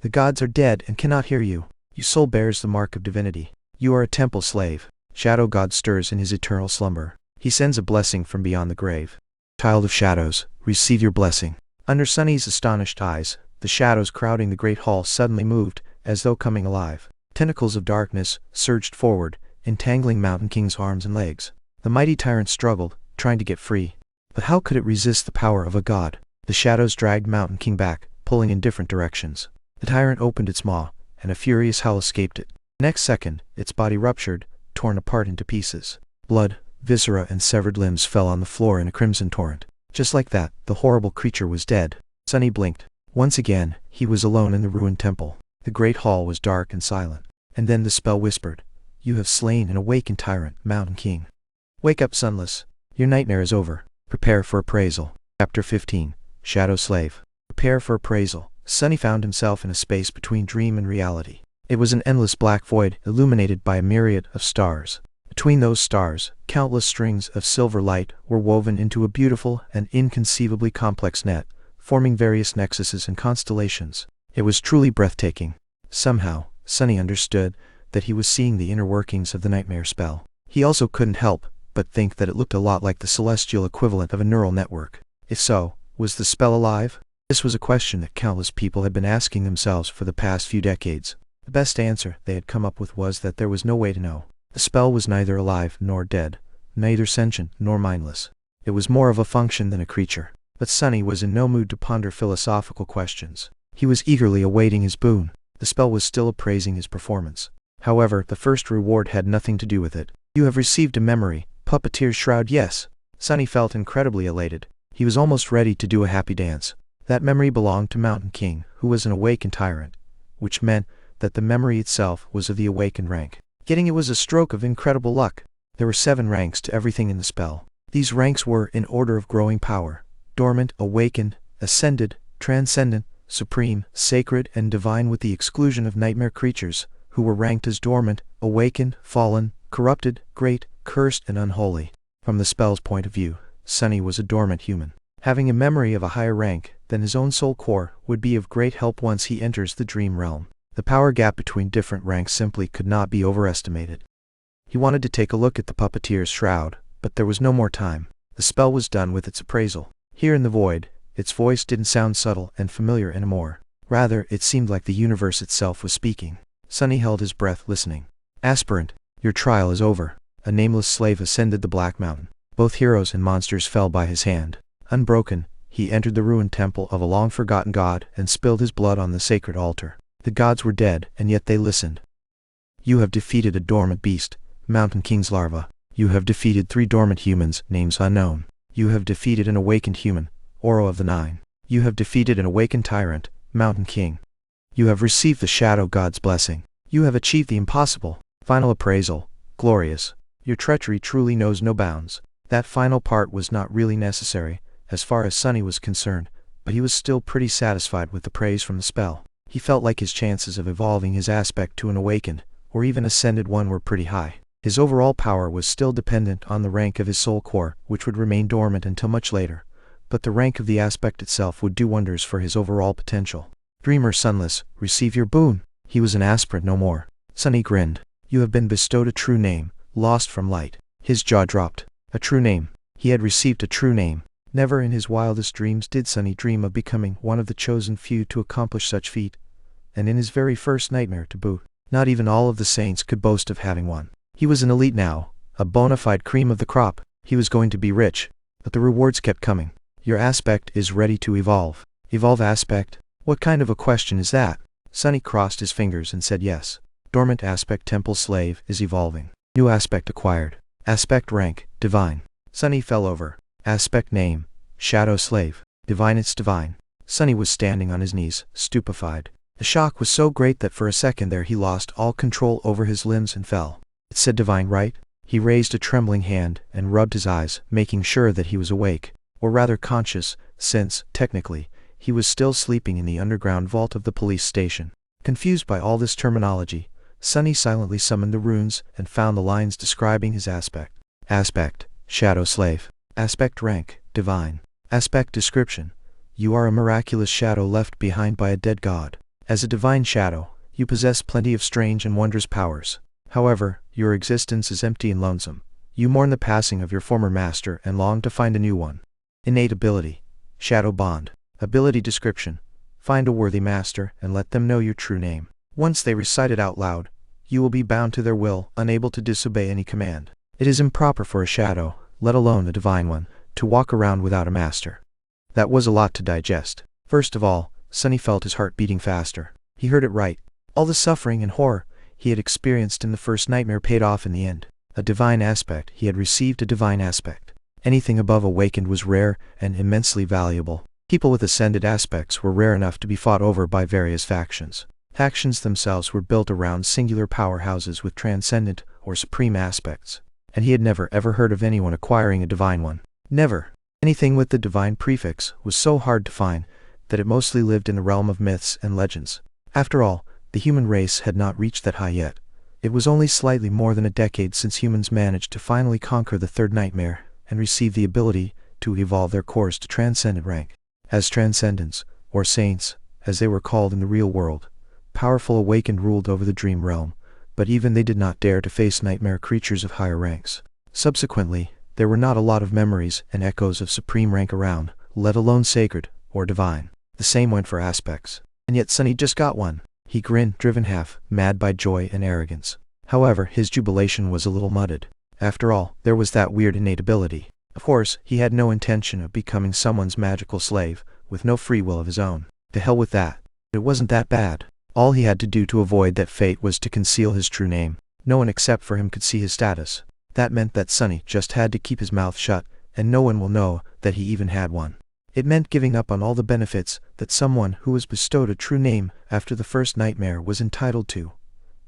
The gods are dead and cannot hear you. Your soul bears the mark of divinity. You are a temple slave. Shadow God stirs in his eternal slumber. He sends a blessing from beyond the grave. Child of shadows, receive your blessing. Under Sunny's astonished eyes, the shadows crowding the great hall suddenly moved, as though coming alive. Tentacles of darkness surged forward, entangling Mountain King's arms and legs. The mighty tyrant struggled, trying to get free. But how could it resist the power of a god? The shadows dragged Mountain King back, pulling in different directions. The tyrant opened its maw, and a furious howl escaped it. Next second, its body ruptured, torn apart into pieces. Blood, viscera, and severed limbs fell on the floor in a crimson torrent. Just like that, the horrible creature was dead. Sunny blinked. Once again, he was alone in the ruined temple. The great hall was dark and silent. And then the spell whispered, You have slain an awakened tyrant, Mountain King. Wake up, Sunless. Your nightmare is over. Prepare for appraisal. Chapter 15. Shadow Slave. Prepare for appraisal. Sunny found himself in a space between dream and reality. It was an endless black void, illuminated by a myriad of stars. Between those stars, countless strings of silver light were woven into a beautiful and inconceivably complex net, forming various nexuses and constellations. It was truly breathtaking. Somehow, Sunny understood that he was seeing the inner workings of the nightmare spell. He also couldn't help but think that it looked a lot like the celestial equivalent of a neural network. If so, was the spell alive? This was a question that countless people had been asking themselves for the past few decades. The best answer they had come up with was that there was no way to know. The spell was neither alive nor dead, neither sentient nor mindless. It was more of a function than a creature. But Sunny was in no mood to ponder philosophical questions. He was eagerly awaiting his boon. The spell was still appraising his performance. However, the first reward had nothing to do with it. You have received a memory, Puppeteer's Shroud. Yes. Sunny felt incredibly elated. He was almost ready to do a happy dance. That memory belonged to Mountain King, who was an awakened tyrant, which meant that the memory itself was of the awakened rank. Getting it was a stroke of incredible luck. There were 7 ranks to everything in the spell. These ranks were in order of growing power: dormant, awakened, ascended, transcendent, supreme, sacred, and divine, with the exclusion of nightmare creatures, who were ranked as dormant, awakened, fallen, corrupted, great, cursed, and unholy. From the spell's point of view, Sunny was a dormant human. Having a memory of a higher rank than his own soul core would be of great help once he enters the dream realm. The power gap between different ranks simply could not be overestimated. He wanted to take a look at the puppeteer's shroud, but there was no more time. The spell was done with its appraisal. Here in the void, its voice didn't sound subtle and familiar anymore. Rather, it seemed like the universe itself was speaking. Sunny held his breath listening. Aspirant, your trial is over. A nameless slave ascended the Black Mountain. Both heroes and monsters fell by his hand. Unbroken, he entered the ruined temple of a long-forgotten god and spilled his blood on the sacred altar. The gods were dead, and yet they listened. You have defeated a dormant beast, Mountain King's larva. You have defeated 3 dormant humans, names unknown. You have defeated an awakened human, Oro of the Nine. You have defeated an awakened tyrant, Mountain King. You have received the Shadow God's blessing. You have achieved the impossible. Final appraisal, glorious. Your treachery truly knows no bounds. That final part was not really necessary, as far as Sunny was concerned, but he was still pretty satisfied with the praise from the spell. He felt like his chances of evolving his aspect to an awakened, or even ascended one were pretty high. His overall power was still dependent on the rank of his soul core, which would remain dormant until much later, but the rank of the aspect itself would do wonders for his overall potential. Dreamer Sunless, receive your boon. He was an aspirant no more. Sunny grinned. You have been bestowed a true name, lost from light. His jaw dropped. A true name. He had received a true name. Never in his wildest dreams did Sunny dream of becoming one of the chosen few to accomplish such feat, and in his very first nightmare to boot. Not even all of the saints could boast of having one. He was an elite now, a bona fide cream of the crop. He was going to be rich, but the rewards kept coming. Your aspect is ready to evolve. Evolve aspect? What kind of a question is that? Sunny crossed his fingers and said yes. Dormant aspect temple slave is evolving. New aspect acquired. Aspect rank, divine. Sunny fell over. Aspect name, shadow slave. Divine, it's divine. Sunny was standing on his knees, stupefied. The shock was so great that for a second there he lost all control over his limbs and fell. It said divine, right? He raised a trembling hand and rubbed his eyes, making sure that he was awake, or rather conscious, since, technically, he was still sleeping in the underground vault of the police station. Confused by all this terminology, Sunny silently summoned the runes and found the lines describing his aspect. Aspect, shadow slave. Aspect rank, divine. Aspect description. You are a miraculous shadow left behind by a dead god. As a divine shadow, you possess plenty of strange and wondrous powers. However, your existence is empty and lonesome. You mourn the passing of your former master and long to find a new one. Innate ability. Shadow bond. Ability description. Find a worthy master and let them know your true name. Once they recite it out loud, you will be bound to their will, unable to disobey any command. It is improper for a shadow, let alone a divine one, to walk around without a master. That was a lot to digest. First of all, Sunny felt his heart beating faster. He heard it right. All the suffering and horror he had experienced in the first nightmare paid off in the end. A divine aspect. He had received a divine aspect. Anything above awakened was rare and immensely valuable. People with ascended aspects were rare enough to be fought over by various factions. Factions themselves were built around singular powerhouses with transcendent or supreme aspects. And he had never ever heard of anyone acquiring a divine one. Never. Anything with the divine prefix was so hard to find that it mostly lived in the realm of myths and legends. After all, the human race had not reached that high yet. It was only slightly more than a decade since humans managed to finally conquer the third nightmare and receive the ability to evolve their cores to transcendent rank. As transcendents, or saints, as they were called in the real world, powerful awakened ruled over the dream realm, but even they did not dare to face nightmare creatures of higher ranks. Subsequently, there were not a lot of memories and echoes of supreme rank around, let alone sacred or divine. The same went for aspects. And yet Sunny just got one. He grinned, driven half mad by joy and arrogance. However, his jubilation was a little muddled. After all, there was that weird innate ability. Of course, he had no intention of becoming someone's magical slave, with no free will of his own. To hell with that. It wasn't that bad. All he had to do to avoid that fate was to conceal his true name. No one except for him could see his status. That meant that Sunny just had to keep his mouth shut, and no one will know that he even had one. It meant giving up on all the benefits that someone who was bestowed a true name after the first nightmare was entitled to.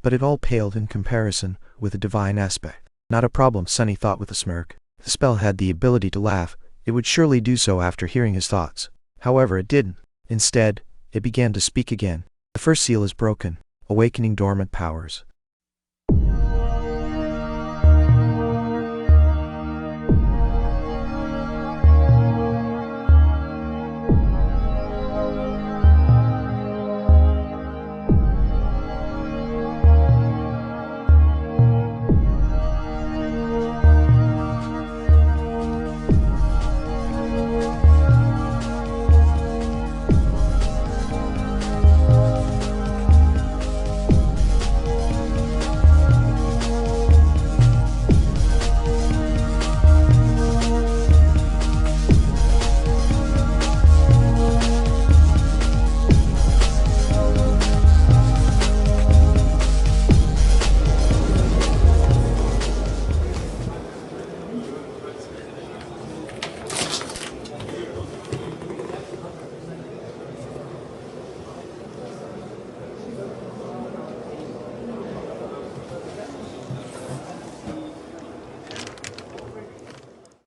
But it all paled in comparison with a divine aspect. Not a problem, Sunny thought with a smirk. The spell had the ability to laugh. It would surely do so after hearing his thoughts. However, it didn't. Instead, it began to speak again. The first seal is broken. awakening dormant powers.